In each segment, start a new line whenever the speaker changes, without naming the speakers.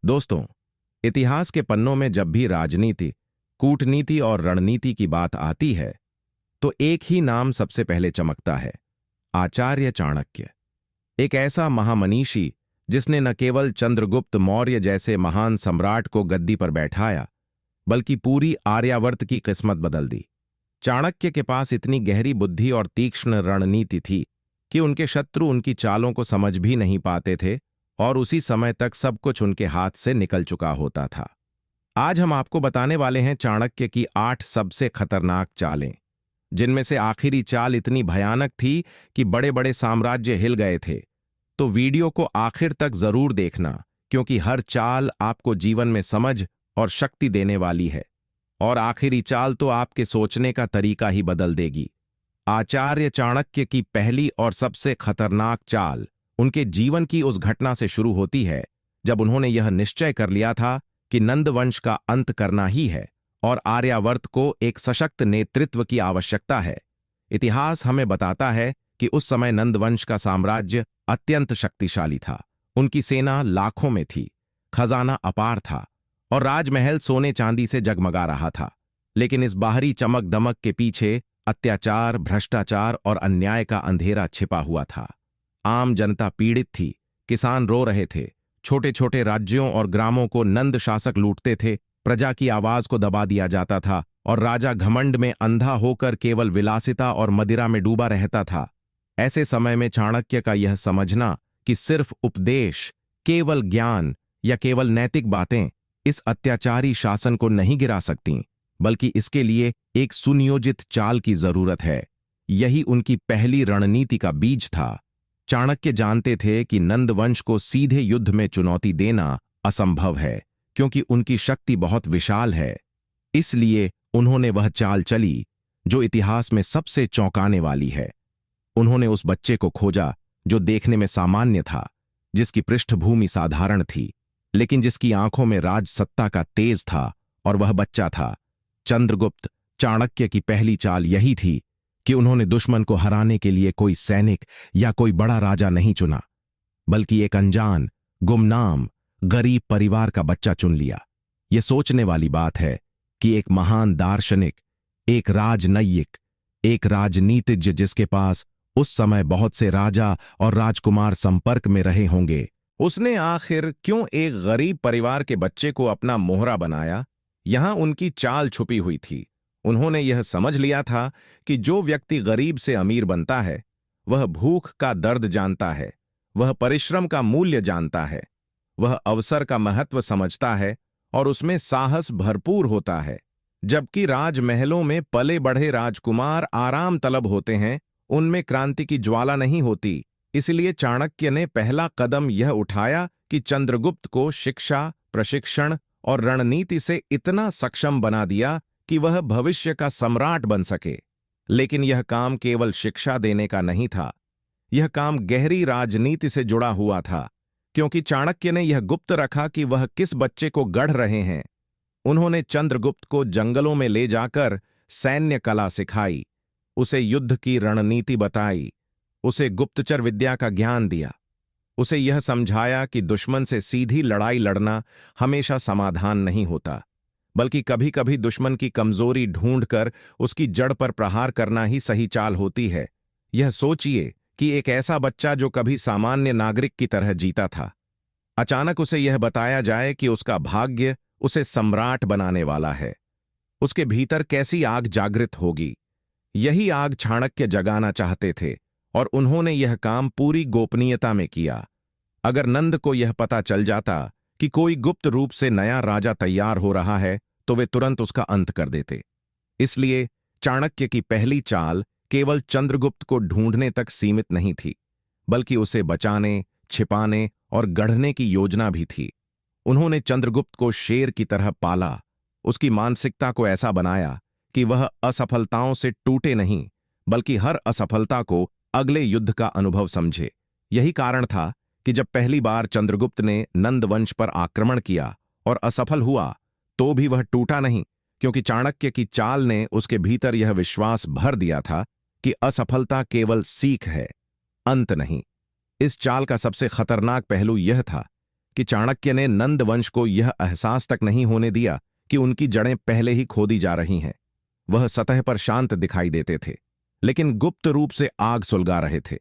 दोस्तों, इतिहास के पन्नों में जब भी राजनीति, कूटनीति और रणनीति की बात आती है, तो एक ही नाम सबसे पहले चमकता है, आचार्य चाणक्य। एक ऐसा महामनीषी जिसने न केवल चंद्रगुप्त मौर्य जैसे महान सम्राट को गद्दी पर बैठाया, बल्कि पूरी आर्यावर्त की किस्मत बदल दी। चाणक्य के पास इतनी गहरी बुद्धि और तीक्ष्ण रणनीति थी कि उनके शत्रु उनकी चालों को समझ भी नहीं पाते थे और उसी समय तक सब कुछ उनके हाथ से निकल चुका होता था। आज हम आपको बताने वाले हैं चाणक्य की 8 सबसे खतरनाक चालें, जिनमें से आखिरी चाल इतनी भयानक थी कि बड़े बड़े साम्राज्य हिल गए थे। तो वीडियो को आखिर तक जरूर देखना, क्योंकि हर चाल आपको जीवन में समझ और शक्ति देने वाली है, और आखिरी चाल तो आपके सोचने का तरीका ही बदल देगी। आचार्य चाणक्य की पहली और सबसे खतरनाक चाल उनके जीवन की उस घटना से शुरू होती है जब उन्होंने यह निश्चय कर लिया था कि नंद वंश का अंत करना ही है और आर्यावर्त को एक सशक्त नेतृत्व की आवश्यकता है। इतिहास हमें बताता है कि उस समय नंद वंश का साम्राज्य अत्यंत शक्तिशाली था। उनकी सेना लाखों में थी, खजाना अपार था और राजमहल सोने चांदी से जगमगा रहा था। लेकिन इस बाहरी चमक दमक के पीछे अत्याचार, भ्रष्टाचार और अन्याय का अंधेरा छिपा हुआ था। आम जनता पीड़ित थी, किसान रो रहे थे, छोटे छोटे राज्यों और ग्रामों को नंद शासक लूटते थे, प्रजा की आवाज को दबा दिया जाता था और राजा घमंड में अंधा होकर केवल विलासिता और मदिरा में डूबा रहता था। ऐसे समय में चाणक्य का यह समझना कि सिर्फ उपदेश, केवल ज्ञान या केवल नैतिक बातें इस अत्याचारी शासन को नहीं गिरा सकती, बल्कि इसके लिए एक सुनियोजित चाल की जरूरत है। यही उनकी पहली रणनीति का बीज था। चाणक्य जानते थे कि नंद वंश को सीधे युद्ध में चुनौती देना असंभव है, क्योंकि उनकी शक्ति बहुत विशाल है। इसलिए उन्होंने वह चाल चली जो इतिहास में सबसे चौंकाने वाली है। उन्होंने उस बच्चे को खोजा जो देखने में सामान्य था, जिसकी पृष्ठभूमि साधारण थी, लेकिन जिसकी आंखों में राजसत्ता का तेज था, और वह बच्चा था चंद्रगुप्त। चाणक्य की पहली चाल यही थी कि उन्होंने दुश्मन को हराने के लिए कोई सैनिक या कोई बड़ा राजा नहीं चुना, बल्कि एक अनजान, गुमनाम, गरीब परिवार का बच्चा चुन लिया। यह सोचने वाली बात है कि एक महान दार्शनिक, एक राजनयिक, एक राजनीतिज्ञ जिसके पास उस समय बहुत से राजा और राजकुमार संपर्क में रहे होंगे, उसने आखिर क्यों एक गरीब परिवार के बच्चे को अपना मोहरा बनाया? यहां उनकी चाल छुपी हुई थी। उन्होंने यह समझ लिया था कि जो व्यक्ति गरीब से अमीर बनता है, वह भूख का दर्द जानता है, वह परिश्रम का मूल्य जानता है, वह अवसर का महत्व समझता है और उसमें साहस भरपूर होता है। जबकि राजमहलों में पले बढ़े राजकुमार आराम तलब होते हैं, उनमें क्रांति की ज्वाला नहीं होती। इसलिए चाणक्य ने पहला कदम यह उठाया कि चंद्रगुप्त को शिक्षा, प्रशिक्षण और रणनीति से इतना सक्षम बना दिया कि वह भविष्य का सम्राट बन सके। लेकिन यह काम केवल शिक्षा देने का नहीं था, यह काम गहरी राजनीति से जुड़ा हुआ था, क्योंकि चाणक्य ने यह गुप्त रखा कि वह किस बच्चे को गढ़ रहे हैं। उन्होंने चंद्रगुप्त को जंगलों में ले जाकर सैन्य कला सिखाई, उसे युद्ध की रणनीति बताई, उसे गुप्तचर विद्या का ज्ञान दिया, उसे यह समझाया कि दुश्मन से सीधी लड़ाई लड़ना हमेशा समाधान नहीं होता, बल्कि कभी कभी दुश्मन की कमजोरी ढूंढकर उसकी जड़ पर प्रहार करना ही सही चाल होती है। यह सोचिए कि एक ऐसा बच्चा जो कभी सामान्य नागरिक की तरह जीता था, अचानक उसे यह बताया जाए कि उसका भाग्य उसे सम्राट बनाने वाला है। उसके भीतर कैसी आग जागृत होगी? यही आग चाणक्य जगाना चाहते थे, और उन्होंने यह काम पूरी गोपनीयता में किया। अगर नंद को यह पता चल जाता कि कोई गुप्त रूप से नया राजा तैयार हो रहा है, तो वे तुरंत उसका अंत कर देते। इसलिए चाणक्य की पहली चाल केवल चंद्रगुप्त को ढूंढने तक सीमित नहीं थी, बल्कि उसे बचाने, छिपाने और गढ़ने की योजना भी थी। उन्होंने चंद्रगुप्त को शेर की तरह पाला, उसकी मानसिकता को ऐसा बनाया कि वह असफलताओं से टूटे नहीं, बल्कि हर असफलता को अगले युद्ध का अनुभव समझे। यही कारण था कि जब पहली बार चंद्रगुप्त ने नंद वंश पर आक्रमण किया और असफल हुआ, तो भी वह टूटा नहीं, क्योंकि चाणक्य की चाल ने उसके भीतर यह विश्वास भर दिया था कि असफलता केवल सीख है, अंत नहीं। इस चाल का सबसे खतरनाक पहलू यह था कि चाणक्य ने नंद वंश को यह एहसास तक नहीं होने दिया कि उनकी जड़ें पहले ही खोदी जा रही हैं। वह सतह पर शांत दिखाई देते थे, लेकिन गुप्त रूप से आग सुलगा रहे थे।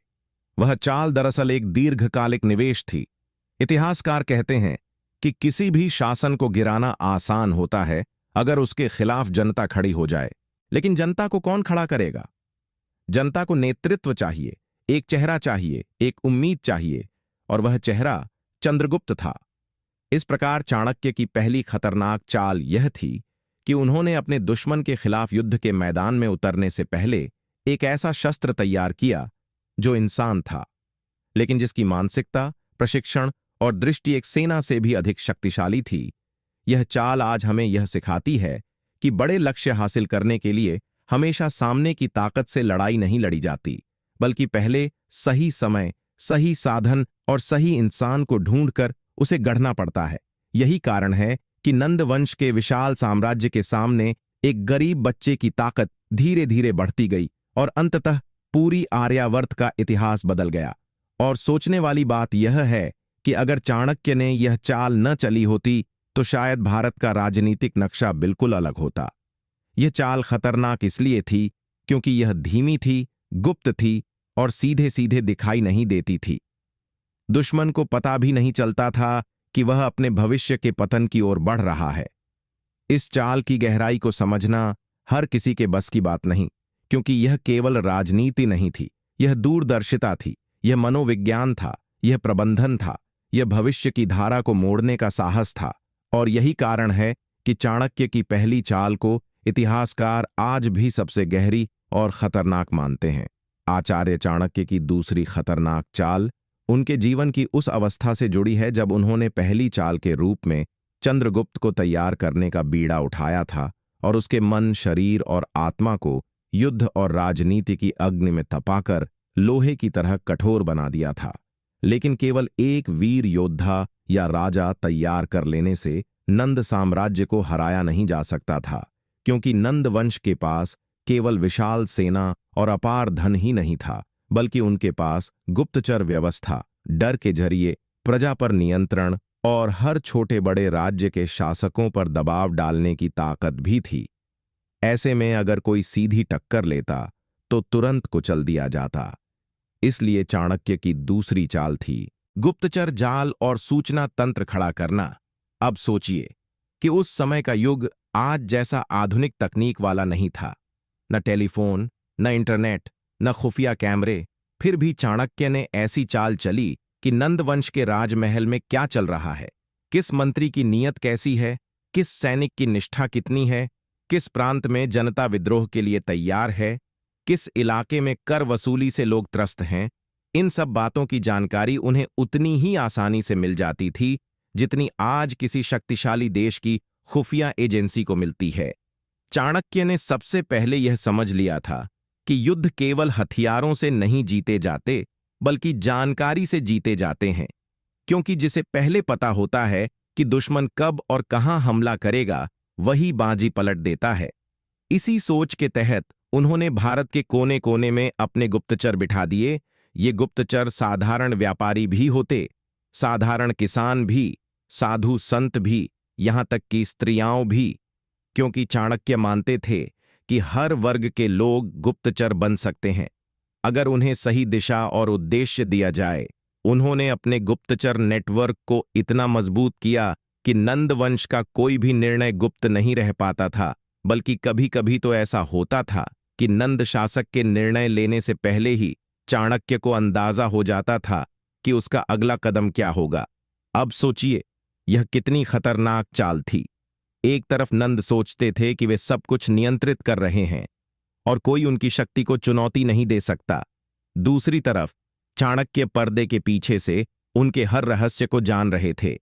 वह चाल दरअसल एक दीर्घकालिक निवेश थी। इतिहासकार कहते हैं कि किसी भी शासन को गिराना आसान होता है अगर उसके खिलाफ जनता खड़ी हो जाए, लेकिन जनता को कौन खड़ा करेगा? जनता को नेतृत्व चाहिए, एक चेहरा चाहिए, एक उम्मीद चाहिए, और वह चेहरा चंद्रगुप्त था। इस प्रकार चाणक्य की पहली खतरनाक चाल यह थी कि उन्होंने अपने दुश्मन के खिलाफ युद्ध के मैदान में उतरने से पहले एक ऐसा शस्त्र तैयार किया जो इंसान था, लेकिन जिसकी मानसिकता, प्रशिक्षण और दृष्टि एक सेना से भी अधिक शक्तिशाली थी। यह चाल आज हमें यह सिखाती है कि बड़े लक्ष्य हासिल करने के लिए हमेशा सामने की ताकत से लड़ाई नहीं लड़ी जाती, बल्कि पहले सही समय, सही साधन और सही इंसान को ढूंढकर उसे गढ़ना पड़ता है। यही कारण है कि नंद वंश के विशाल साम्राज्य के सामने एक गरीब बच्चे की ताकत धीरे धीरे बढ़ती गई और अंततः पूरी आर्यावर्त का इतिहास बदल गया। और सोचने वाली बात यह है कि अगर चाणक्य ने यह चाल न चली होती तो शायद भारत का राजनीतिक नक्शा बिल्कुल अलग होता। यह चाल खतरनाक इसलिए थी क्योंकि यह धीमी थी, गुप्त थी और सीधे सीधे दिखाई नहीं देती थी। दुश्मन को पता भी नहीं चलता था कि वह अपने भविष्य के पतन की ओर बढ़ रहा है। इस चाल की गहराई को समझना हर किसी के बस की बात नहीं, क्योंकि यह केवल राजनीति नहीं थी, यह दूरदर्शिता थी, यह मनोविज्ञान था, यह प्रबंधन था, यह भविष्य की धारा को मोड़ने का साहस था। और यही कारण है कि चाणक्य की पहली चाल को इतिहासकार आज भी सबसे गहरी और खतरनाक मानते हैं। आचार्य चाणक्य की दूसरी खतरनाक चाल उनके जीवन की उस अवस्था से जुड़ी है जब उन्होंने पहली चाल के रूप में चंद्रगुप्त को तैयार करने का बीड़ा उठाया था और उसके मन, शरीर और आत्मा को युद्ध और राजनीति की अग्नि में तपाकर लोहे की तरह कठोर बना दिया था। लेकिन केवल एक वीर योद्धा या राजा तैयार कर लेने से नंद साम्राज्य को हराया नहीं जा सकता था, क्योंकि नंद वंश के पास केवल विशाल सेना और अपार धन ही नहीं था, बल्कि उनके पास गुप्तचर व्यवस्था, डर के जरिए प्रजा पर नियंत्रण और हर छोटे बड़े राज्य के शासकों पर दबाव डालने की ताकत भी थी। ऐसे में अगर कोई सीधी टक्कर लेता तो तुरंत कुचल दिया जाता। इसलिए चाणक्य की दूसरी चाल थी गुप्तचर जाल और सूचना तंत्र खड़ा करना। अब सोचिए कि उस समय का युग आज जैसा आधुनिक तकनीक वाला नहीं था, न टेलीफोन, न इंटरनेट, न खुफिया कैमरे। फिर भी चाणक्य ने ऐसी चाल चली कि नंदवंश के राजमहल में क्या चल रहा है, किस मंत्री की नीयत कैसी है, किस सैनिक की निष्ठा कितनी है, किस प्रांत में जनता विद्रोह के लिए तैयार है, किस इलाके में कर वसूली से लोग त्रस्त हैं। इन सब बातों की जानकारी उन्हें उतनी ही आसानी से मिल जाती थी जितनी आज किसी शक्तिशाली देश की खुफिया एजेंसी को मिलती है। चाणक्य ने सबसे पहले यह समझ लिया था कि युद्ध केवल हथियारों से नहीं जीते जाते, बल्कि जानकारी से जीते जाते हैं, क्योंकि जिसे पहले पता होता है कि दुश्मन कब और कहां हमला करेगा, वही बाजी पलट देता है। इसी सोच के तहत उन्होंने भारत के कोने कोने में अपने गुप्तचर बिठा दिए। ये गुप्तचर साधारण व्यापारी भी होते, साधारण किसान भी, साधु संत भी, यहां तक कि स्त्रियां भी, क्योंकि चाणक्य मानते थे कि हर वर्ग के लोग गुप्तचर बन सकते हैं अगर उन्हें सही दिशा और उद्देश्य दिया जाए। उन्होंने अपने गुप्तचर नेटवर्क को इतना मजबूत किया कि नंदवंश का कोई भी निर्णय गुप्त नहीं रह पाता था, बल्कि कभी कभी तो ऐसा होता था कि नंद शासक के निर्णय लेने से पहले ही चाणक्य को अंदाजा हो जाता था कि उसका अगला कदम क्या होगा। अब सोचिए, यह कितनी खतरनाक चाल थी। एक तरफ नंद सोचते थे कि वे सब कुछ नियंत्रित कर रहे हैं और कोई उनकी शक्ति को चुनौती नहीं दे सकता। दूसरी तरफ चाणक्य पर्दे के पीछे से उनके हर रहस्य को जान रहे थे,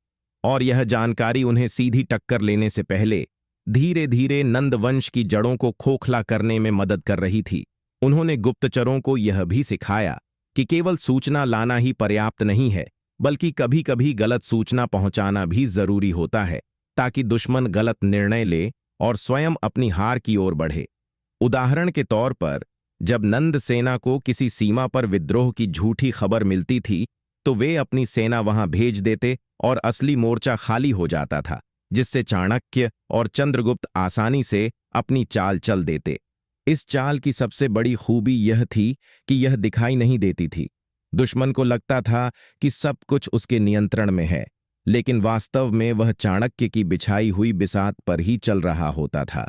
और यह जानकारी उन्हें सीधी टक्कर लेने से पहले धीरे धीरे नंदवंश की जड़ों को खोखला करने में मदद कर रही थी। उन्होंने गुप्तचरों को यह भी सिखाया कि केवल सूचना लाना ही पर्याप्त नहीं है, बल्कि कभी कभी गलत सूचना पहुंचाना भी जरूरी होता है, ताकि दुश्मन गलत निर्णय ले और स्वयं अपनी हार की ओर बढ़े। उदाहरण के तौर पर, जब नंद सेना को किसी सीमा पर विद्रोह की झूठी खबर मिलती थी, तो वे अपनी सेना वहां भेज देते और असली मोर्चा खाली हो जाता था, जिससे चाणक्य और चंद्रगुप्त आसानी से अपनी चाल चल देते। इस चाल की सबसे बड़ी खूबी यह थी कि यह दिखाई नहीं देती थी। दुश्मन को लगता था कि सब कुछ उसके नियंत्रण में है, लेकिन वास्तव में वह चाणक्य की बिछाई हुई बिसात पर ही चल रहा होता था।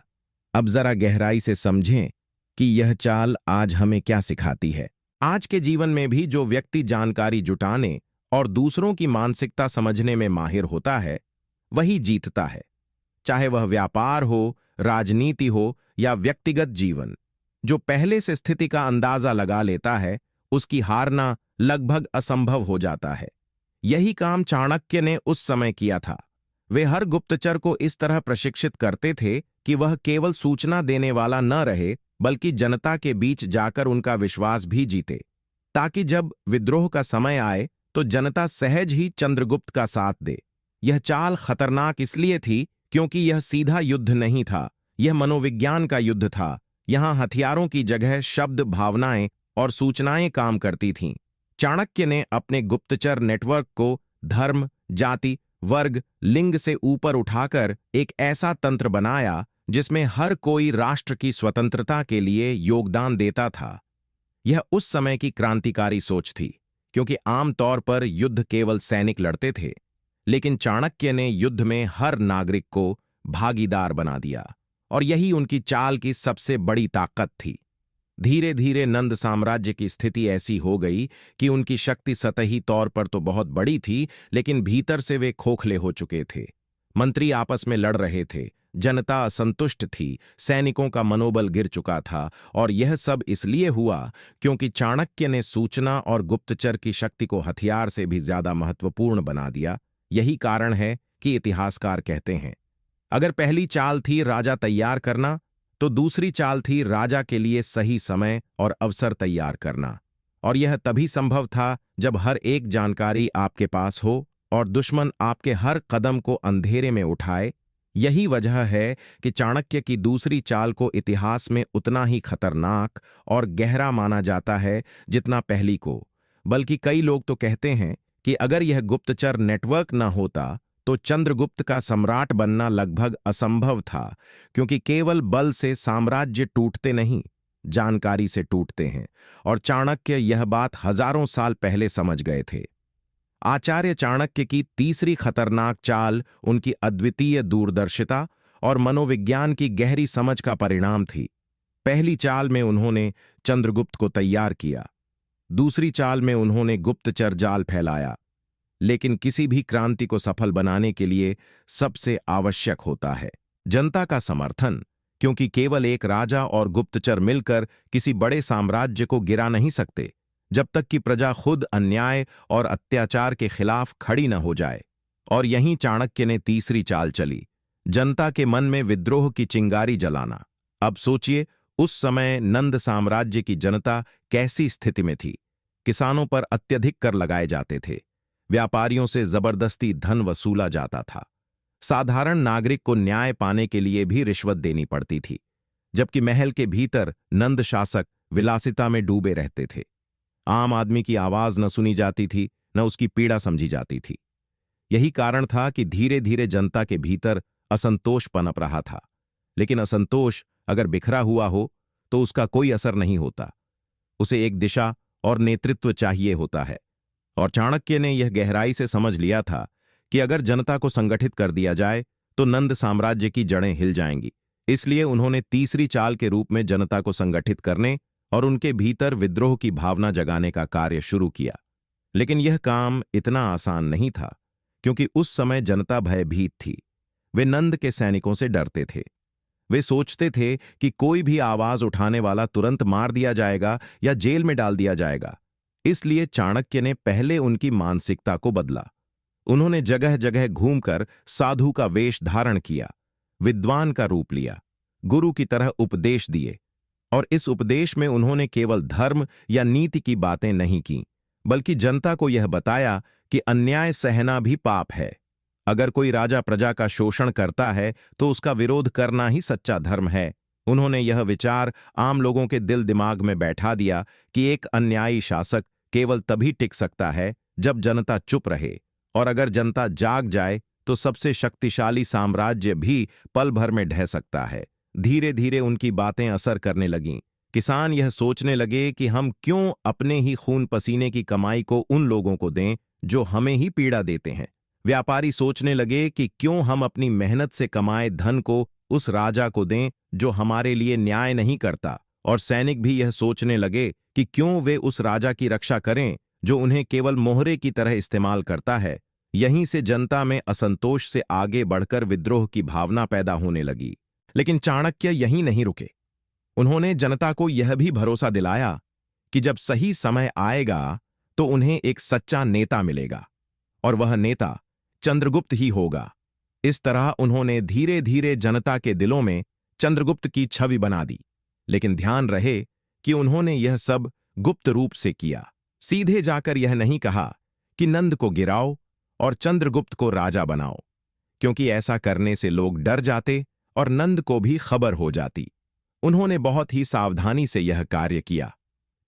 अब जरा गहराई से समझें कि यह चाल आज हमें क्या सिखाती है। आज के जीवन में भी जो व्यक्ति जानकारी जुटाने और दूसरों की मानसिकता समझने में माहिर होता है, वही जीतता है। चाहे वह व्यापार हो, राजनीति हो या व्यक्तिगत जीवन। जो पहले से स्थिति का अंदाजा लगा लेता है, उसकी हारना लगभग असंभव हो जाता है। यही काम चाणक्य ने उस समय किया था। वे हर गुप्तचर को इस तरह प्रशिक्षित करते थे कि वह केवल सूचना देने वाला न रहे, बल्कि जनता के बीच जाकर उनका विश्वास भी जीते, ताकि जब विद्रोह का समय आए तो जनता सहज ही चंद्रगुप्त का साथ दे। यह चाल खतरनाक इसलिए थी क्योंकि यह सीधा युद्ध नहीं था, यह मनोविज्ञान का युद्ध था। यहां हथियारों की जगह शब्द, भावनाएं और सूचनाएं काम करती थीं। चाणक्य ने अपने गुप्तचर नेटवर्क को धर्म, जाति, वर्ग, लिंग से ऊपर उठाकर एक ऐसा तंत्र बनाया जिसमें हर कोई राष्ट्र की स्वतंत्रता के लिए योगदान देता था। यह उस समय की क्रांतिकारी सोच थी, क्योंकि आमतौर पर युद्ध केवल सैनिक लड़ते थे, लेकिन चाणक्य ने युद्ध में हर नागरिक को भागीदार बना दिया, और यही उनकी चाल की सबसे बड़ी ताकत थी। धीरे धीरे नंद साम्राज्य की स्थिति ऐसी हो गई कि उनकी शक्ति सतही तौर पर तो बहुत बड़ी थी, लेकिन भीतर से वे खोखले हो चुके थे। मंत्री आपस में लड़ रहे थे, जनता असंतुष्ट थी, सैनिकों का मनोबल गिर चुका था, और यह सब इसलिए हुआ क्योंकि चाणक्य ने सूचना और गुप्तचर की शक्ति को हथियार से भी ज्यादा महत्वपूर्ण बना दिया। यही कारण है कि इतिहासकार कहते हैं, अगर पहली चाल थी राजा तैयार करना, तो दूसरी चाल थी राजा के लिए सही समय और अवसर तैयार करना। और यह तभी संभव था जब हर एक जानकारी आपके पास हो और दुश्मन आपके हर कदम को अंधेरे में उठाए। यही वजह है कि चाणक्य की दूसरी चाल को इतिहास में उतना ही खतरनाक और गहरा माना जाता है जितना पहली को। बल्कि कई लोग तो कहते हैं कि अगर यह गुप्तचर नेटवर्क न होता तो चंद्रगुप्त का सम्राट बनना लगभग असंभव था, क्योंकि केवल बल से साम्राज्य टूटते नहीं, जानकारी से टूटते हैं, और चाणक्य यह बात हजारों साल पहले समझ गए थे। आचार्य चाणक्य की तीसरी खतरनाक चाल उनकी अद्वितीय दूरदर्शिता और मनोविज्ञान की गहरी समझ का परिणाम थी। पहली चाल में उन्होंने चंद्रगुप्त को तैयार किया, दूसरी चाल में उन्होंने गुप्तचर जाल फैलाया। लेकिन किसी भी क्रांति को सफल बनाने के लिए सबसे आवश्यक होता है जनता का समर्थन, क्योंकि केवल एक राजा और गुप्तचर मिलकर किसी बड़े साम्राज्य को गिरा नहीं सकते, जब तक कि प्रजा खुद अन्याय और अत्याचार के खिलाफ खड़ी न हो जाए। और यहीं चाणक्य ने तीसरी चाल चली, जनता के मन में विद्रोह की चिंगारी जलाना। अब सोचिए, उस समय नंद साम्राज्य की जनता कैसी स्थिति में थी। किसानों पर अत्यधिक कर लगाए जाते थे, व्यापारियों से जबरदस्ती धन वसूला जाता था, साधारण नागरिक को न्याय पाने के लिए भी रिश्वत देनी पड़ती थी, जबकि महल के भीतर नंद शासक विलासिता में डूबे रहते थे। आम आदमी की आवाज न सुनी जाती थी, न उसकी पीड़ा समझी जाती थी। यही कारण था कि धीरे धीरे जनता के भीतर असंतोष पनप रहा था। लेकिन असंतोष अगर बिखरा हुआ हो तो उसका कोई असर नहीं होता, उसे एक दिशा और नेतृत्व चाहिए होता है। और चाणक्य ने यह गहराई से समझ लिया था कि अगर जनता को संगठित कर दिया जाए तो नंद साम्राज्य की जड़ें हिल जाएंगी। इसलिए उन्होंने तीसरी चाल के रूप में जनता को संगठित करने और उनके भीतर विद्रोह की भावना जगाने का कार्य शुरू किया। लेकिन यह काम इतना आसान नहीं था, क्योंकि उस समय जनता भयभीत थी। वे नंद के सैनिकों से डरते थे। वे सोचते थे कि कोई भी आवाज उठाने वाला तुरंत मार दिया जाएगा या जेल में डाल दिया जाएगा। इसलिए चाणक्य ने पहले उनकी मानसिकता को बदला। उन्होंने जगह जगह घूमकर साधु का वेश धारण किया, विद्वान का रूप लिया, गुरु की तरह उपदेश दिए। और इस उपदेश में उन्होंने केवल धर्म या नीति की बातें नहीं की, बल्कि जनता को यह बताया कि अन्याय सहना भी पाप है। अगर कोई राजा प्रजा का शोषण करता है तो उसका विरोध करना ही सच्चा धर्म है। उन्होंने यह विचार आम लोगों के दिल दिमाग में बैठा दिया कि एक अन्यायी शासक केवल तभी टिक सकता है जब जनता चुप रहे, और अगर जनता जाग जाए तो सबसे शक्तिशाली साम्राज्य भी पल भर में ढह सकता है। धीरे धीरे उनकी बातें असर करने लगीं। किसान यह सोचने लगे कि हम क्यों अपने ही खून पसीने की कमाई को उन लोगों को दें जो हमें ही पीड़ा देते हैं। व्यापारी सोचने लगे कि क्यों हम अपनी मेहनत से कमाए धन को उस राजा को दें जो हमारे लिए न्याय नहीं करता। और सैनिक भी यह सोचने लगे कि क्यों वे उस राजा की रक्षा करें जो उन्हें केवल मोहरे की तरह इस्तेमाल करता है। यहीं से जनता में असंतोष से आगे बढ़कर विद्रोह की भावना पैदा होने लगी। लेकिन चाणक्य यहीं नहीं रुके। उन्होंने जनता को यह भी भरोसा दिलाया कि जब सही समय आएगा तो उन्हें एक सच्चा नेता मिलेगा, और वह नेता चंद्रगुप्त ही होगा। इस तरह उन्होंने धीरे धीरे जनता के दिलों में चंद्रगुप्त की छवि बना दी। लेकिन ध्यान रहे कि उन्होंने यह सब गुप्त रूप से किया। सीधे जाकर यह नहीं कहा कि नंद को गिराओ और चंद्रगुप्त को राजा बनाओ, क्योंकि ऐसा करने से लोग डर जाते और नंद को भी खबर हो जाती। उन्होंने बहुत ही सावधानी से यह कार्य किया।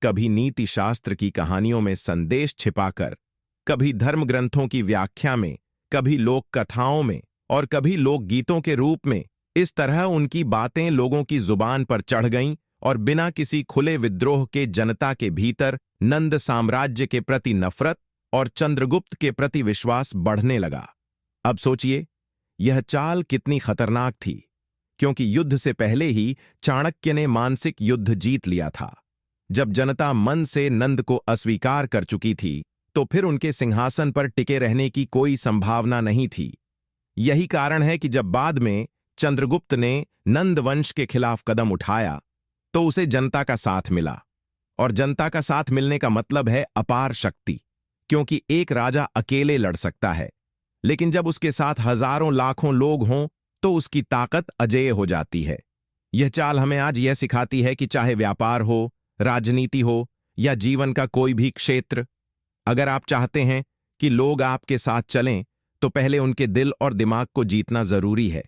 कभी नीति शास्त्र की कहानियों में संदेश छिपाकर, कभी धर्म ग्रंथों की व्याख्या में, कभी लोक कथाओं में और कभी लोकगीतों के रूप में। इस तरह उनकी बातें लोगों की जुबान पर चढ़ गईं और बिना किसी खुले विद्रोह के जनता के भीतर नंद साम्राज्य के प्रति नफरत और चंद्रगुप्त के प्रति विश्वास बढ़ने लगा। अब सोचिए, यह चाल कितनी खतरनाक थी, क्योंकि युद्ध से पहले ही चाणक्य ने मानसिक युद्ध जीत लिया था। जब जनता मन से नंद को अस्वीकार कर चुकी थी, तो फिर उनके सिंहासन पर टिके रहने की कोई संभावना नहीं थी। यही कारण है कि जब बाद में चंद्रगुप्त ने नंद वंश के खिलाफ कदम उठाया, तो उसे जनता का साथ मिला। और जनता का साथ मिलने का मतलब है अपार शक्ति, क्योंकि एक राजा अकेले लड़ सकता है, लेकिन जब उसके साथ हजारों लाखों लोग हों तो उसकी ताकत अजेय हो जाती है। यह चाल हमें आज यह सिखाती है कि चाहे व्यापार हो, राजनीति हो या जीवन का कोई भी क्षेत्र, अगर आप चाहते हैं कि लोग आपके साथ चलें, तो पहले उनके दिल और दिमाग को जीतना जरूरी है।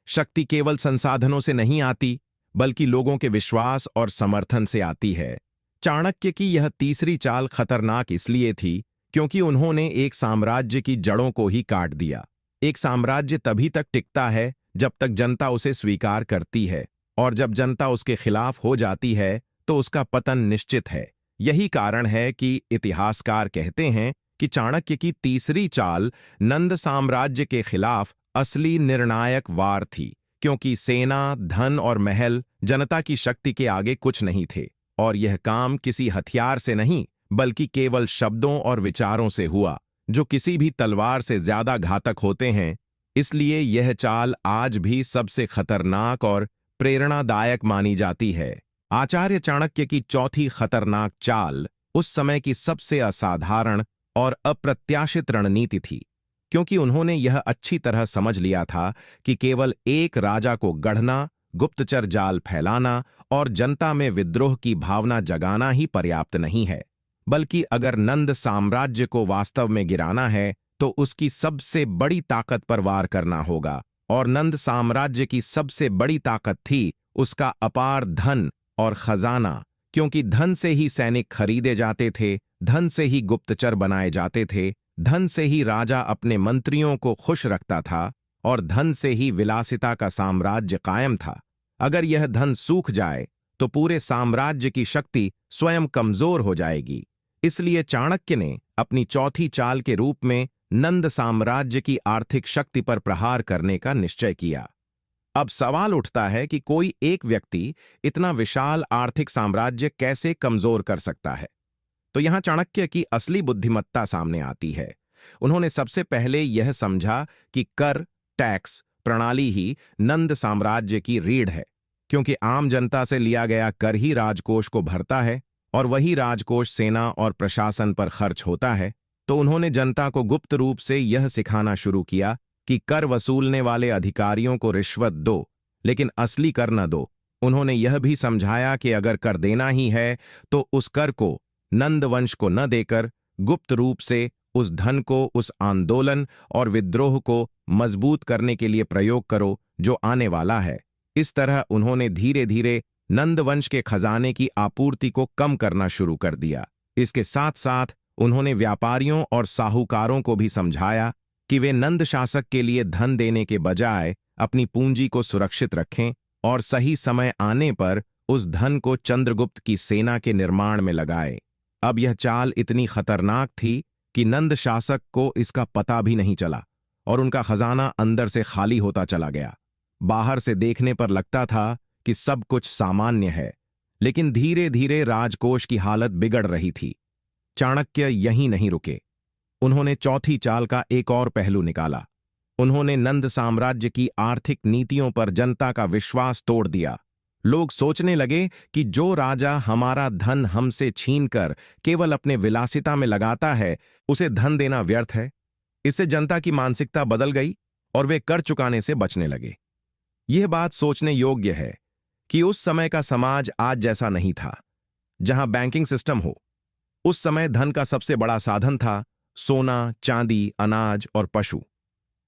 शक्ति केवल संसाधनों से नहीं आती, बल्कि लोगों के विश्वास और समर्थन से आती है। चाणक्य की यह तीसरी चाल खतरनाक इसलिए थी क्योंकि उन्होंने एक साम्राज्य की जड़ों को ही काट दिया। एक साम्राज्य तभी तक टिकता है जब तक जनता उसे स्वीकार करती है, और जब जनता उसके खिलाफ हो जाती है तो उसका पतन निश्चित है। यही कारण है कि इतिहासकार कहते हैं कि चाणक्य की तीसरी चाल नंद साम्राज्य के खिलाफ असली निर्णायक वार थी, क्योंकि सेना, धन और महल जनता की शक्ति के आगे कुछ नहीं थे, और यह काम किसी हथियार से नहीं बल्कि केवल शब्दों और विचारों से हुआ, जो किसी भी तलवार से ज्यादा घातक होते हैं। इसलिए यह चाल आज भी सबसे खतरनाक और प्रेरणादायक मानी जाती है। आचार्य चाणक्य की चौथी खतरनाक चाल उस समय की सबसे असाधारण और अप्रत्याशित रणनीति थी, क्योंकि उन्होंने यह अच्छी तरह समझ लिया था कि केवल एक राजा को गढ़ना, गुप्तचर जाल फैलाना और जनता में विद्रोह की भावना जगाना ही पर्याप्त नहीं है, बल्कि अगर नंद साम्राज्य को वास्तव में गिराना है तो उसकी सबसे बड़ी ताकत पर वार करना होगा। और नंद साम्राज्य की सबसे बड़ी ताकत थी उसका अपार धन और खजाना, क्योंकि धन से ही सैनिक खरीदे जाते थे, धन से ही गुप्तचर बनाए जाते थे, धन से ही राजा अपने मंत्रियों को खुश रखता था, और धन से ही विलासिता का साम्राज्य कायम था। अगर यह धन सूख जाए तो पूरे साम्राज्य की शक्ति स्वयं कमजोर हो जाएगी। इसलिए चाणक्य ने अपनी चौथी चाल के रूप में नंद साम्राज्य की आर्थिक शक्ति पर प्रहार करने का निश्चय किया। अब सवाल उठता है कि कोई एक व्यक्ति इतना विशाल आर्थिक साम्राज्य कैसे कमजोर कर सकता है। तो यहां चाणक्य की असली बुद्धिमत्ता सामने आती है। उन्होंने सबसे पहले यह समझा कि कर, टैक्स प्रणाली ही नंद साम्राज्य की रीढ़ है, क्योंकि आम जनता से लिया गया कर ही राजकोष को भरता है, और वही राजकोष सेना और प्रशासन पर खर्च होता है। तो उन्होंने जनता को गुप्त रूप से यह सिखाना शुरू किया कि कर वसूलने वाले अधिकारियों को रिश्वत दो, लेकिन असली कर न दो। उन्होंने यह भी समझाया कि अगर कर देना ही है तो उस कर को नंद वंश को न देकर गुप्त रूप से उस धन को उस आंदोलन और विद्रोह को मजबूत करने के लिए प्रयोग करो जो आने वाला है। इस तरह उन्होंने धीरे धीरे नंद वंश के खजाने की आपूर्ति को कम करना शुरू कर दिया। इसके साथ साथ उन्होंने व्यापारियों और साहूकारों को भी समझाया कि वे नंद शासक के लिए धन देने के बजाय अपनी पूंजी को सुरक्षित रखें और सही समय आने पर उस धन को चंद्रगुप्त की सेना के निर्माण में लगाए। अब यह चाल इतनी खतरनाक थी कि नंद शासक को इसका पता भी नहीं चला और उनका खजाना अंदर से खाली होता चला गया। बाहर से देखने पर लगता था कि सब कुछ सामान्य है, लेकिन धीरे धीरे राजकोष की हालत बिगड़ रही थी। चाणक्य यहीं नहीं रुके। उन्होंने चौथी चाल का एक और पहलू निकाला। उन्होंने नंद साम्राज्य की आर्थिक नीतियों पर जनता का विश्वास तोड़ दिया। लोग सोचने लगे कि जो राजा हमारा धन हमसे छीनकर केवल अपने विलासिता में लगाता है, उसे धन देना व्यर्थ है। इससे जनता की मानसिकता बदल गई और वे कर चुकाने से बचने लगे। यह बात सोचने योग्य है कि उस समय का समाज आज जैसा नहीं था, जहां बैंकिंग सिस्टम हो। उस समय धन का सबसे बड़ा साधन था सोना, चांदी, अनाज और पशु।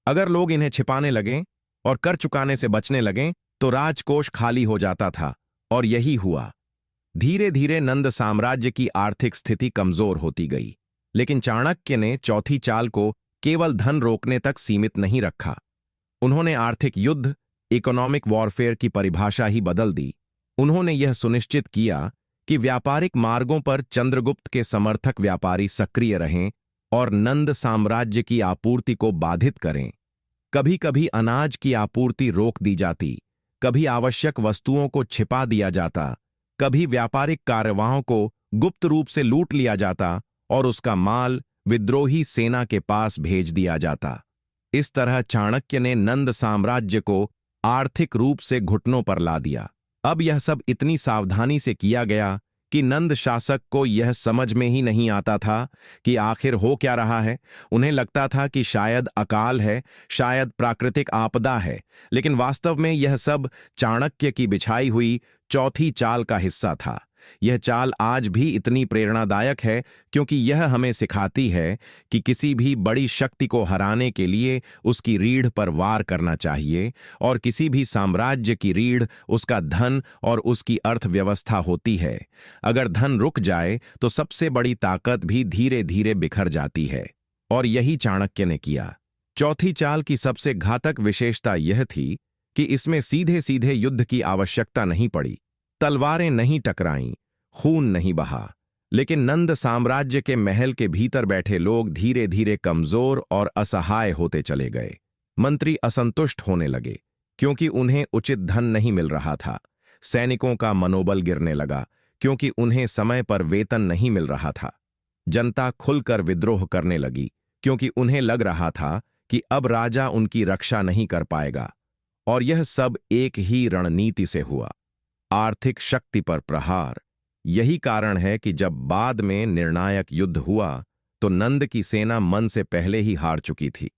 अगर लोग इन्हें छिपाने लगें और कर चुकाने से बचने लगें तो राजकोष खाली हो जाता था, और यही हुआ। धीरे धीरे नंद साम्राज्य की आर्थिक स्थिति कमजोर होती गई। लेकिन चाणक्य ने चौथी चाल को केवल धन रोकने तक सीमित नहीं रखा। उन्होंने आर्थिक युद्ध, इकोनॉमिक वॉरफेयर की परिभाषा ही बदल दी। उन्होंने यह सुनिश्चित किया कि व्यापारिक मार्गों पर चंद्रगुप्त के समर्थक व्यापारी सक्रिय रहें और नंद साम्राज्य की आपूर्ति को बाधित करें। कभी कभी अनाज की आपूर्ति रोक दी जाती, कभी आवश्यक वस्तुओं को छिपा दिया जाता, कभी व्यापारिक कार्यवाहों को गुप्त रूप से लूट लिया जाता और उसका माल विद्रोही सेना के पास भेज दिया जाता। इस तरह चाणक्य ने नंद साम्राज्य को आर्थिक रूप से घुटनों पर ला दिया। अब यह सब इतनी सावधानी से किया गया कि नंद शासक को यह समझ में ही नहीं आता था कि आखिर हो क्या रहा है। उन्हें लगता था कि शायद अकाल है, शायद प्राकृतिक आपदा है, लेकिन वास्तव में यह सब चाणक्य की बिछाई हुई चौथी चाल का हिस्सा था। यह चाल आज भी इतनी प्रेरणादायक है क्योंकि यह हमें सिखाती है कि किसी भी बड़ी शक्ति को हराने के लिए उसकी रीढ़ पर वार करना चाहिए, और किसी भी साम्राज्य की रीढ़ उसका धन और उसकी अर्थव्यवस्था होती है। अगर धन रुक जाए तो सबसे बड़ी ताकत भी धीरे धीरे बिखर जाती है, और यही चाणक्य ने किया। चौथी चाल की सबसे घातक विशेषता यह थी कि इसमें सीधे सीधे युद्ध की आवश्यकता नहीं पड़ी। तलवारें नहीं टकराईं, खून नहीं बहा, लेकिन नंद साम्राज्य के महल के भीतर बैठे लोग धीरे धीरे कमजोर और असहाय होते चले गए। मंत्री असंतुष्ट होने लगे क्योंकि उन्हें उचित धन नहीं मिल रहा था। सैनिकों का मनोबल गिरने लगा क्योंकि उन्हें समय पर वेतन नहीं मिल रहा था। जनता खुलकर विद्रोह करने लगी क्योंकि उन्हें लग रहा था कि अब राजा उनकी रक्षा नहीं कर पाएगा। और यह सब एक ही रणनीति से हुआ, आर्थिक शक्ति पर प्रहार। यही कारण है कि जब बाद में निर्णायक युद्ध हुआ तो नंद की सेना मन से पहले ही हार चुकी थी,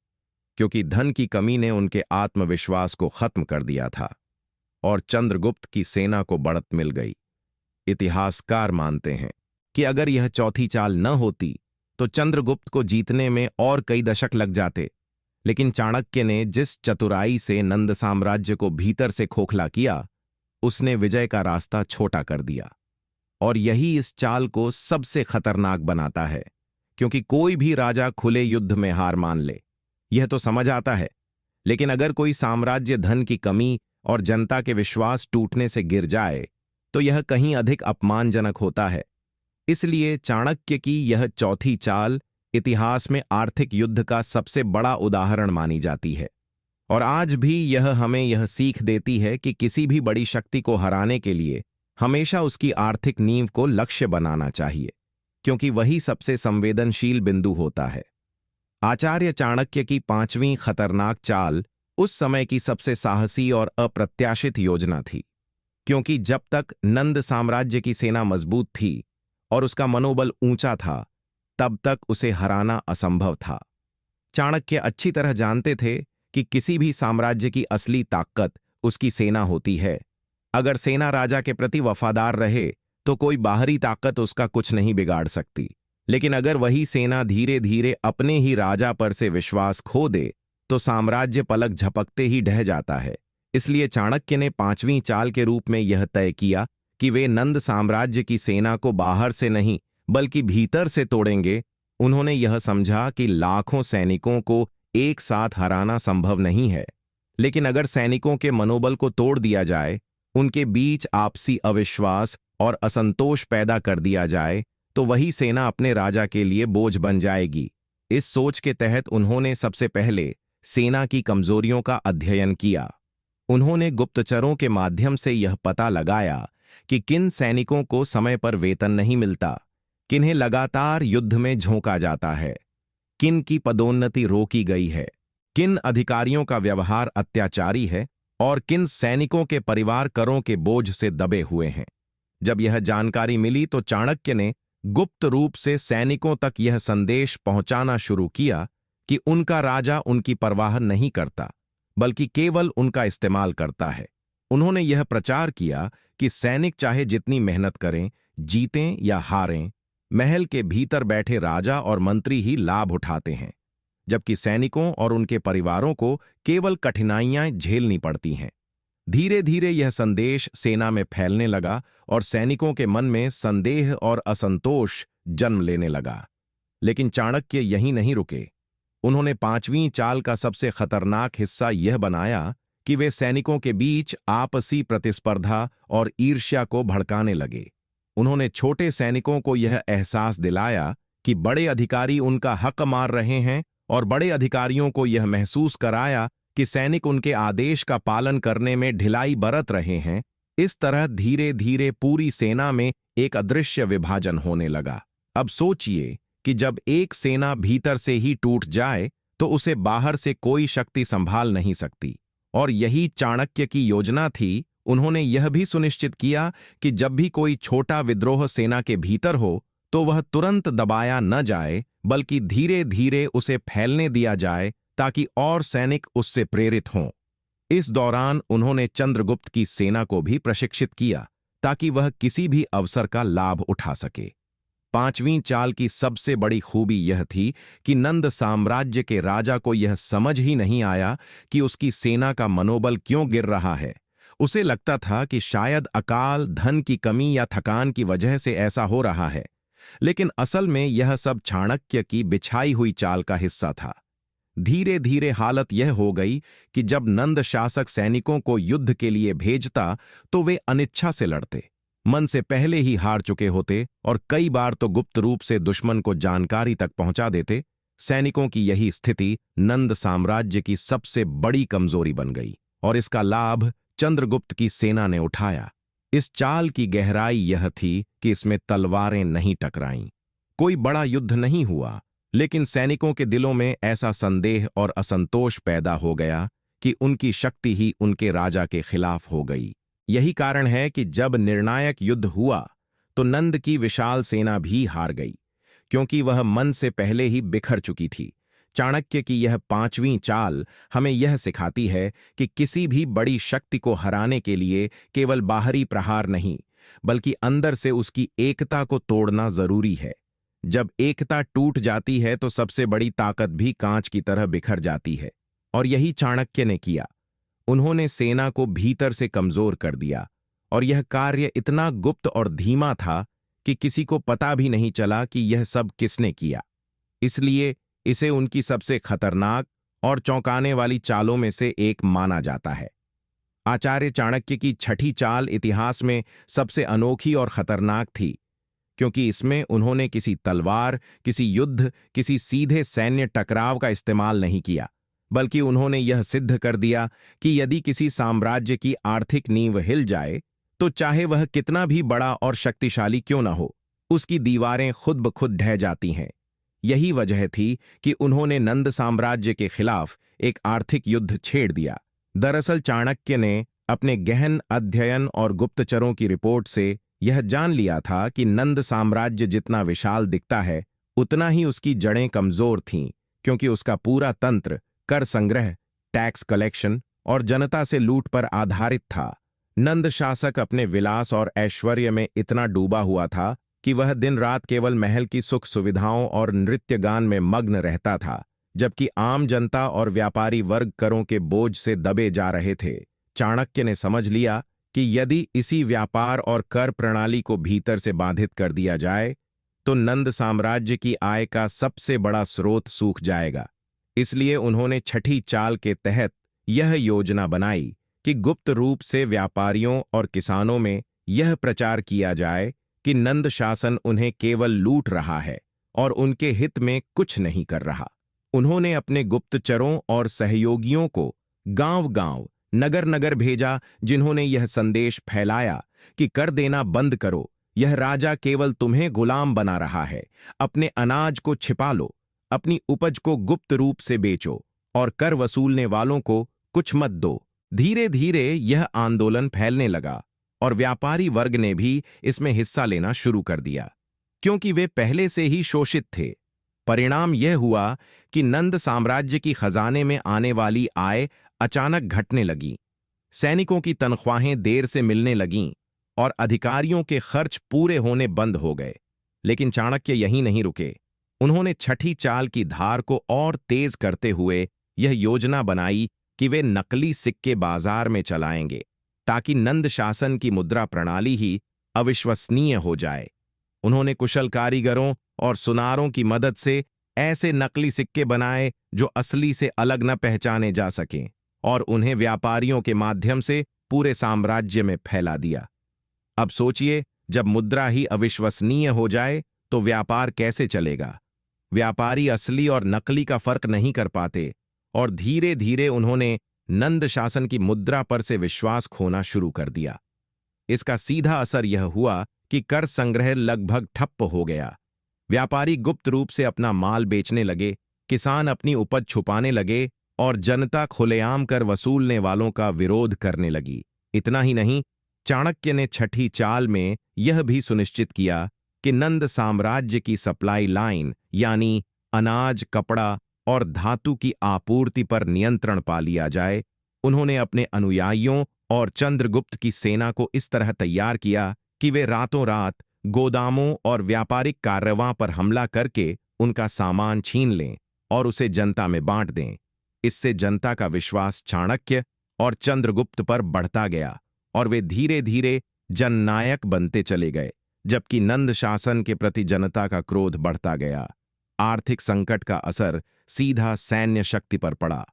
क्योंकि धन की कमी ने उनके आत्मविश्वास को खत्म कर दिया था और चंद्रगुप्त की सेना को बढ़त मिल गई। इतिहासकार मानते हैं कि अगर यह चौथी चाल न होती तो चंद्रगुप्त को जीतने में और कई दशक लग जाते, लेकिन चाणक्य ने जिस चतुराई से नंद साम्राज्य को भीतर से खोखला किया, उसने विजय का रास्ता छोटा कर दिया। और यही इस चाल को सबसे खतरनाक बनाता है, क्योंकि कोई भी राजा खुले युद्ध में हार मान ले, यह तो समझ आता है, लेकिन अगर कोई साम्राज्य धन की कमी और जनता के विश्वास टूटने से गिर जाए तो यह कहीं अधिक अपमानजनक होता है। इसलिए चाणक्य की यह चौथी चाल इतिहास में आर्थिक युद्ध का सबसे बड़ा उदाहरण मानी जाती है। और आज भी यह हमें यह सीख देती है कि किसी भी बड़ी शक्ति को हराने के लिए हमेशा उसकी आर्थिक नींव को लक्ष्य बनाना चाहिए, क्योंकि वही सबसे संवेदनशील बिंदु होता है। आचार्य चाणक्य की पांचवीं खतरनाक चाल उस समय की सबसे साहसी और अप्रत्याशित योजना थी, क्योंकि जब तक नंद साम्राज्य की सेना मजबूत थी और उसका मनोबल ऊंचा था, तब तक उसे हराना असंभव था। चाणक्य अच्छी तरह जानते थे कि किसी भी साम्राज्य की असली ताकत उसकी सेना होती है। अगर सेना राजा के प्रति वफादार रहे तो कोई बाहरी ताकत उसका कुछ नहीं बिगाड़ सकती, लेकिन अगर वही सेना धीरे धीरे अपने ही राजा पर से विश्वास खो दे तो साम्राज्य पलक झपकते ही ढह जाता है। इसलिए चाणक्य ने पांचवीं चाल के रूप में यह तय किया कि वे नंद साम्राज्य की सेना को बाहर से नहीं बल्कि भीतर से तोड़ेंगे उन्होंने यह समझा कि लाखों सैनिकों को एक साथ हराना संभव नहीं है, लेकिन अगर सैनिकों के मनोबल को तोड़ दिया जाए, उनके बीच आपसी अविश्वास और असंतोष पैदा कर दिया जाए, तो वही सेना अपने राजा के लिए बोझ बन जाएगी। इस सोच के तहत उन्होंने सबसे पहले सेना की कमजोरियों का अध्ययन किया। उन्होंने गुप्तचरों के माध्यम से यह पता लगाया कि किन सैनिकों को समय पर वेतन नहीं मिलता, किन्हें लगातार युद्ध में झोंका जाता है, किन की पदोन्नति रोकी गई है, किन अधिकारियों का व्यवहार अत्याचारी है और किन सैनिकों के परिवार करों के बोझ से दबे हुए हैं। जब यह जानकारी मिली तो चाणक्य ने गुप्त रूप से सैनिकों तक यह संदेश पहुंचाना शुरू किया कि उनका राजा उनकी परवाह नहीं करता, बल्कि केवल उनका इस्तेमाल करता है। उन्होंने यह प्रचार किया कि सैनिक चाहे जितनी मेहनत करें, जीतें या हारें, महल के भीतर बैठे राजा और मंत्री ही लाभ उठाते हैं, जबकि सैनिकों और उनके परिवारों को केवल कठिनाइयां झेलनी पड़ती हैं। धीरे धीरे यह संदेश सेना में फैलने लगा और सैनिकों के मन में संदेह और असंतोष जन्म लेने लगा। लेकिन चाणक्य यहीं नहीं रुके। उन्होंने पांचवीं चाल का सबसे खतरनाक हिस्सा यह बनाया कि वे सैनिकों के बीच आपसी प्रतिस्पर्धा और ईर्ष्या को भड़काने लगे। उन्होंने छोटे सैनिकों को यह एहसास दिलाया कि बड़े अधिकारी उनका हक मार रहे हैं और बड़े अधिकारियों को यह महसूस कराया कि सैनिक उनके आदेश का पालन करने में ढिलाई बरत रहे हैं। इस तरह धीरे धीरे पूरी सेना में एक अदृश्य विभाजन होने लगा। अब सोचिए कि जब एक सेना भीतर से ही टूट जाए तो उसे बाहर से कोई शक्ति संभाल नहीं सकती। और यही चाणक्य की योजना थी। उन्होंने यह भी सुनिश्चित किया कि जब भी कोई छोटा विद्रोह सेना के भीतर हो तो वह तुरंत दबाया न जाए, बल्कि धीरे धीरे उसे फैलने दिया जाए ताकि और सैनिक उससे प्रेरित हों। इस दौरान उन्होंने चंद्रगुप्त की सेना को भी प्रशिक्षित किया ताकि वह किसी भी अवसर का लाभ उठा सके। पांचवीं चाल की सबसे बड़ी खूबी यह थी कि नंद साम्राज्य के राजा को यह समझ ही नहीं आया कि उसकी सेना का मनोबल क्यों गिर रहा है। उसे लगता था कि शायद अकाल, धन की कमी या थकान की वजह से ऐसा हो रहा है, लेकिन असल में यह सब चाणक्य की बिछाई हुई चाल का हिस्सा था। धीरे धीरे हालत यह हो गई कि जब नंद शासक सैनिकों को युद्ध के लिए भेजता तो वे अनिच्छा से लड़ते, मन से पहले ही हार चुके होते और कई बार तो गुप्त रूप से दुश्मन को जानकारी तक पहुंचा देते। सैनिकों की यही स्थिति नंद साम्राज्य की सबसे बड़ी कमजोरी बन गई और इसका लाभ चंद्रगुप्त की सेना ने उठाया। इस चाल की गहराई यह थी कि इसमें तलवारें नहीं टकराईं, कोई बड़ा युद्ध नहीं हुआ, लेकिन सैनिकों के दिलों में ऐसा संदेह और असंतोष पैदा हो गया कि उनकी शक्ति ही उनके राजा के खिलाफ हो गई। यही कारण है कि जब निर्णायक युद्ध हुआ तो नंद की विशाल सेना भी हार गई, क्योंकि वह मन से पहले ही बिखर चुकी थी। चाणक्य की यह पांचवीं चाल हमें यह सिखाती है कि किसी भी बड़ी शक्ति को हराने के लिए केवल बाहरी प्रहार नहीं, बल्कि अंदर से उसकी एकता को तोड़ना जरूरी है। जब एकता टूट जाती है तो सबसे बड़ी ताकत भी कांच की तरह बिखर जाती है, और यही चाणक्य ने किया। उन्होंने सेना को भीतर से कमजोर कर दिया, और यह कार्य इतना गुप्त और धीमा था कि किसी को पता भी नहीं चला कि यह सब किसने किया। इसलिए इसे उनकी सबसे खतरनाक और चौंकाने वाली चालों में से एक माना जाता है। आचार्य चाणक्य की छठी चाल इतिहास में सबसे अनोखी और खतरनाक थी, क्योंकि इसमें उन्होंने किसी तलवार, किसी युद्ध, किसी सीधे सैन्य टकराव का इस्तेमाल नहीं किया, बल्कि उन्होंने यह सिद्ध कर दिया कि यदि किसी साम्राज्य की आर्थिक नींव हिल जाए तो चाहे वह कितना भी बड़ा और शक्तिशाली क्यों न हो, उसकी दीवारें खुद ब खुद ढह जाती हैं। यही वजह थी कि उन्होंने नंद साम्राज्य के खिलाफ एक आर्थिक युद्ध छेड़ दिया। दरअसल चाणक्य ने अपने गहन अध्ययन और गुप्तचरों की रिपोर्ट से यह जान लिया था कि नंद साम्राज्य जितना विशाल दिखता है, उतना ही उसकी जड़ें कमजोर थीं, क्योंकि उसका पूरा तंत्र कर संग्रह, टैक्स कलेक्शन और जनता से लूट पर आधारित था। नंद शासक अपने विलास और ऐश्वर्य में इतना डूबा हुआ था कि वह दिन रात केवल महल की सुख सुविधाओं और नृत्य गान में मग्न रहता था, जबकि आम जनता और व्यापारी वर्ग करों के बोझ से दबे जा रहे थे। चाणक्य ने समझ लिया कि यदि इसी व्यापार और कर प्रणाली को भीतर से बाधित कर दिया जाए तो नंद साम्राज्य की आय का सबसे बड़ा स्रोत सूख जाएगा। इसलिए उन्होंने छठी चाल के तहत यह योजना बनाई कि गुप्त रूप से व्यापारियों और किसानों में यह प्रचार किया जाए कि नंद शासन उन्हें केवल लूट रहा है और उनके हित में कुछ नहीं कर रहा। उन्होंने अपने गुप्तचरों और सहयोगियों को गांव-गांव, नगर-नगर भेजा, जिन्होंने यह संदेश फैलाया कि कर देना बंद करो, यह राजा केवल तुम्हें गुलाम बना रहा है। अपने अनाज को छिपा लो, अपनी उपज को गुप्त रूप से बेचो और कर वसूलने वालों को कुछ मत दो। धीरे धीरे यह आंदोलन फैलने लगा और व्यापारी वर्ग ने भी इसमें हिस्सा लेना शुरू कर दिया, क्योंकि वे पहले से ही शोषित थे। परिणाम यह हुआ कि नंद साम्राज्य की खजाने में आने वाली आय अचानक घटने लगी। सैनिकों की तनख्वाहें देर से मिलने लगीं और अधिकारियों के खर्च पूरे होने बंद हो गए। लेकिन चाणक्य यहीं नहीं रुके। उन्होंने छठी चाल की धार को और तेज करते हुए यह योजना बनाई कि वे नकली सिक्के बाजार में चलाएंगे, ताकि नंद शासन की मुद्रा प्रणाली ही अविश्वसनीय हो जाए। उन्होंने कुशल कारीगरों और सुनारों की मदद से ऐसे नकली सिक्के बनाए जो असली से अलग न पहचाने जा सकें, और उन्हें व्यापारियों के माध्यम से पूरे साम्राज्य में फैला दिया। अब सोचिए, जब मुद्रा ही अविश्वसनीय हो जाए तो व्यापार कैसे चलेगा? व्यापारी असली और नकली का फर्क नहीं कर पाते, और धीरे धीरे उन्होंने नंद शासन की मुद्रा पर से विश्वास खोना शुरू कर दिया। इसका सीधा असर यह हुआ कि कर संग्रह लगभग ठप्प हो गया। व्यापारी गुप्त रूप से अपना माल बेचने लगे, किसान अपनी उपज छुपाने लगे और जनता खुलेआम कर वसूलने वालों का विरोध करने लगी। इतना ही नहीं, चाणक्य ने छठी चाल में यह भी सुनिश्चित किया कि नंद साम्राज्य की सप्लाई लाइन, यानी अनाज, कपड़ा और धातु की आपूर्ति पर नियंत्रण पा लिया जाए। उन्होंने अपने अनुयायियों और चंद्रगुप्त की सेना को इस तरह तैयार किया कि वे रातों रात गोदामों और व्यापारिक कारवां पर हमला करके उनका सामान छीन लें और उसे जनता में बांट दें। इससे जनता का विश्वास चाणक्य और चंद्रगुप्त पर बढ़ता गया और वे धीरे धीरे जननायक बनते चले गए, जबकि नंद शासन के प्रति जनता का क्रोध बढ़ता गया। आर्थिक संकट का असर सीधा सैन्य शक्ति पर पड़ा,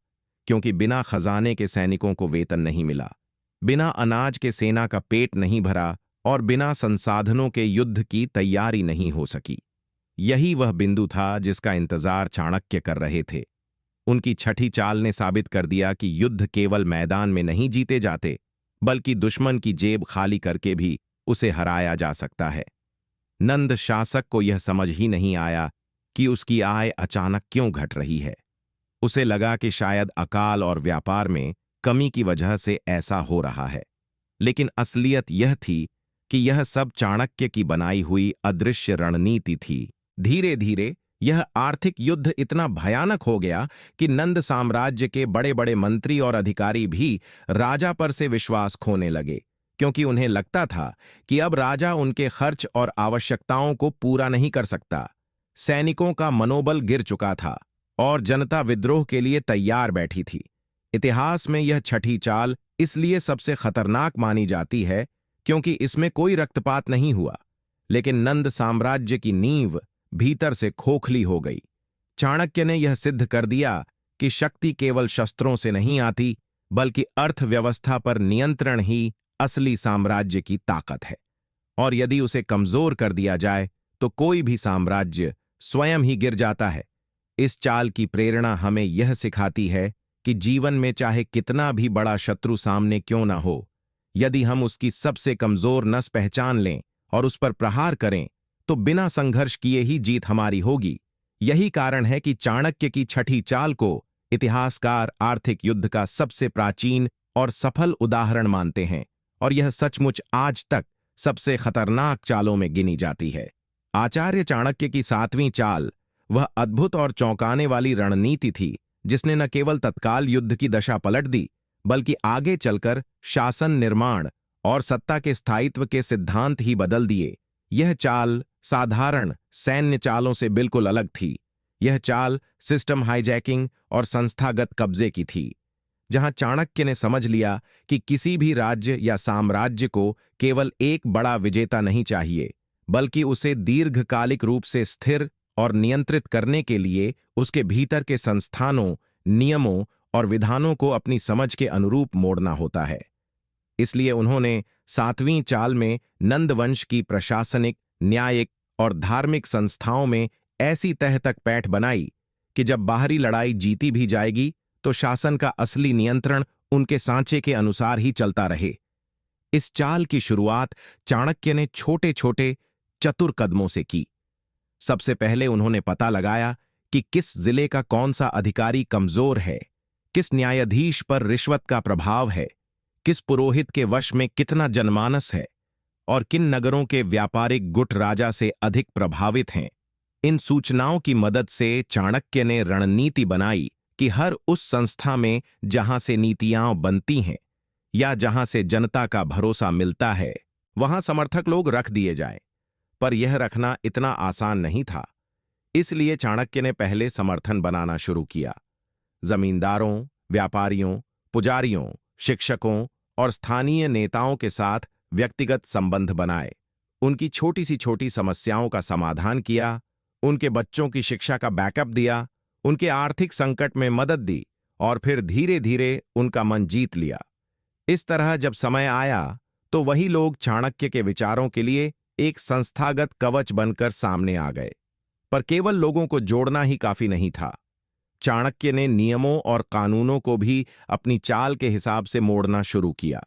क्योंकि बिना खजाने के सैनिकों को वेतन नहीं मिला, बिना अनाज के सेना का पेट नहीं भरा और बिना संसाधनों के युद्ध की तैयारी नहीं हो सकी। यही वह बिंदु था जिसका इंतजार चाणक्य कर रहे थे। उनकी छठी चाल ने साबित कर दिया कि युद्ध केवल मैदान में नहीं जीते जाते, बल्कि दुश्मन की जेब खाली करके भी उसे हराया जा सकता है। नंद शासक को यह समझ ही नहीं आया कि उसकी आय अचानक क्यों घट रही है। उसे लगा कि शायद अकाल और व्यापार में कमी की वजह से ऐसा हो रहा है, लेकिन असलियत यह थी कि यह सब चाणक्य की बनाई हुई अदृश्य रणनीति थी। धीरे धीरे यह आर्थिक युद्ध इतना भयानक हो गया कि नंद साम्राज्य के बड़े बड़े मंत्री और अधिकारी भी राजा पर से विश्वास खोने लगे, क्योंकि उन्हें लगता था कि अब राजा उनके खर्च और आवश्यकताओं को पूरा नहीं कर सकता। सैनिकों का मनोबल गिर चुका था और जनता विद्रोह के लिए तैयार बैठी थी। इतिहास में यह छठी चाल इसलिए सबसे खतरनाक मानी जाती है क्योंकि इसमें कोई रक्तपात नहीं हुआ, लेकिन नंद साम्राज्य की नींव भीतर से खोखली हो गई। चाणक्य ने यह सिद्ध कर दिया कि शक्ति केवल शस्त्रों से नहीं आती, बल्कि अर्थव्यवस्था पर नियंत्रण ही असली साम्राज्य की ताकत है, और यदि उसे कमजोर कर दिया जाए तो कोई भी साम्राज्य स्वयं ही गिर जाता है। इस चाल की प्रेरणा हमें यह सिखाती है कि जीवन में चाहे कितना भी बड़ा शत्रु सामने क्यों न हो, यदि हम उसकी सबसे कमजोर नस पहचान लें और उस पर प्रहार करें तो बिना संघर्ष किए ही जीत हमारी होगी। यही कारण है कि चाणक्य की छठी चाल को इतिहासकार आर्थिक युद्ध का सबसे प्राचीन और सफल उदाहरण मानते हैं, और यह सचमुच आज तक सबसे खतरनाक चालों में गिनी जाती है। आचार्य चाणक्य की 7वीं चाल वह अद्भुत और चौंकाने वाली रणनीति थी जिसने न केवल तत्काल युद्ध की दशा पलट दी, बल्कि आगे चलकर शासन निर्माण और सत्ता के स्थायित्व के सिद्धांत ही बदल दिए। यह चाल साधारण सैन्य चालों से बिल्कुल अलग थी। यह चाल सिस्टम हाईजैकिंग और संस्थागत कब्जे की थी, जहां चाणक्य ने समझ लिया कि किसी भी राज्य या साम्राज्य को केवल एक बड़ा विजेता नहीं चाहिए, बल्कि उसे दीर्घकालिक रूप से स्थिर और नियंत्रित करने के लिए उसके भीतर के संस्थानों, नियमों और विधानों को अपनी समझ के अनुरूप मोड़ना होता है। इसलिए उन्होंने 7वीं चाल में नंदवंश की प्रशासनिक, न्यायिक और धार्मिक संस्थाओं में ऐसी तह तक पैठ बनाई कि जब बाहरी लड़ाई जीती भी जाएगी तो शासन का असली नियंत्रण उनके सांचे के अनुसार ही चलता रहे। इस चाल की शुरुआत चाणक्य ने छोटे छोटे चतुर कदमों से की। सबसे पहले उन्होंने पता लगाया कि किस जिले का कौन सा अधिकारी कमजोर है, किस न्यायाधीश पर रिश्वत का प्रभाव है, किस पुरोहित के वश में कितना जनमानस है और किन नगरों के व्यापारिक गुट राजा से अधिक प्रभावित हैं। इन सूचनाओं की मदद से चाणक्य ने रणनीति बनाई कि हर उस संस्था में जहां से नीतियां बनती हैं या जहां से जनता का भरोसा मिलता है, वहां समर्थक लोग रख दिए जाएं। पर यह रखना इतना आसान नहीं था। इसलिए चाणक्य ने पहले समर्थन बनाना शुरू किया। जमींदारों, व्यापारियों, पुजारियों, शिक्षकों और स्थानीय नेताओं के साथ व्यक्तिगत संबंध बनाए, उनकी छोटी सी छोटी समस्याओं का समाधान किया, उनके बच्चों की शिक्षा का बैकअप दिया, उनके आर्थिक संकट में मदद दी और फिर धीरे धीरे उनका मन जीत लिया। इस तरह जब समय आया तो वही लोग चाणक्य के विचारों के लिए एक संस्थागत कवच बनकर सामने आ गए। पर केवल लोगों को जोड़ना ही काफी नहीं था। चाणक्य ने नियमों और कानूनों को भी अपनी चाल के हिसाब से मोड़ना शुरू किया।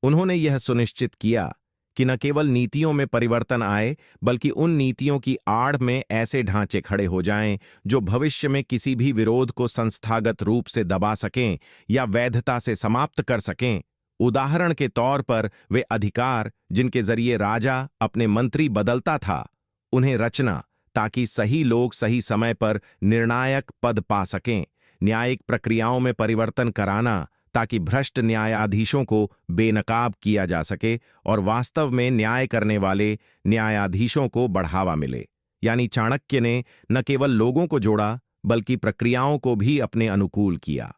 उन्होंने यह सुनिश्चित किया कि न केवल नीतियों में परिवर्तन आए, बल्कि उन नीतियों की आड़ में ऐसे ढांचे खड़े हो जाएं जो भविष्य में किसी भी विरोध को संस्थागत रूप से दबा सकें या वैधता से समाप्त कर सकें। उदाहरण के तौर पर वे अधिकार जिनके जरिए राजा अपने मंत्री बदलता था, उन्हें रचना ताकि सही लोग सही समय पर निर्णायक पद पा सकें, न्यायिक प्रक्रियाओं में परिवर्तन कराना ताकि भ्रष्ट न्यायाधीशों को बेनकाब किया जा सके और वास्तव में न्याय करने वाले न्यायाधीशों को बढ़ावा मिले। यानी चाणक्य ने न केवल लोगों को जोड़ा, बल्कि प्रक्रियाओं को भी अपने अनुकूल किया।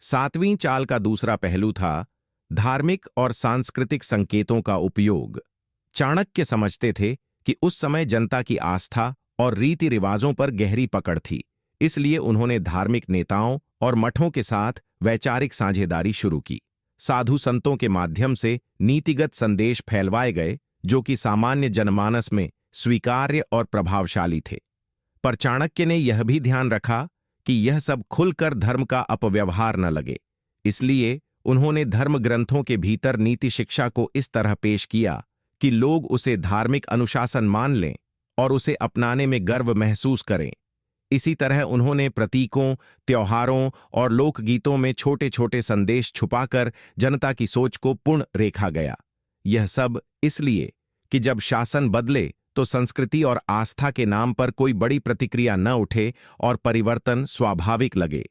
7वीं चाल का दूसरा पहलू था धार्मिक और सांस्कृतिक संकेतों का उपयोग। चाणक्य समझते थे कि उस समय जनता की आस्था और रीति रिवाजों पर गहरी पकड़ थी। इसलिए उन्होंने धार्मिक नेताओं और मठों के साथ वैचारिक साझेदारी शुरू की। साधु संतों के माध्यम से नीतिगत संदेश फैलवाए गए जो कि सामान्य जनमानस में स्वीकार्य और प्रभावशाली थे। पर चाणक्य ने यह भी ध्यान रखा कि यह सब खुलकर धर्म का अपव्यवहार न लगे। इसलिए उन्होंने धर्म ग्रंथों के भीतर नीति शिक्षा को इस तरह पेश किया कि लोग उसे धार्मिक अनुशासन मान लें और उसे अपनाने में गर्व महसूस करें। इसी तरह उन्होंने प्रतीकों, त्योहारों और लोकगीतों में छोटे छोटे संदेश छुपाकर जनता की सोच को पूर्ण रेखा गया। यह सब इसलिए कि जब शासन बदले तो संस्कृति और आस्था के नाम पर कोई बड़ी प्रतिक्रिया न उठे और परिवर्तन स्वाभाविक लगे।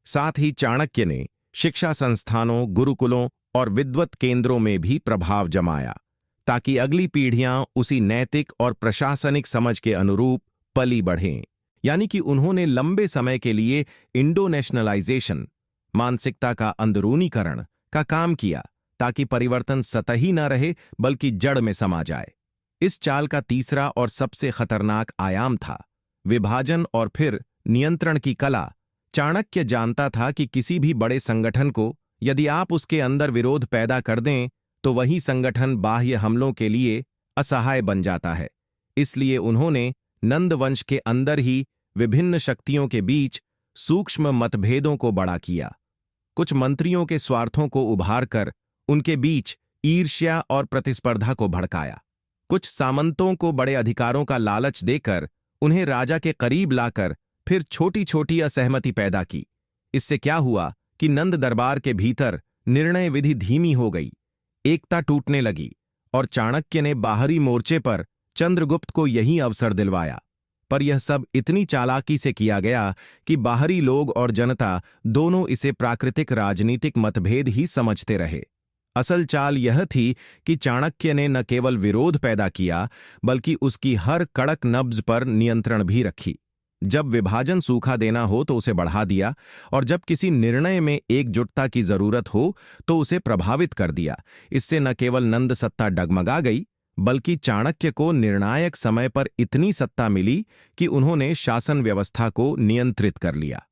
साथ ही चाणक्य ने शिक्षा संस्थानों, गुरुकुलों और विद्वत केंद्रों में भी प्रभाव जमाया ताकि अगली पीढ़ियां उसी नैतिक और प्रशासनिक समझ के अनुरूप पली बढ़ें। यानी कि उन्होंने लंबे समय के लिए इंडो नेशनलाइजेशन, मानसिकता का अंदरूनीकरण का काम किया ताकि परिवर्तन सतही न रहे बल्कि जड़ में समा जाए। इस चाल का तीसरा और सबसे खतरनाक आयाम था विभाजन और फिर नियंत्रण की कला। चाणक्य जानता था कि किसी भी बड़े संगठन को यदि आप उसके अंदर विरोध पैदा कर दें तो वही संगठन बाह्य हमलों के लिए असहाय बन जाता है। इसलिए उन्होंने नंदवंश के अंदर ही विभिन्न शक्तियों के बीच सूक्ष्म मतभेदों को बड़ा किया। कुछ मंत्रियों के स्वार्थों को उभार कर उनके बीच ईर्ष्या और प्रतिस्पर्धा को भड़काया। कुछ सामंतों को बड़े अधिकारों का लालच देकर उन्हें राजा के करीब लाकर फिर छोटी छोटी असहमति पैदा की। इससे क्या हुआ कि नंद दरबार के भीतर निर्णय विधि धीमी हो गई, एकता टूटने लगी और चाणक्य ने बाहरी मोर्चे पर चंद्रगुप्त को यही अवसर दिलवाया। पर यह सब इतनी चालाकी से किया गया कि बाहरी लोग और जनता दोनों इसे प्राकृतिक राजनीतिक मतभेद ही समझते रहे। असल चाल यह थी कि चाणक्य ने न केवल विरोध पैदा किया बल्कि उसकी हर कड़क नब्ज पर नियंत्रण भी रखी। जब विभाजन सूखा देना हो तो उसे बढ़ा दिया और जब किसी निर्णय में एकजुटता की जरूरत हो तो उसे प्रभावित कर दिया। इससे न केवल नंद सत्ता डगमगा गई बल्कि चाणक्य को निर्णायक समय पर इतनी सत्ता मिली कि उन्होंने शासन व्यवस्था को नियंत्रित कर लिया।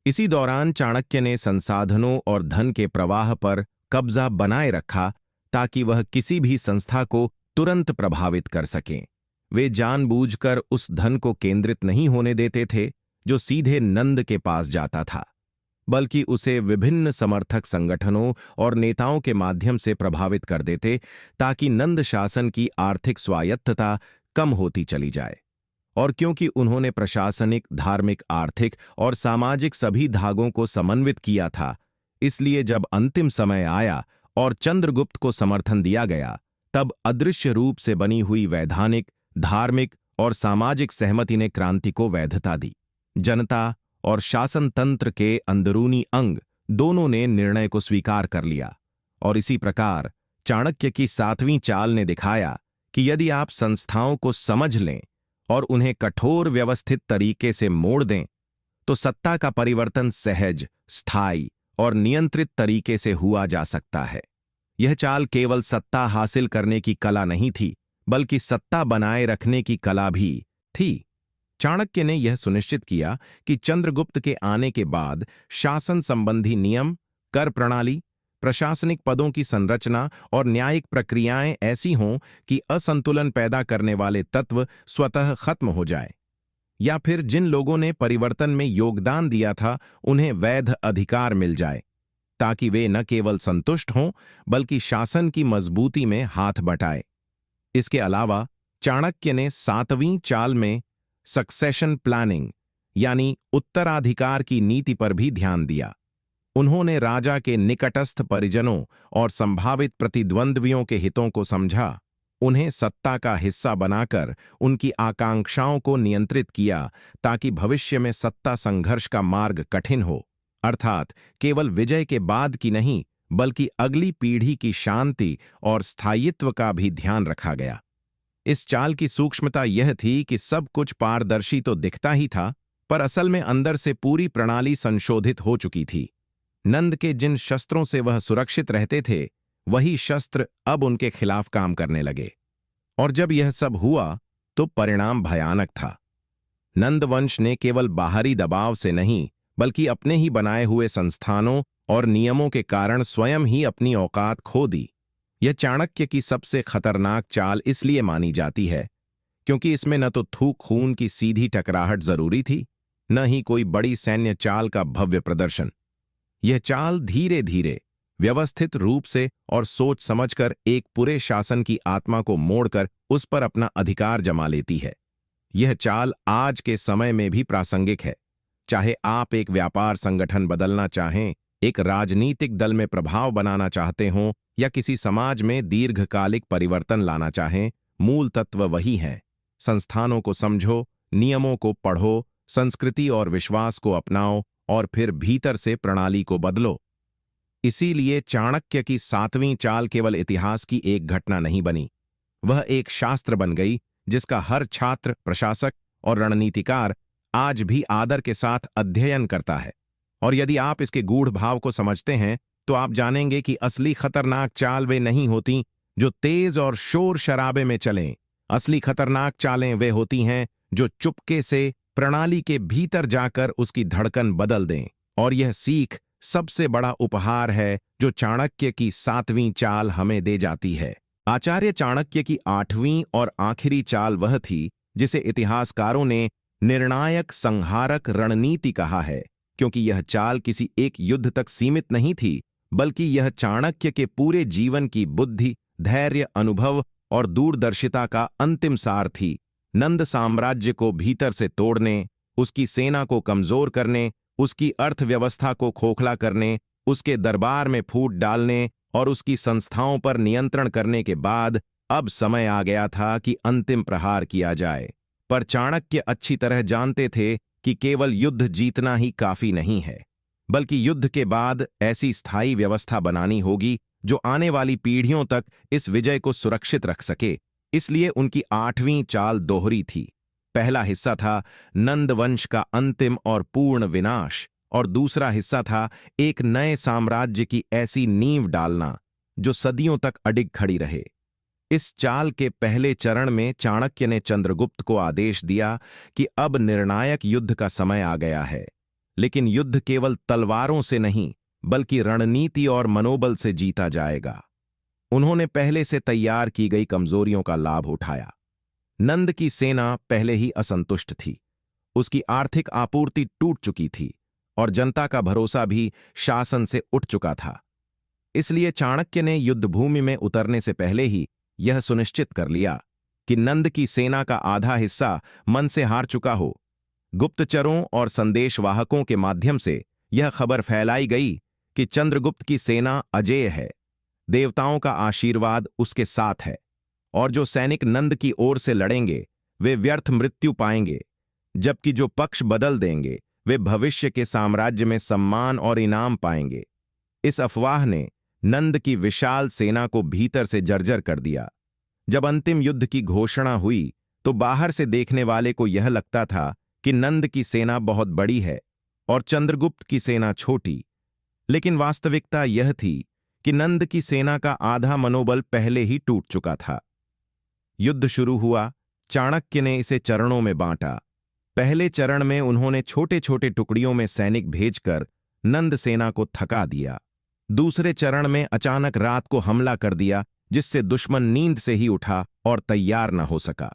इसी दौरान चाणक्य ने संसाधनों और धन के प्रवाह पर कब्जा बनाए रखा ताकि वह किसी भी संस्था को तुरंत प्रभावित कर सकें। वे जानबूझकर उस धन को केंद्रित नहीं होने देते थे जो सीधे नंद के पास जाता था, बल्कि उसे विभिन्न समर्थक संगठनों और नेताओं के माध्यम से प्रभावित कर देते ताकि नंद शासन की आर्थिक स्वायत्तता कम होती चली जाए। और क्योंकि उन्होंने प्रशासनिक, धार्मिक, आर्थिक और सामाजिक सभी धागों को समन्वित किया था, इसलिए जब अंतिम समय आया और चंद्रगुप्त को समर्थन दिया गया, तब अदृश्य रूप से बनी हुई वैधानिक, धार्मिक और सामाजिक सहमति ने क्रांति को वैधता दी। जनता और शासन तंत्र के अंदरूनी अंग दोनों ने निर्णय को स्वीकार कर लिया। और इसी प्रकार चाणक्य की 7वीं चाल ने दिखाया कि यदि आप संस्थाओं को समझ लें और उन्हें कठोर व्यवस्थित तरीके से मोड़ दें, तो सत्ता का परिवर्तन सहज, स्थायी और नियंत्रित तरीके से हुआ जा सकता है। यह चाल केवल सत्ता हासिल करने की कला नहीं थी, बल्कि सत्ता बनाए रखने की कला भी थी। चाणक्य ने यह सुनिश्चित किया कि चंद्रगुप्त के आने के बाद शासन संबंधी नियम, कर प्रणाली, प्रशासनिक पदों की संरचना और न्यायिक प्रक्रियाएं ऐसी हों कि असंतुलन पैदा करने वाले तत्व स्वतः खत्म हो जाए, या फिर जिन लोगों ने परिवर्तन में योगदान दिया था उन्हें वैध अधिकार मिल जाए, ताकि वे न केवल संतुष्ट हों बल्कि शासन की मजबूती में हाथ बटाए। इसके अलावा चाणक्य ने 7वीं चाल में सक्सेशन प्लानिंग यानी उत्तराधिकार की नीति पर भी ध्यान दिया। उन्होंने राजा के निकटस्थ परिजनों और संभावित प्रतिद्वंद्वियों के हितों को समझा, उन्हें सत्ता का हिस्सा बनाकर उनकी आकांक्षाओं को नियंत्रित किया ताकि भविष्य में सत्ता संघर्ष का मार्ग कठिन हो, अर्थात केवल विजय के बाद की नहीं बल्कि अगली पीढ़ी की शांति और स्थायित्व का भी ध्यान रखा गया। इस चाल की सूक्ष्मता यह थी कि सब कुछ पारदर्शी तो दिखता ही था, पर असल में अंदर से पूरी प्रणाली संशोधित हो चुकी थी। नंद के जिन शस्त्रों से वह सुरक्षित रहते थे, वही शस्त्र अब उनके खिलाफ काम करने लगे। और जब यह सब हुआ तो परिणाम भयानक था। नंद वंश ने केवल बाहरी दबाव से नहीं बल्कि अपने ही बनाए हुए संस्थानों और नियमों के कारण स्वयं ही अपनी औकात खो दी। यह चाणक्य की सबसे खतरनाक चाल इसलिए मानी जाती है क्योंकि इसमें न तो थूक खून की सीधी टकराहट जरूरी थी, न ही कोई बड़ी सैन्य चाल का भव्य प्रदर्शन। यह चाल धीरे धीरे, व्यवस्थित रूप से और सोच समझकर एक पूरे शासन की आत्मा को मोड़कर उस पर अपना अधिकार जमा लेती है। यह चाल आज के समय में भी प्रासंगिक है। चाहे आप एक व्यापार संगठन बदलना चाहें, एक राजनीतिक दल में प्रभाव बनाना चाहते हों या किसी समाज में दीर्घकालिक परिवर्तन लाना चाहें, मूल तत्व वही हैं। संस्थानों को समझो, नियमों को पढ़ो, संस्कृति और विश्वास को अपनाओ और फिर भीतर से प्रणाली को बदलो। इसीलिए चाणक्य की 7वीं चाल केवल इतिहास की एक घटना नहीं बनी, वह एक शास्त्र बन गई जिसका हर छात्र, प्रशासक और रणनीतिकार आज भी आदर के साथ अध्ययन करता है। और यदि आप इसके गूढ़ भाव को समझते हैं तो आप जानेंगे कि असली खतरनाक चाल वे नहीं होती जो तेज और शोर शराबे में चलें। असली खतरनाक चालें वे होती हैं जो चुपके से प्रणाली के भीतर जाकर उसकी धड़कन बदल दें। और यह सीख सबसे बड़ा उपहार है जो चाणक्य की 7वीं चाल हमें दे जाती है। आचार्य चाणक्य की 8वीं और आखिरी चाल वह थी जिसे इतिहासकारों ने निर्णायक संहारक रणनीति कहा है, क्योंकि यह चाल किसी एक युद्ध तक सीमित नहीं थी, बल्कि यह चाणक्य के पूरे जीवन की बुद्धि, धैर्य, अनुभव और दूरदर्शिता का अंतिम सार थी। नंद साम्राज्य को भीतर से तोड़ने, उसकी सेना को कमजोर करने, उसकी अर्थव्यवस्था को खोखला करने, उसके दरबार में फूट डालने और उसकी संस्थाओं पर नियंत्रण करने के बाद अब समय आ गया था कि अंतिम प्रहार किया जाए। पर चाणक्य अच्छी तरह जानते थे कि केवल युद्ध जीतना ही काफी नहीं है, बल्कि युद्ध के बाद ऐसी स्थायी व्यवस्था बनानी होगी जो आने वाली पीढ़ियों तक इस विजय को सुरक्षित रख सके। इसलिए उनकी 8वीं चाल दोहरी थी। पहला हिस्सा था नंद वंश का अंतिम और पूर्ण विनाश, और दूसरा हिस्सा था एक नए साम्राज्य की ऐसी नींव डालना जो सदियों तक अडिग खड़ी रहे। इस चाल के पहले चरण में चाणक्य ने चंद्रगुप्त को आदेश दिया कि अब निर्णायक युद्ध का समय आ गया है, लेकिन युद्ध केवल तलवारों से नहीं बल्कि रणनीति और मनोबल से जीता जाएगा। उन्होंने पहले से तैयार की गई कमजोरियों का लाभ उठाया। नंद की सेना पहले ही असंतुष्ट थी, उसकी आर्थिक आपूर्ति टूट चुकी थी और जनता का भरोसा भी शासन से उठ चुका था। इसलिए चाणक्य ने युद्धभूमि में उतरने से पहले ही यह सुनिश्चित कर लिया कि नंद की सेना का आधा हिस्सा मन से हार चुका हो। गुप्तचरों और संदेशवाहकों के माध्यम से यह खबर फैलाई गई कि चंद्रगुप्त की सेना अजेय है, देवताओं का आशीर्वाद उसके साथ है और जो सैनिक नंद की ओर से लड़ेंगे वे व्यर्थ मृत्यु पाएंगे, जबकि जो पक्ष बदल देंगे वे भविष्य के साम्राज्य में सम्मान और इनाम पाएंगे। इस अफवाह ने नंद की विशाल सेना को भीतर से जर्जर कर दिया। जब अंतिम युद्ध की घोषणा हुई तो बाहर से देखने वाले को यह लगता था कि नंद की सेना बहुत बड़ी है और चंद्रगुप्त की सेना छोटी, लेकिन वास्तविकता यह थी कि नंद की सेना का आधा मनोबल पहले ही टूट चुका था। युद्ध शुरू हुआ। चाणक्य ने इसे चरणों में बांटा। पहले चरण में उन्होंने छोटे छोटे टुकड़ियों में सैनिक भेजकर नंद सेना को थका दिया। दूसरे चरण में अचानक रात को हमला कर दिया, जिससे दुश्मन नींद से ही उठा और तैयार न हो सका।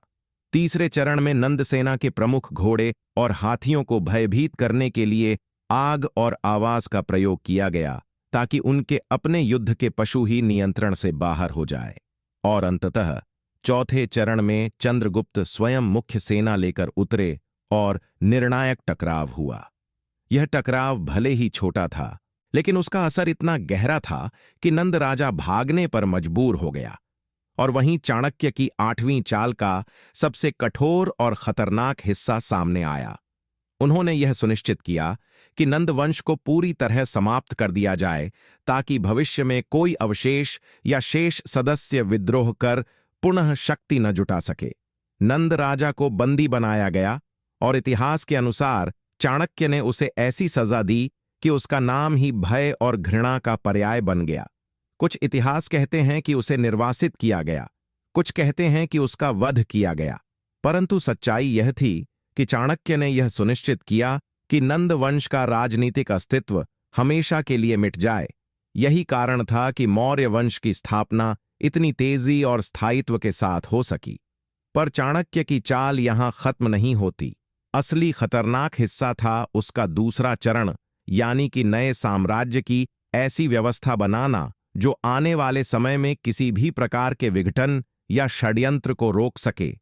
तीसरे चरण में नंद सेना के प्रमुख घोड़े और हाथियों को भयभीत करने के लिए आग और आवाज का प्रयोग किया गया, ताकि उनके अपने युद्ध के पशु ही नियंत्रण से बाहर हो जाए। और अंततः चौथे चरण में चंद्रगुप्त स्वयं मुख्य सेना लेकर उतरे और निर्णायक टकराव हुआ। यह टकराव भले ही छोटा था, लेकिन उसका असर इतना गहरा था कि नंद राजा भागने पर मजबूर हो गया। और वहीं चाणक्य की 8वीं चाल का सबसे कठोर और खतरनाक हिस्सा सामने आया। उन्होंने यह सुनिश्चित किया कि नंद वंश को पूरी तरह समाप्त कर दिया जाए, ताकि भविष्य में कोई अवशेष या शेष सदस्य विद्रोह कर पुनः शक्ति न जुटा सके। नंद राजा को बंदी बनाया गया और इतिहास के अनुसार चाणक्य ने उसे ऐसी सजा दी कि उसका नाम ही भय और घृणा का पर्याय बन गया। कुछ इतिहास कहते हैं कि उसे निर्वासित किया गया, कुछ कहते हैं कि उसका वध किया गया, परंतु सच्चाई यह थी कि चाणक्य ने यह सुनिश्चित किया कि नंद वंश का राजनीतिक अस्तित्व हमेशा के लिए मिट जाए। यही कारण था कि मौर्य वंश की स्थापना इतनी तेजी और स्थायित्व के साथ हो सकी। पर चाणक्य की चाल यहां खत्म नहीं होती। असली खतरनाक हिस्सा था उसका दूसरा चरण, यानी कि नए साम्राज्य की ऐसी व्यवस्था बनाना जो आने वाले समय में किसी भी प्रकार के विघटन या षड्यंत्र को रोक सके।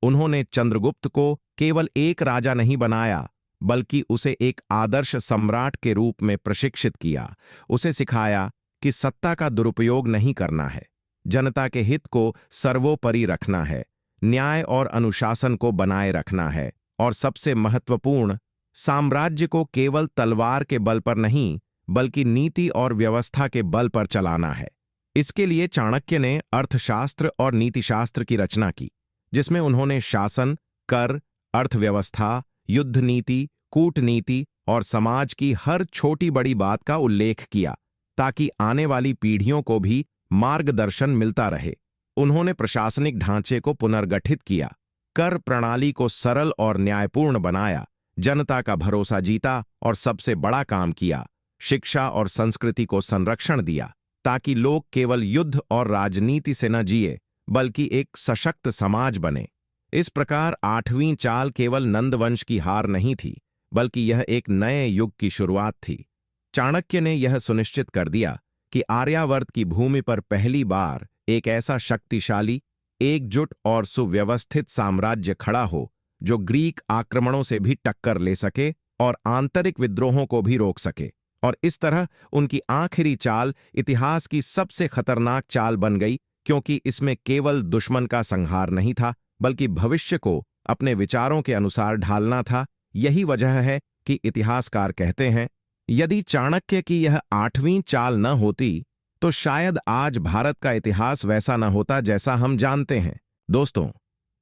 उन्होंने चंद्रगुप्त को केवल एक राजा नहीं बनाया, बल्कि उसे एक आदर्श सम्राट के रूप में प्रशिक्षित किया। उसे सिखाया कि सत्ता का दुरुपयोग नहीं करना है, जनता के हित को सर्वोपरि रखना है, न्याय और अनुशासन को बनाए रखना है, और सबसे महत्वपूर्ण, साम्राज्य को केवल तलवार के बल पर नहीं बल्कि नीति और व्यवस्था के बल पर चलाना है। इसके लिए चाणक्य ने अर्थशास्त्र और नीतिशास्त्र की रचना की, जिसमें उन्होंने शासन, कर, अर्थव्यवस्था, युद्ध नीति, कूटनीति और समाज की हर छोटी बड़ी बात का उल्लेख किया, ताकि आने वाली पीढ़ियों को भी मार्गदर्शन मिलता रहे। उन्होंने प्रशासनिक ढांचे को पुनर्गठित किया, कर प्रणाली को सरल और न्यायपूर्ण बनाया, जनता का भरोसा जीता और सबसे बड़ा काम किया, शिक्षा और संस्कृति को संरक्षण दिया, ताकि लोग केवल युद्ध और राजनीति से न जिए बल्कि एक सशक्त समाज बने। इस प्रकार 8वीं चाल केवल नंदवंश की हार नहीं थी, बल्कि यह एक नए युग की शुरुआत थी। चाणक्य ने यह सुनिश्चित कर दिया कि आर्यावर्त की भूमि पर पहली बार एक ऐसा शक्तिशाली, एकजुट और सुव्यवस्थित साम्राज्य खड़ा हो जो ग्रीक आक्रमणों से भी टक्कर ले सके और आंतरिक विद्रोहों को भी रोक सके। और इस तरह उनकी आखिरी चाल इतिहास की सबसे खतरनाक चाल बन गई, क्योंकि इसमें केवल दुश्मन का संहार नहीं था, बल्कि भविष्य को अपने विचारों के अनुसार ढालना था। यही वजह है कि इतिहासकार कहते हैं, यदि चाणक्य की यह 8वीं चाल न होती तो शायद आज भारत का इतिहास वैसा न होता जैसा हम जानते हैं। दोस्तों,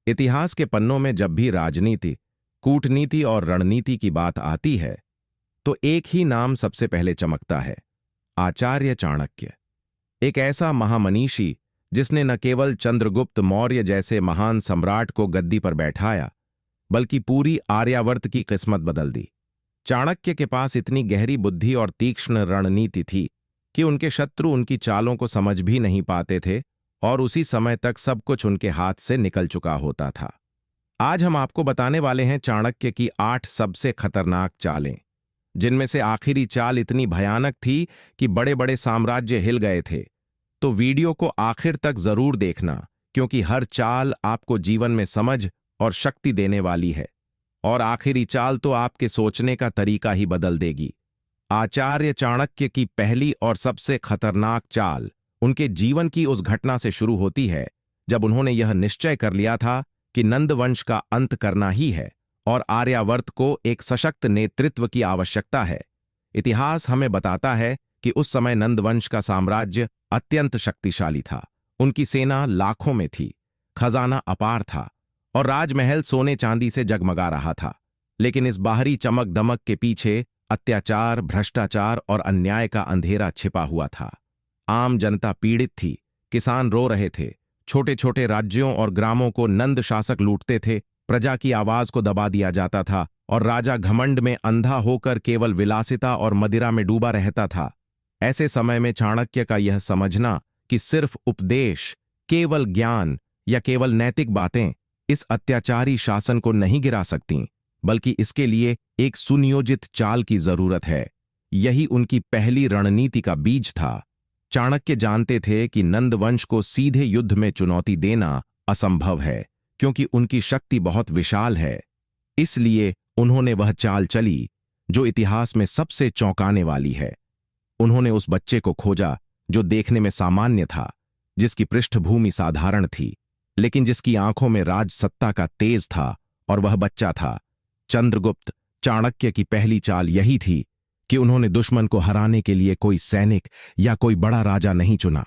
इतिहास के पन्नों में जब भी राजनीति, कूटनीति और रणनीति की बात आती है तो एक ही नाम सबसे पहले चमकता है, आचार्य चाणक्य। एक ऐसा महामनीषी जिसने न केवल चंद्रगुप्त मौर्य जैसे महान सम्राट को गद्दी पर बैठाया, बल्कि पूरी आर्यावर्त की किस्मत बदल दी। चाणक्य के पास इतनी गहरी बुद्धि और तीक्ष्ण रणनीति थी कि उनके शत्रु उनकी चालों को समझ भी नहीं पाते थे और उसी समय तक सब कुछ उनके हाथ से निकल चुका होता था। आज हम आपको बताने वाले हैं चाणक्य की 8 सबसे खतरनाक चालें, जिनमें से आखिरी चाल इतनी भयानक थी कि बड़े बड़े साम्राज्य हिल गए थे। तो वीडियो को आखिर तक जरूर देखना, क्योंकि हर चाल आपको जीवन में समझ और शक्ति देने वाली है, और आखिरी चाल तो आपके सोचने का तरीका ही बदल देगी। आचार्य चाणक्य की पहली और सबसे खतरनाक चाल उनके जीवन की उस घटना से शुरू होती है जब उन्होंने यह निश्चय कर लिया था कि नंद वंश का अंत करना ही है और आर्यावर्त को एक सशक्त नेतृत्व की आवश्यकता है। इतिहास हमें बताता है कि उस समय नंद वंश का साम्राज्य अत्यंत शक्तिशाली था। उनकी सेना लाखों में थी, खजाना अपार था और राजमहल सोने चांदी से जगमगा रहा था। लेकिन इस बाहरी चमक दमक के पीछे अत्याचार, भ्रष्टाचार और अन्याय का अंधेरा छिपा हुआ था। आम जनता पीड़ित थी, किसान रो रहे थे, छोटे छोटे राज्यों और ग्रामों को नंद शासक लूटते थे, प्रजा की आवाज को दबा दिया जाता था और राजा घमंड में अंधा होकर केवल विलासिता और मदिरा में डूबा रहता था। ऐसे समय में चाणक्य का यह समझना कि सिर्फ उपदेश, केवल ज्ञान या केवल नैतिक बातें इस अत्याचारी शासन को नहीं गिरा सकतीं, बल्कि इसके लिए एक सुनियोजित चाल की जरूरत है। यही उनकी पहली रणनीति का बीज था। चाणक्य जानते थे कि नंद वंश को सीधे युद्ध में चुनौती देना असंभव है, क्योंकि उनकी शक्ति बहुत विशाल है। इसलिए उन्होंने वह चाल चली जो इतिहास में सबसे चौंकाने वाली है। उन्होंने उस बच्चे को खोजा जो देखने में सामान्य था, जिसकी पृष्ठभूमि साधारण थी, लेकिन जिसकी आंखों में राजसत्ता का तेज था, और वह बच्चा था चंद्रगुप्त। चाणक्य की पहली चाल यही थी कि उन्होंने दुश्मन को हराने के लिए कोई सैनिक या कोई बड़ा राजा नहीं चुना,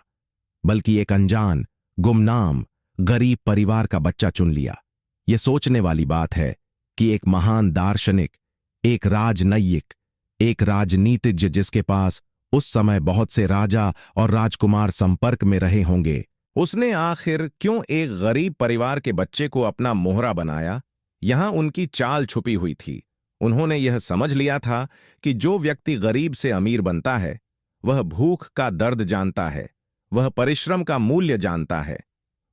बल्कि एक अनजान, गुमनाम, गरीब परिवार का बच्चा चुन लिया। यह सोचने वाली बात है कि एक महान दार्शनिक, एक राजनयिक, एक राजनीतिज्ञ जिसके पास उस समय बहुत से राजा और राजकुमार संपर्क में रहे होंगे, उसने आखिर क्यों एक गरीब परिवार के बच्चे को अपना मोहरा बनाया? यहां उनकी चाल छुपी हुई थी। उन्होंने यह समझ लिया था कि जो व्यक्ति गरीब से अमीर बनता है, वह भूख का दर्द जानता है, वह परिश्रम का मूल्य जानता है,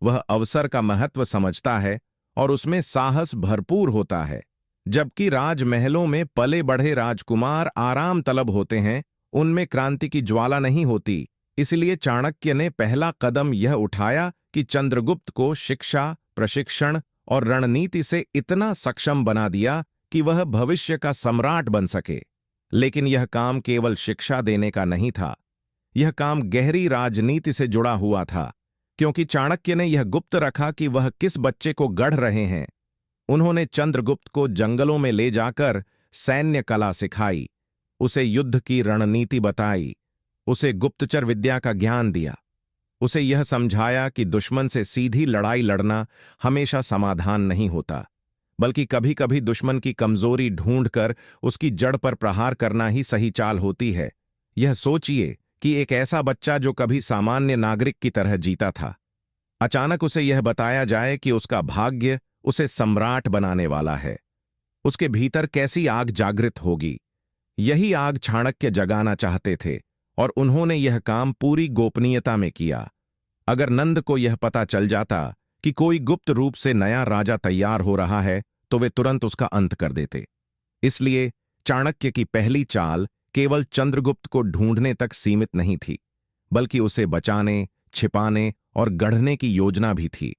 वह अवसर का महत्व समझता है और उसमें साहस भरपूर होता है। जबकि राजमहलों में पले बढ़े राजकुमार आराम तलब होते हैं, उनमें क्रांति की ज्वाला नहीं होती। इसलिए चाणक्य ने पहला कदम यह उठाया कि चंद्रगुप्त को शिक्षा, प्रशिक्षण और रणनीति से इतना सक्षम बना दिया कि वह भविष्य का सम्राट बन सके। लेकिन यह काम केवल शिक्षा देने का नहीं था, यह काम गहरी राजनीति से जुड़ा हुआ था, क्योंकि चाणक्य ने यह गुप्त रखा कि वह किस बच्चे को गढ़ रहे हैं। उन्होंने चंद्रगुप्त को जंगलों में ले जाकर सैन्य कला सिखाई, उसे युद्ध की रणनीति बताई, उसे गुप्तचर विद्या का ज्ञान दिया, उसे यह समझाया कि दुश्मन से सीधी लड़ाई लड़ना हमेशा समाधान नहीं होता, बल्कि कभी कभी दुश्मन की कमजोरी ढूंढकर उसकी जड़ पर प्रहार करना ही सही चाल होती है। यह सोचिए कि एक ऐसा बच्चा जो कभी सामान्य नागरिक की तरह जीता था, अचानक उसे यह बताया जाए कि उसका भाग्य उसे सम्राट बनाने वाला है। उसके भीतर कैसी आग जागृत होगी? यही आग चाणक्य जगाना चाहते थे, और उन्होंने यह काम पूरी गोपनीयता में किया। अगर नंद को यह पता चल जाता कि कोई गुप्त रूप से नया राजा तैयार हो रहा है, तो वे तुरंत उसका अंत कर देते। इसलिए चाणक्य की पहली चाल केवल चंद्रगुप्त को ढूंढने तक सीमित नहीं थी, बल्कि उसे बचाने, छिपाने और गढ़ने की योजना भी थी।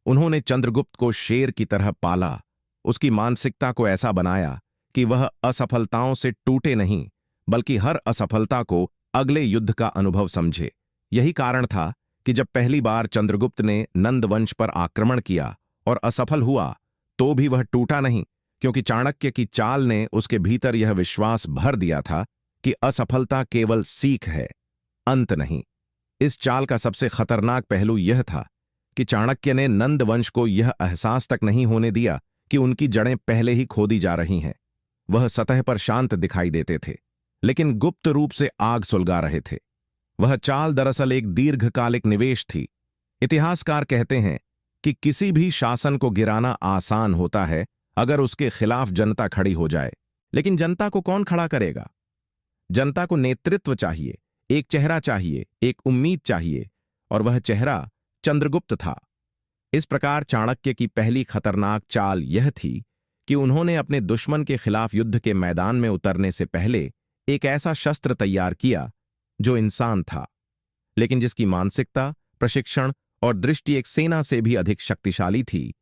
उन्होंने चंद्रगुप्त को शेर की तरह पाला, उसकी मानसिकता को ऐसा बनाया कि वह असफलताओं से टूटे नहीं, बल्कि हर असफलता को अगले युद्ध का अनुभव समझे। यही कारण था कि जब पहली बार चंद्रगुप्त ने नंद वंश पर आक्रमण किया और असफल हुआ, तो भी वह टूटा नहीं, क्योंकि चाणक्य की चाल ने उसके भीतर यह विश्वास भर दिया था कि असफलता केवल सीख है, अंत नहीं। इस चाल का सबसे खतरनाक पहलू यह था कि चाणक्य ने नंद वंश को यह एहसास तक नहीं होने दिया कि उनकी जड़ें पहले ही खोदी जा रही हैं। वह सतह पर शांत दिखाई देते थे, लेकिन गुप्त रूप से आग सुलगा रहे थे। वह चाल दरअसल एक दीर्घकालिक निवेश थी। इतिहासकार कहते हैं कि किसी भी शासन को गिराना आसान होता है अगर उसके खिलाफ जनता खड़ी हो जाए, लेकिन जनता को कौन खड़ा करेगा? जनता को नेतृत्व चाहिए, एक चेहरा चाहिए, एक उम्मीद चाहिए, और वह चेहरा चंद्रगुप्त था। इस प्रकार चाणक्य की पहली खतरनाक चाल यह थी कि उन्होंने अपने दुश्मन के खिलाफ युद्ध के मैदान में उतरने से पहले एक ऐसा शस्त्र तैयार किया जो इंसान था, लेकिन जिसकी मानसिकता, प्रशिक्षण और दृष्टि एक सेना से भी अधिक शक्तिशाली थी।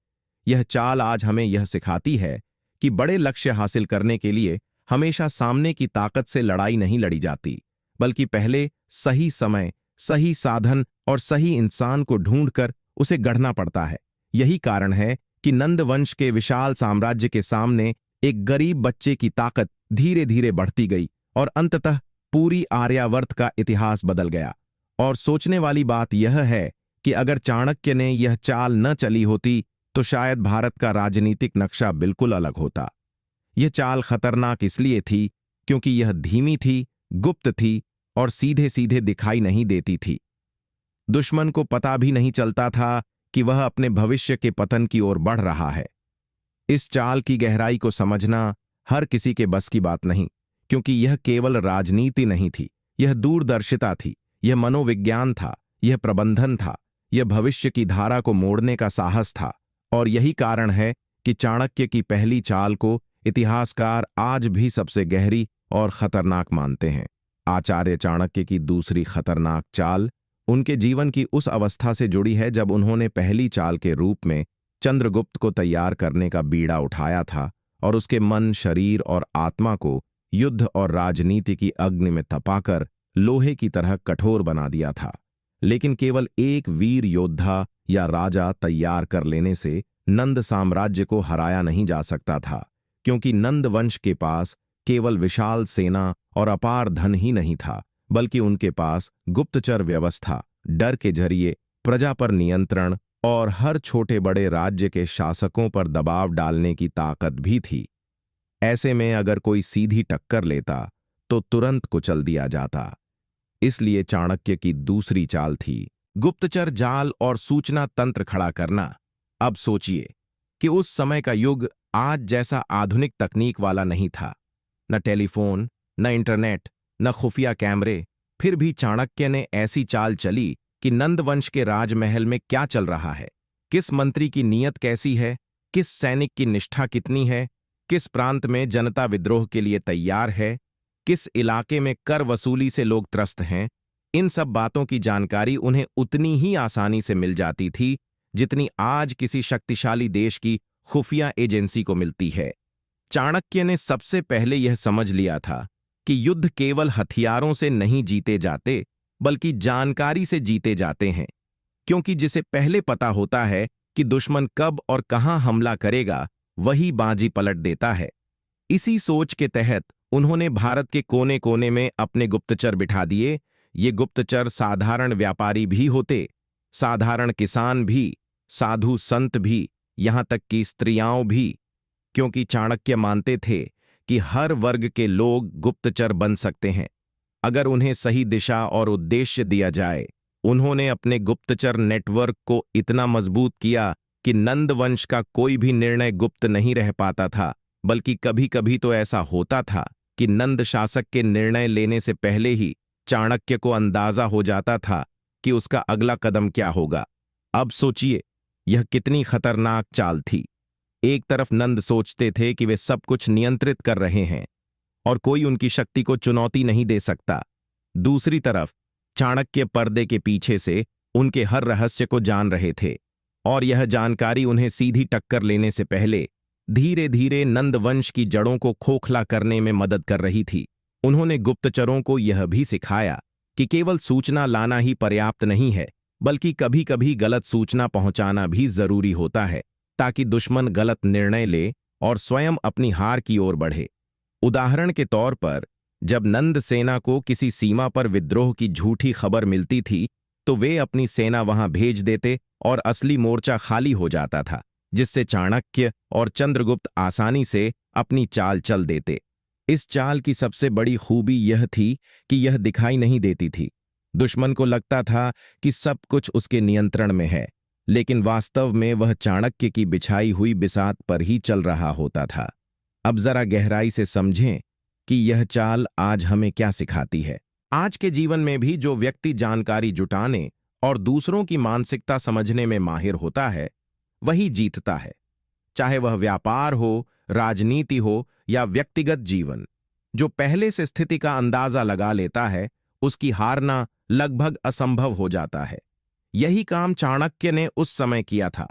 यह चाल आज हमें यह सिखाती है कि बड़े लक्ष्य हासिल करने के लिए हमेशा सामने की ताकत से लड़ाई नहीं लड़ी जाती, बल्कि पहले सही समय, सही साधन और सही इंसान को ढूंढकर उसे गढ़ना पड़ता है। यही कारण है कि नंद वंश के विशाल साम्राज्य के सामने एक गरीब बच्चे की ताकत धीरे धीरे बढ़ती गई और अंततः पूरी आर्यावर्त का इतिहास बदल गया। और सोचने वाली बात यह है कि अगर चाणक्य ने यह चाल न चली होती तो शायद भारत का राजनीतिक नक्शा बिल्कुल अलग होता। यह चाल खतरनाक इसलिए थी क्योंकि यह धीमी थी, गुप्त थी और सीधे सीधे दिखाई नहीं देती थी। दुश्मन को पता भी नहीं चलता था कि वह अपने भविष्य के पतन की ओर बढ़ रहा है। इस चाल की गहराई को समझना हर किसी के बस की बात नहीं, क्योंकि यह केवल राजनीति नहीं थी, यह दूरदर्शिता थी, यह मनोविज्ञान था, यह प्रबंधन था, यह भविष्य की धारा को मोड़ने का साहस था। और यही कारण है कि चाणक्य की पहली चाल को इतिहासकार आज भी सबसे गहरी और खतरनाक मानते हैं। आचार्य चाणक्य की दूसरी खतरनाक चाल उनके जीवन की उस अवस्था से जुड़ी है जब उन्होंने पहली चाल के रूप में चंद्रगुप्त को तैयार करने का बीड़ा उठाया था और उसके मन, शरीर और आत्मा को युद्ध और राजनीति की अग्नि में तपाकर लोहे की तरह कठोर बना दिया था। लेकिन केवल एक वीर योद्धा या राजा तैयार कर लेने से नंद साम्राज्य को हराया नहीं जा सकता था, क्योंकि नंद वंश के पास केवल विशाल सेना और अपार धन ही नहीं था, बल्कि उनके पास गुप्तचर व्यवस्था, डर के जरिए प्रजा पर नियंत्रण और हर छोटे बड़े राज्य के शासकों पर दबाव डालने की ताकत भी थी। ऐसे में अगर कोई सीधी टक्कर लेता तो तुरंत कुचल दिया जाता। इसलिए चाणक्य की दूसरी चाल थी गुप्तचर जाल और सूचना तंत्र खड़ा करना। अब सोचिए कि उस समय का युग आज जैसा आधुनिक तकनीक वाला नहीं था, न टेलीफोन, न इंटरनेट, न खुफिया कैमरे। फिर भी चाणक्य ने ऐसी चाल चली कि नंदवंश के राजमहल में क्या चल रहा है, किस मंत्री की नीयत कैसी है, किस सैनिक की निष्ठा कितनी है, किस प्रांत में जनता विद्रोह के लिए तैयार है, किस इलाके में कर वसूली से लोग त्रस्त हैं। इन सब बातों की जानकारी उन्हें उतनी ही आसानी से मिल जाती थी जितनी आज किसी शक्तिशाली देश की खुफिया एजेंसी को मिलती है। चाणक्य ने सबसे पहले यह समझ लिया था कि युद्ध केवल हथियारों से नहीं जीते जाते, बल्कि जानकारी से जीते जाते हैं, क्योंकि जिसे पहले पता होता है कि दुश्मन कब और कहां हमला करेगा, वही बाजी पलट देता है। इसी सोच के तहत उन्होंने भारत के कोने कोने में अपने गुप्तचर बिठा दिए। ये गुप्तचर साधारण व्यापारी भी होते, साधारण किसान भी, साधु संत भी, यहां तक कि स्त्रियां भी, क्योंकि चाणक्य मानते थे कि हर वर्ग के लोग गुप्तचर बन सकते हैं अगर उन्हें सही दिशा और उद्देश्य दिया जाए। उन्होंने अपने गुप्तचर नेटवर्क को इतना मजबूत किया कि नंद वंश का कोई भी निर्णय गुप्त नहीं रह पाता था, बल्कि कभी कभी तो ऐसा होता था कि नंद शासक के निर्णय लेने से पहले ही चाणक्य को अंदाजा हो जाता था कि उसका अगला कदम क्या होगा। अब सोचिए, यह कितनी खतरनाक चाल थी। एक तरफ नंद सोचते थे कि वे सब कुछ नियंत्रित कर रहे हैं और कोई उनकी शक्ति को चुनौती नहीं दे सकता। दूसरी तरफ चाणक्य पर्दे के पीछे से उनके हर रहस्य को जान रहे थे, और यह जानकारी उन्हें सीधी टक्कर लेने से पहले धीरे धीरे नंद वंश की जड़ों को खोखला करने में मदद कर रही थी। उन्होंने गुप्तचरों को यह भी सिखाया कि केवल सूचना लाना ही पर्याप्त नहीं है, बल्कि कभी कभी गलत सूचना पहुंचाना भी जरूरी होता है, ताकि दुश्मन गलत निर्णय ले और स्वयं अपनी हार की ओर बढ़े। उदाहरण के तौर पर, जब नंद सेना को किसी सीमा पर विद्रोह की झूठी खबर मिलती थी, तो वे अपनी सेना वहां भेज देते और असली मोर्चा खाली हो जाता था, जिससे चाणक्य और चंद्रगुप्त आसानी से अपनी चाल चल देते। इस चाल की सबसे बड़ी खूबी यह थी कि यह दिखाई नहीं देती थी। दुश्मन को लगता था कि सब कुछ उसके नियंत्रण में है, लेकिन वास्तव में वह चाणक्य की बिछाई हुई बिसात पर ही चल रहा होता था। अब जरा गहराई से समझें कि यह चाल आज हमें क्या सिखाती है। आज के जीवन में भी जो व्यक्ति जानकारी जुटाने और दूसरों की मानसिकता समझने में माहिर होता है, वही जीतता है। चाहे वह व्यापार हो, राजनीति हो या व्यक्तिगत जीवन। जो पहले से स्थिति का अंदाजा लगा लेता है, उसकी हारना लगभग असंभव हो जाता है। यही काम चाणक्य ने उस समय किया था।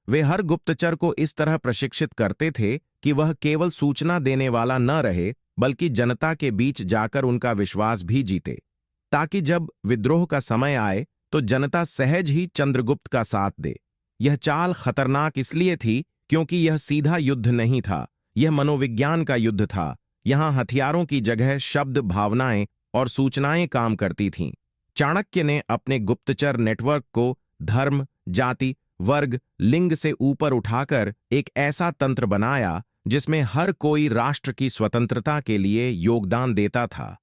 वे हर गुप्तचर को इस तरह प्रशिक्षित करते थे कि वह केवल सूचना देने वाला न रहे, बल्कि जनता के बीच जाकर उनका विश्वास भी जीते, ताकि जब विद्रोह का समय आए तो जनता सहज ही चंद्रगुप्त का साथ दे। यह चाल खतरनाक इसलिए थी क्योंकि यह सीधा युद्ध नहीं था, यह मनोविज्ञान का युद्ध था। यहां हथियारों की जगह शब्द, भावनाएं और सूचनाएं काम करती थीं। चाणक्य ने अपने गुप्तचर नेटवर्क को धर्म, जाति, वर्ग, लिंग से ऊपर उठाकर एक ऐसा तंत्र बनाया जिसमें हर कोई राष्ट्र की स्वतंत्रता के लिए योगदान देता था।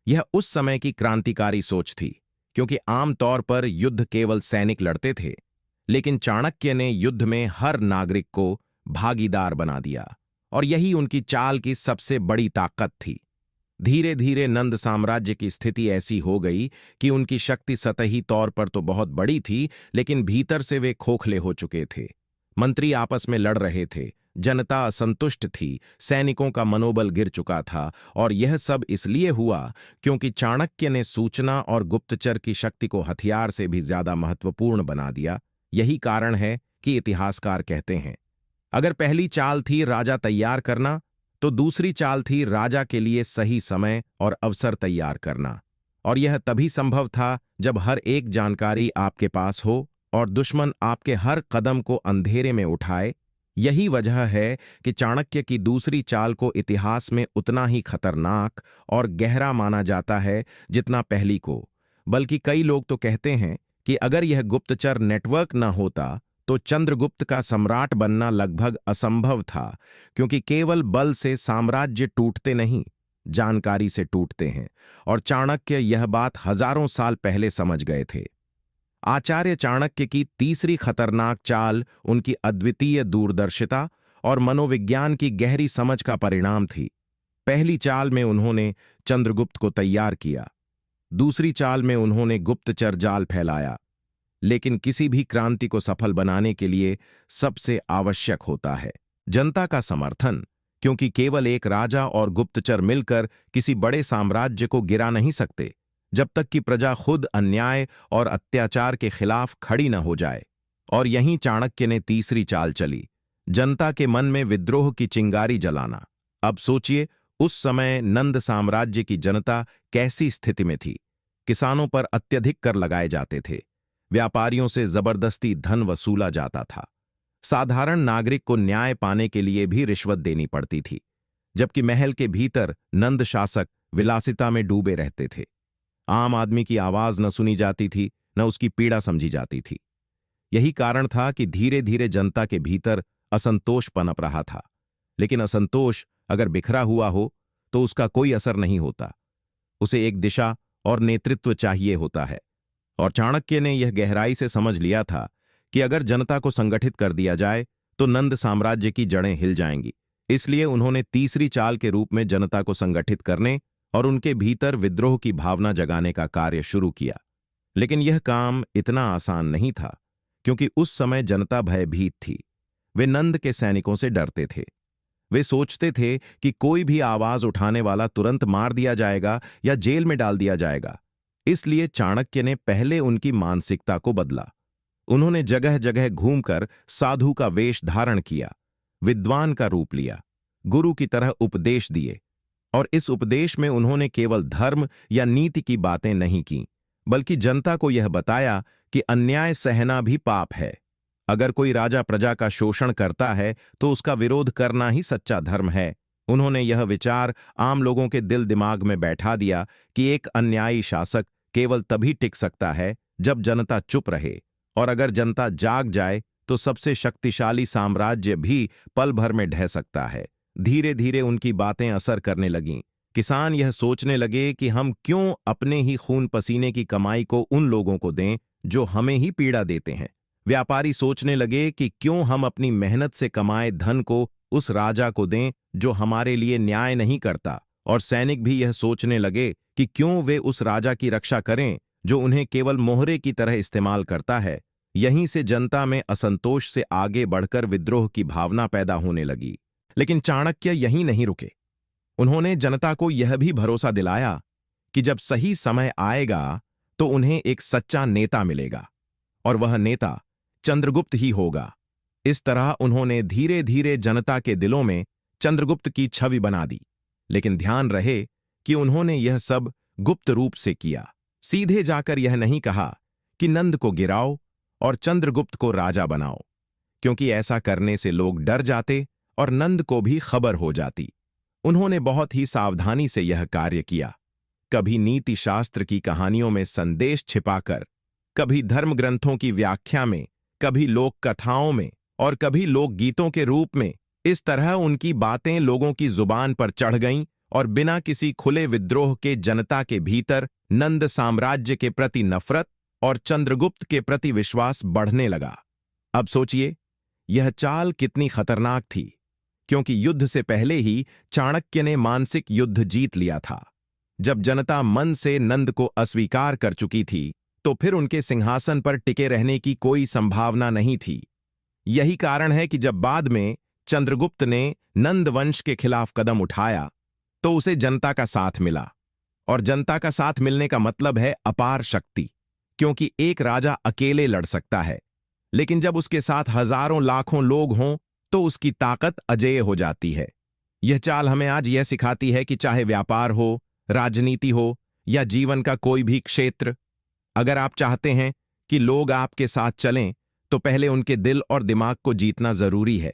यह उस समय की क्रांतिकारी सोच थी, क्योंकि आमतौर पर युद्ध केवल सैनिक लड़ते थे, लेकिन चाणक्य ने युद्ध में हर नागरिक को भागीदार बना दिया, और यही उनकी चाल की सबसे बड़ी ताकत थी। धीरे धीरे नंद साम्राज्य की स्थिति ऐसी हो गई कि उनकी शक्ति सतही तौर पर तो बहुत बड़ी थी, लेकिन भीतर से वे खोखले हो चुके थे। मंत्री आपस में लड़ रहे थे, जनता असंतुष्ट थी, सैनिकों का मनोबल गिर चुका था, और यह सब इसलिए हुआ क्योंकि चाणक्य ने सूचना और गुप्तचर की शक्ति को हथियार से भी ज्यादा महत्वपूर्ण बना दिया। यही कारण है कि इतिहासकार कहते हैं, अगर पहली चाल थी राजा तैयार करना, तो दूसरी चाल थी राजा के लिए सही समय और अवसर तैयार करना। और यह तभी संभव था जब हर एक जानकारी आपके पास हो और दुश्मन आपके हर कदम को अंधेरे में उठाए। यही वजह है कि चाणक्य की दूसरी चाल को इतिहास में उतना ही खतरनाक और गहरा माना जाता है जितना पहली को। बल्कि कई लोग तो कहते हैं कि अगर यह गुप्तचर नेटवर्क न होता तो चंद्रगुप्त का सम्राट बनना लगभग असंभव था, क्योंकि केवल बल से साम्राज्य टूटते नहीं, जानकारी से टूटते हैं, और चाणक्य यह बात हजारों साल पहले समझ गए थे। आचार्य चाणक्य की तीसरी खतरनाक चाल उनकी अद्वितीय दूरदर्शिता और मनोविज्ञान की गहरी समझ का परिणाम थी। पहली चाल में उन्होंने चंद्रगुप्त को तैयार किया, दूसरी चाल में उन्होंने गुप्तचर जाल फैलाया। लेकिन किसी भी क्रांति को सफल बनाने के लिए सबसे आवश्यक होता है जनता का समर्थन, क्योंकि केवल एक राजा और गुप्तचर मिलकर किसी बड़े साम्राज्य को गिरा नहीं सकते, जब तक कि प्रजा खुद अन्याय और अत्याचार के खिलाफ खड़ी न हो जाए। और यहीं चाणक्य ने तीसरी चाल चली, जनता के मन में विद्रोह की चिंगारी जलाना। अब सोचिए, उस समय नंद साम्राज्य की जनता कैसी स्थिति में थी। किसानों पर अत्यधिक कर लगाए जाते थे, व्यापारियों से जबरदस्ती धन वसूला जाता था, साधारण नागरिक को न्याय पाने के लिए भी रिश्वत देनी पड़ती थी, जबकि महल के भीतर नंद शासक विलासिता में डूबे रहते थे। आम आदमी की आवाज न सुनी जाती थी, न उसकी पीड़ा समझी जाती थी। यही कारण था कि धीरे धीरे जनता के भीतर असंतोष पनप रहा था। लेकिन असंतोष अगर बिखरा हुआ हो तो उसका कोई असर नहीं होता, उसे एक दिशा और नेतृत्व चाहिए होता है। और चाणक्य ने यह गहराई से समझ लिया था कि अगर जनता को संगठित कर दिया जाए तो नंद साम्राज्य की जड़ें हिल जाएंगी। इसलिए उन्होंने तीसरी चाल के रूप में जनता को संगठित करने और उनके भीतर विद्रोह की भावना जगाने का कार्य शुरू किया। लेकिन यह काम इतना आसान नहीं था, क्योंकि उस समय जनता भयभीत थी। वे नंद के सैनिकों से डरते थे। वे सोचते थे कि कोई भी आवाज उठाने वाला तुरंत मार दिया जाएगा या जेल में डाल दिया जाएगा। इसलिए चाणक्य ने पहले उनकी मानसिकता को बदला। उन्होंने जगह जगह घूमकर साधु का वेश धारण किया, विद्वान का रूप लिया, गुरु की तरह उपदेश दिए। और इस उपदेश में उन्होंने केवल धर्म या नीति की बातें नहीं की, बल्कि जनता को यह बताया कि अन्याय सहना भी पाप है। अगर कोई राजा प्रजा का शोषण करता है तो उसका विरोध करना ही सच्चा धर्म है। उन्होंने यह विचार आम लोगों के दिल दिमाग में बैठा दिया कि एक अन्यायी शासक केवल तभी टिक सकता है जब जनता चुप रहे, और अगर जनता जाग जाए तो सबसे शक्तिशाली साम्राज्य भी पल भर में ढह सकता है। धीरे धीरे उनकी बातें असर करने लगीं। किसान यह सोचने लगे कि हम क्यों अपने ही खून पसीने की कमाई को उन लोगों को दें जो हमें ही पीड़ा देते हैं। व्यापारी सोचने लगे कि क्यों हम अपनी मेहनत से कमाए धन को उस राजा को दें जो हमारे लिए न्याय नहीं करता। और सैनिक भी यह सोचने लगे कि क्यों वे उस राजा की रक्षा करें जो उन्हें केवल मोहरे की तरह इस्तेमाल करता है। यहीं से जनता में असंतोष से आगे बढ़कर विद्रोह की भावना पैदा होने लगी। लेकिन चाणक्य यहीं नहीं रुके। उन्होंने जनता को यह भी भरोसा दिलाया कि जब सही समय आएगा तो उन्हें एक सच्चा नेता मिलेगा और वह नेता चंद्रगुप्त ही होगा। इस तरह उन्होंने धीरे धीरे जनता के दिलों में चंद्रगुप्त की छवि बना दी। लेकिन ध्यान रहे कि उन्होंने यह सब गुप्त रूप से किया। सीधे जाकर यह नहीं कहा कि नंद को गिराओ और चंद्रगुप्त को राजा बनाओ, क्योंकि ऐसा करने से लोग डर जाते और नंद को भी खबर हो जाती। उन्होंने बहुत ही सावधानी से यह कार्य किया, कभी नीति शास्त्र की कहानियों में संदेश छिपाकर, कभी धर्म ग्रंथों की व्याख्या में, कभी लोक कथाओं में और कभी लोकगीतों के रूप में। इस तरह उनकी बातें लोगों की जुबान पर चढ़ गईं और बिना किसी खुले विद्रोह के जनता के भीतर नंद साम्राज्य के प्रति नफरत और चंद्रगुप्त के प्रति विश्वास बढ़ने लगा। अब सोचिए, यह चाल कितनी खतरनाक थी, क्योंकि युद्ध से पहले ही चाणक्य ने मानसिक युद्ध जीत लिया था। जब जनता मन से नंद को अस्वीकार कर चुकी थी, तो फिर उनके सिंहासन पर टिके रहने की कोई संभावना नहीं थी। यही कारण है कि जब बाद में चंद्रगुप्त ने नंद वंश के खिलाफ कदम उठाया, तो उसे जनता का साथ मिला। और जनता का साथ मिलने का मतलब है अपार शक्ति, क्योंकि एक राजा अकेले लड़ सकता है, लेकिन जब उसके साथ हजारों लाखों लोग हों तो उसकी ताकत अजेय हो जाती है। यह चाल हमें आज यह सिखाती है कि चाहे व्यापार हो, राजनीति हो या जीवन का कोई भी क्षेत्र, अगर आप चाहते हैं कि लोग आपके साथ चलें, तो पहले उनके दिल और दिमाग को जीतना जरूरी है।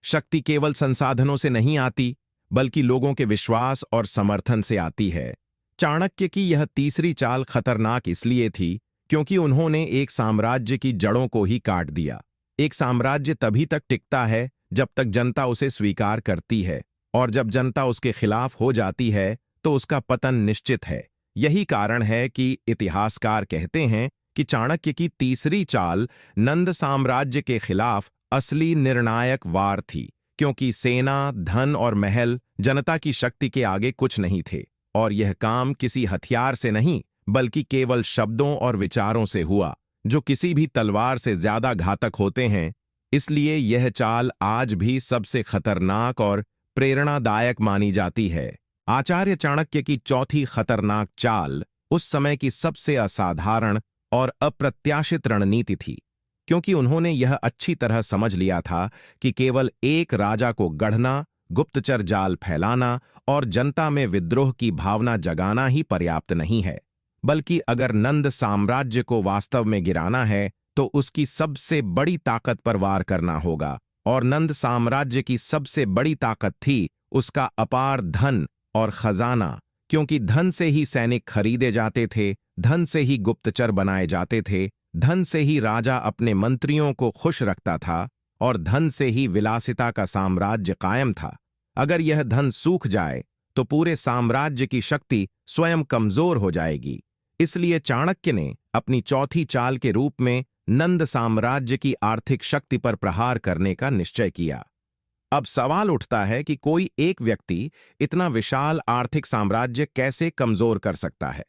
शक्ति केवल संसाधनों से नहीं आती, बल्कि लोगों के विश्वास और समर्थन से आती है। चाणक्य की यह तीसरी चाल खतरनाक इसलिए थी क्योंकि उन्होंने एक साम्राज्य की जड़ों को ही काट दिया। एक साम्राज्य तभी तक टिकता है जब तक जनता उसे स्वीकार करती है, और जब जनता उसके खिलाफ हो जाती है तो उसका पतन निश्चित है। यही कारण है कि इतिहासकार कहते हैं कि चाणक्य की तीसरी चाल नंद साम्राज्य के खिलाफ असली निर्णायक वार थी, क्योंकि सेना, धन और महल जनता की शक्ति के आगे कुछ नहीं थे। और यह काम किसी हथियार से नहीं, बल्कि केवल शब्दों और विचारों से हुआ, जो किसी भी तलवार से ज्यादा घातक होते हैं। इसलिए यह चाल आज भी सबसे खतरनाक और प्रेरणादायक मानी जाती है। आचार्य चाणक्य की चौथी खतरनाक चाल उस समय की सबसे असाधारण और अप्रत्याशित रणनीति थी, क्योंकि उन्होंने यह अच्छी तरह समझ लिया था कि केवल एक राजा को गढ़ना, गुप्तचर जाल फैलाना और जनता में विद्रोह की भावना जगाना ही पर्याप्त नहीं है, बल्कि अगर नंद साम्राज्य को वास्तव में गिराना है तो उसकी सबसे बड़ी ताकत पर वार करना होगा। और नंद साम्राज्य की सबसे बड़ी ताकत थी उसका अपार धन और खजाना, क्योंकि धन से ही सैनिक खरीदे जाते थे, धन से ही गुप्तचर बनाए जाते थे, धन से ही राजा अपने मंत्रियों को खुश रखता था और धन से ही विलासिता का साम्राज्य कायम था। अगर यह धन सूख जाए तो पूरे साम्राज्य की शक्ति स्वयं कमजोर हो जाएगी। इसलिए चाणक्य ने अपनी चौथी चाल के रूप में नंद साम्राज्य की आर्थिक शक्ति पर प्रहार करने का निश्चय किया। अब सवाल उठता है कि कोई एक व्यक्ति इतना विशाल आर्थिक साम्राज्य कैसे कमजोर कर सकता है।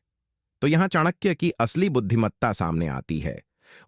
तो यहां चाणक्य की असली बुद्धिमत्ता सामने आती है।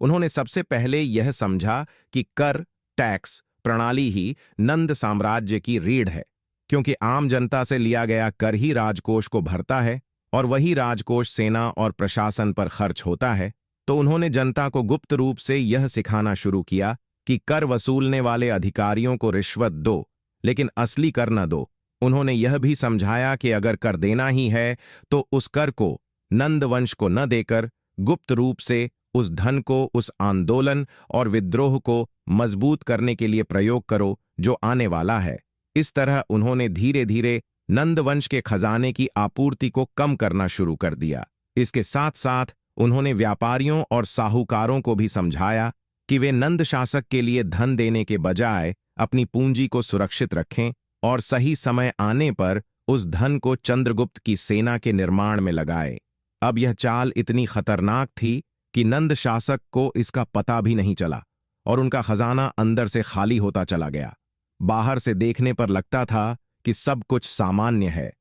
उन्होंने सबसे पहले यह समझा कि कर, टैक्स प्रणाली ही नंद साम्राज्य की रीढ़ है, क्योंकि आम जनता से लिया गया कर ही राजकोष को भरता है और वही राजकोष सेना और प्रशासन पर खर्च होता है। तो उन्होंने जनता को गुप्त रूप से यह सिखाना शुरू किया कि कर वसूलने वाले अधिकारियों को रिश्वत दो, लेकिन असली कर न दो। उन्होंने यह भी समझाया कि अगर कर देना ही है तो उस कर को नंद वंश को न देकर गुप्त रूप से उस धन को उस आंदोलन और विद्रोह को मजबूत करने के लिए प्रयोग करो जो आने वाला है। इस तरह उन्होंने धीरे धीरे नंद वंश के खजाने की आपूर्ति को कम करना शुरू कर दिया। इसके साथ साथ उन्होंने व्यापारियों और साहूकारों को भी समझाया कि वे नंद शासक के लिए धन देने के बजाय अपनी पूंजी को सुरक्षित रखें और सही समय आने पर उस धन को चंद्रगुप्त की सेना के निर्माण में लगाए। अब यह चाल इतनी खतरनाक थी कि नंद शासक को इसका पता भी नहीं चला और उनका खजाना अंदर से खाली होता चला गया। बाहर से देखने पर लगता था कि सब कुछ सामान्य है,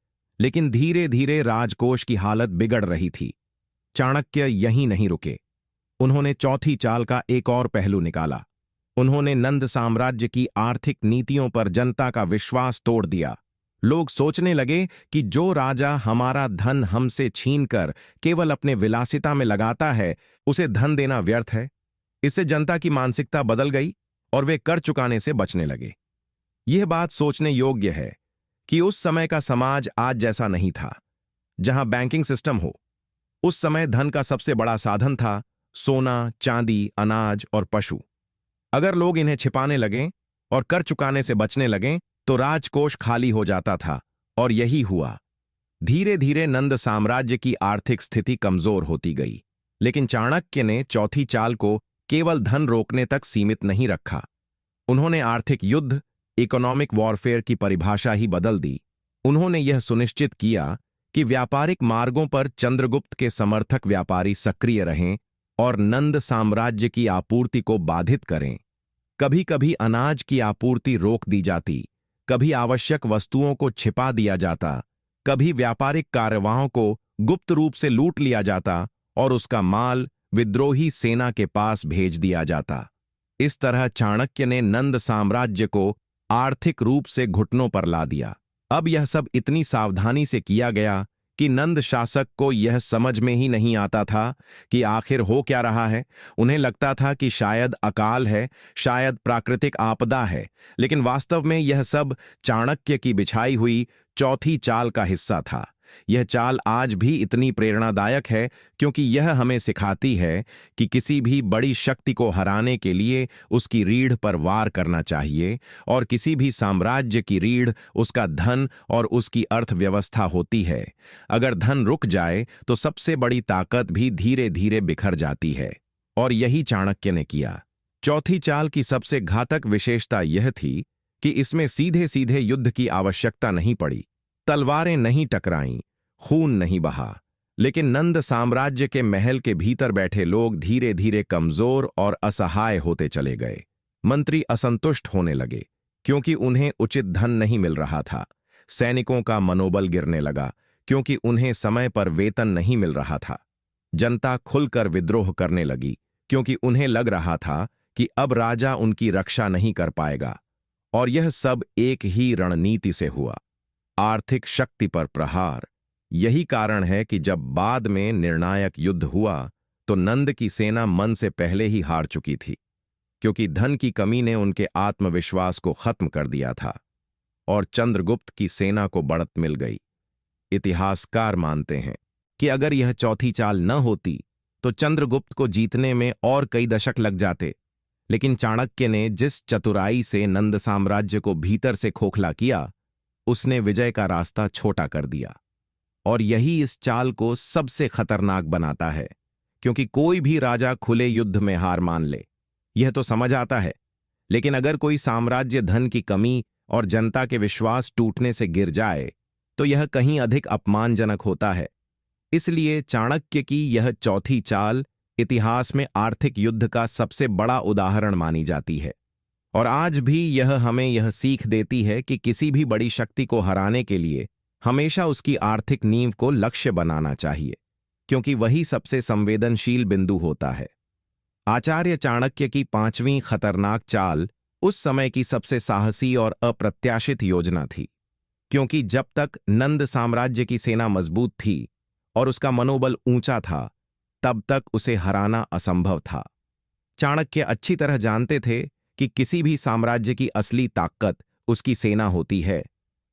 लेकिन धीरे धीरे राजकोष की हालत बिगड़ रही थी। चाणक्य यहीं नहीं रुके। उन्होंने चौथी चाल का एक और पहलू निकाला। उन्होंने नंद साम्राज्य की आर्थिक नीतियों पर जनता का विश्वास तोड़ दिया। लोग सोचने लगे कि जो राजा हमारा धन हमसे छीनकर केवल अपने विलासिता में लगाता है, उसे धन देना व्यर्थ है। इससे जनता की मानसिकता बदल गई और वे कर चुकाने से बचने लगे। यह बात सोचने योग्य है कि उस समय का समाज आज जैसा नहीं था, जहां बैंकिंग सिस्टम हो। उस समय धन का सबसे बड़ा साधन था सोना, चांदी, अनाज और पशु। अगर लोग इन्हें छिपाने लगें और कर चुकाने से बचने लगें तो राजकोष खाली हो जाता था, और यही हुआ। धीरे धीरे नंद साम्राज्य की आर्थिक स्थिति कमजोर होती गई। लेकिन चाणक्य ने चौथी चाल को केवल धन रोकने तक सीमित नहीं रखा। उन्होंने आर्थिक युद्ध, इकोनॉमिक वॉरफेयर की परिभाषा ही बदल दी। उन्होंने यह सुनिश्चित किया कि व्यापारिक मार्गों पर चंद्रगुप्त के समर्थक व्यापारी सक्रिय रहें और नंद साम्राज्य की आपूर्ति को बाधित करें। कभी कभी अनाज की आपूर्ति रोक दी जाती, कभी आवश्यक वस्तुओं को छिपा दिया जाता, कभी व्यापारिक कार्यवाहों को गुप्त रूप से लूट लिया जाता और उसका माल विद्रोही सेना के पास भेज दिया जाता। इस तरह चाणक्य ने नंद साम्राज्य को आर्थिक रूप से घुटनों पर ला दिया। अब यह सब इतनी सावधानी से किया गया कि नंद शासक को यह समझ में ही नहीं आता था कि आखिर हो क्या रहा है। उन्हें लगता था कि शायद अकाल है, शायद प्राकृतिक आपदा है, लेकिन वास्तव में यह सब चाणक्य की बिछाई हुई चौथी चाल का हिस्सा था। यह चाल आज भी इतनी प्रेरणादायक है क्योंकि यह हमें सिखाती है कि किसी भी बड़ी शक्ति को हराने के लिए उसकी रीढ़ पर वार करना चाहिए, और किसी भी साम्राज्य की रीढ़ उसका धन और उसकी अर्थव्यवस्था होती है। अगर धन रुक जाए तो सबसे बड़ी ताकत भी धीरे धीरे बिखर जाती है, और यही चाणक्य ने किया। चौथी चाल की सबसे घातक विशेषता यह थी कि इसमें सीधे सीधे युद्ध की आवश्यकता नहीं पड़ी। तलवारें नहीं टकराईं, खून नहीं बहा, लेकिन नंद साम्राज्य के महल के भीतर बैठे लोग धीरे धीरे कमजोर और असहाय होते चले गए। मंत्री असंतुष्ट होने लगे क्योंकि उन्हें उचित धन नहीं मिल रहा था। सैनिकों का मनोबल गिरने लगा क्योंकि उन्हें समय पर वेतन नहीं मिल रहा था। जनता खुलकर विद्रोह करने लगी क्योंकि उन्हें लग रहा था कि अब राजा उनकी रक्षा नहीं कर पाएगा। और यह सब एक ही रणनीति से हुआ, आर्थिक शक्ति पर प्रहार। यही कारण है कि जब बाद में निर्णायक युद्ध हुआ तो नंद की सेना मन से पहले ही हार चुकी थी, क्योंकि धन की कमी ने उनके आत्मविश्वास को खत्म कर दिया था और चंद्रगुप्त की सेना को बढ़त मिल गई। इतिहासकार मानते हैं कि अगर यह चौथी चाल न होती तो चंद्रगुप्त को जीतने में और कई दशक लग जाते। लेकिन चाणक्य ने जिस चतुराई से नंद साम्राज्य को भीतर से खोखला किया, उसने विजय का रास्ता छोटा कर दिया। और यही इस चाल को सबसे खतरनाक बनाता है, क्योंकि कोई भी राजा खुले युद्ध में हार मान ले, यह तो समझ आता है। लेकिन अगर कोई साम्राज्य धन की कमी और जनता के विश्वास टूटने से गिर जाए तो यह कहीं अधिक अपमानजनक होता है। इसलिए चाणक्य की यह चौथी चाल इतिहास में आर्थिक युद्ध का सबसे बड़ा उदाहरण मानी जाती है। और आज भी यह हमें यह सीख देती है कि किसी भी बड़ी शक्ति को हराने के लिए हमेशा उसकी आर्थिक नींव को लक्ष्य बनाना चाहिए, क्योंकि वही सबसे संवेदनशील बिंदु होता है। आचार्य चाणक्य की पांचवीं खतरनाक चाल उस समय की सबसे साहसी और अप्रत्याशित योजना थी, क्योंकि जब तक नंद साम्राज्य की सेना मजबूत थी और उसका मनोबल ऊंचा था, तब तक उसे हराना असंभव था। चाणक्य अच्छी तरह जानते थे कि किसी भी साम्राज्य की असली ताकत उसकी सेना होती है।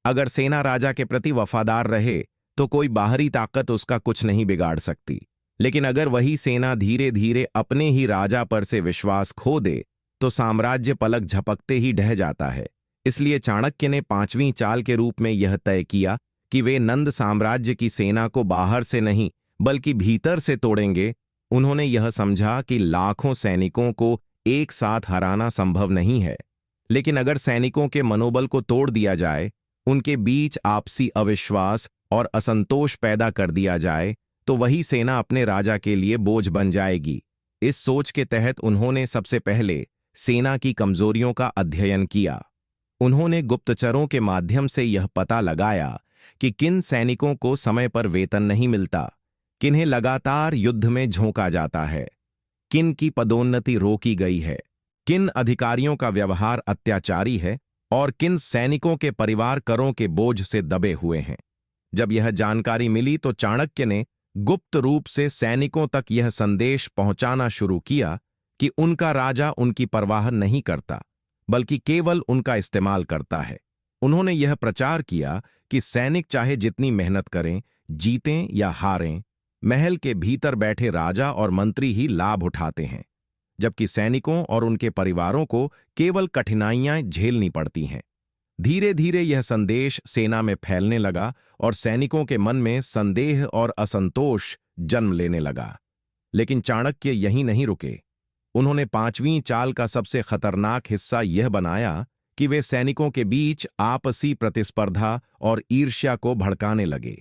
अगर सेना राजा के प्रति वफादार रहे तो कोई बाहरी ताकत उसका कुछ नहीं बिगाड़ सकती। लेकिन अगर वही सेना धीरे धीरे अपने ही राजा पर से विश्वास खो दे तो साम्राज्य पलक झपकते ही ढह जाता है। इसलिए चाणक्य ने पांचवीं चाल के रूप में यह तय किया कि वे नंद साम्राज्य की सेना को बाहर से नहीं बल्कि भीतर से तोड़ेंगे। उन्होंने यह समझा कि लाखों सैनिकों को एक साथ हराना संभव नहीं है, लेकिन अगर सैनिकों के मनोबल को तोड़ दिया जाए, उनके बीच आपसी अविश्वास और असंतोष पैदा कर दिया जाए तो वही सेना अपने राजा के लिए बोझ बन जाएगी। इस सोच के तहत उन्होंने सबसे पहले सेना की कमजोरियों का अध्ययन किया। उन्होंने गुप्तचरों के माध्यम से यह पता लगाया कि किन सैनिकों को समय पर वेतन नहीं मिलता, किन्हें लगातार युद्ध में झोंका जाता है, किन की पदोन्नति रोकी गई है, किन अधिकारियों का व्यवहार अत्याचारी है और किन सैनिकों के परिवार करों के बोझ से दबे हुए हैं। जब यह जानकारी मिली तो चाणक्य ने गुप्त रूप से सैनिकों तक यह संदेश पहुंचाना शुरू किया कि उनका राजा उनकी परवाह नहीं करता, बल्कि केवल उनका इस्तेमाल करता है। उन्होंने यह प्रचार किया कि सैनिक चाहे जितनी मेहनत करें, जीतें या हारें, महल के भीतर बैठे राजा और मंत्री ही लाभ उठाते हैं, जबकि सैनिकों और उनके परिवारों को केवल कठिनाइयां झेलनी पड़ती हैं। धीरे धीरे यह संदेश सेना में फैलने लगा और सैनिकों के मन में संदेह और असंतोष जन्म लेने लगा। लेकिन चाणक्य यहीं नहीं रुके। उन्होंने पांचवीं चाल का सबसे खतरनाक हिस्सा यह बनाया कि वे सैनिकों के बीच आपसी प्रतिस्पर्धा और ईर्ष्या को भड़काने लगे।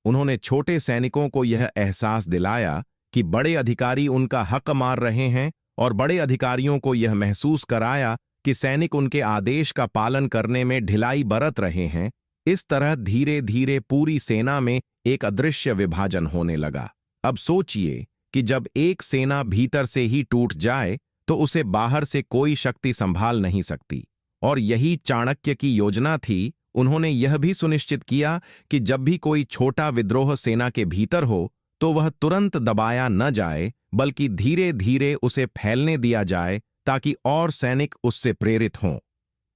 उन्होंने छोटे सैनिकों को यह एहसास दिलाया कि बड़े अधिकारी उनका हक मार रहे हैं और बड़े अधिकारियों को यह महसूस कराया कि सैनिक उनके आदेश का पालन करने में ढिलाई बरत रहे हैं। इस तरह धीरे धीरे पूरी सेना में एक अदृश्य विभाजन होने लगा। अब सोचिए कि जब एक सेना भीतर से ही टूट जाए तो उसे बाहर से कोई शक्ति संभाल नहीं सकती। और यही चाणक्य की योजना थी। उन्होंने यह भी सुनिश्चित किया कि जब भी कोई छोटा विद्रोह सेना के भीतर हो तो वह तुरंत दबाया न जाए, बल्कि धीरे धीरे उसे फैलने दिया जाए ताकि और सैनिक उससे प्रेरित हों।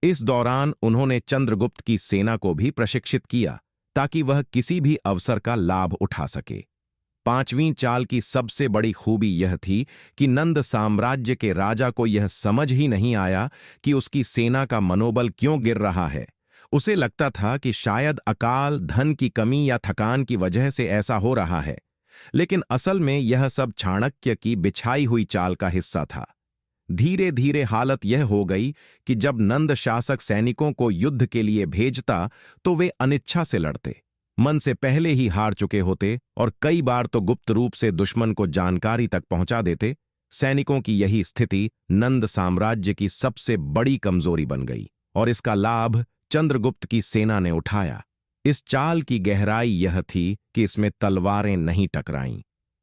इस दौरान उन्होंने चंद्रगुप्त की सेना को भी प्रशिक्षित किया ताकि वह किसी भी अवसर का लाभ उठा सके। पांचवीं चाल की सबसे बड़ी खूबी यह थी कि नंद साम्राज्य के राजा को यह समझ ही नहीं आया कि उसकी सेना का मनोबल क्यों गिर रहा है। उसे लगता था कि शायद अकाल, धन की कमी या थकान की वजह से ऐसा हो रहा है, लेकिन असल में यह सब चाणक्य की बिछाई हुई चाल का हिस्सा था। धीरे धीरे हालत यह हो गई कि जब नंद शासक सैनिकों को युद्ध के लिए भेजता तो वे अनिच्छा से लड़ते, मन से पहले ही हार चुके होते और कई बार तो गुप्त रूप से दुश्मन को जानकारी तक पहुंचा देते। सैनिकों की यही स्थिति नंद साम्राज्य की सबसे बड़ी कमजोरी बन गई और इसका लाभ चंद्रगुप्त की सेना ने उठाया। इस चाल की गहराई यह थी कि इसमें तलवारें नहीं टकराईं,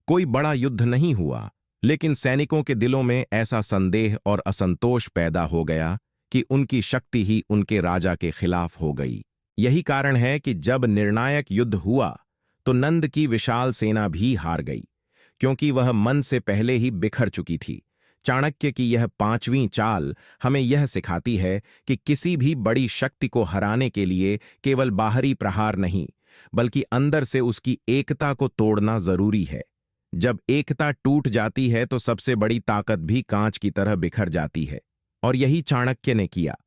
कोई बड़ा युद्ध नहीं हुआ, लेकिन सैनिकों के दिलों में ऐसा संदेह और असंतोष पैदा हो गया कि उनकी शक्ति ही उनके राजा के खिलाफ हो गई। यही कारण है कि जब निर्णायक युद्ध हुआ तो नंद की विशाल सेना भी हार गई, क्योंकि वह मन से पहले ही बिखर चुकी थी। चाणक्य की यह पांचवीं चाल हमें यह सिखाती है कि किसी भी बड़ी शक्ति को हराने के लिए केवल बाहरी प्रहार नहीं, बल्कि अंदर से उसकी एकता को तोड़ना जरूरी है। जब एकता टूट जाती है तो सबसे बड़ी ताकत भी कांच की तरह बिखर जाती है, और यही चाणक्य ने किया।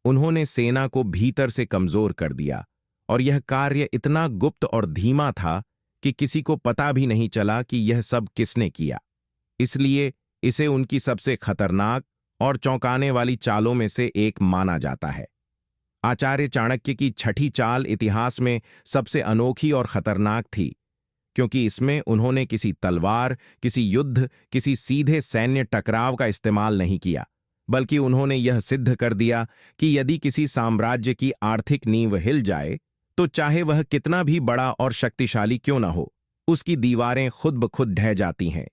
उन्होंने सेना को भीतर से कमजोर कर दिया, और यह कार्य इतना गुप्त और धीमा था कि किसी को पता भी नहीं चला कि यह सब किसने किया। इसलिए इसे उनकी सबसे खतरनाक और चौंकाने वाली चालों में से एक माना जाता है। आचार्य चाणक्य की छठी चाल इतिहास में सबसे अनोखी और खतरनाक थी, क्योंकि इसमें उन्होंने किसी तलवार, किसी युद्ध, किसी सीधे सैन्य टकराव का इस्तेमाल नहीं किया, बल्कि उन्होंने यह सिद्ध कर दिया कि यदि किसी साम्राज्य की आर्थिक नींव हिल जाए तो चाहे वह कितना भी बड़ा और शक्तिशाली क्यों न हो, उसकी दीवारें खुद ब खुद ढह जाती हैं।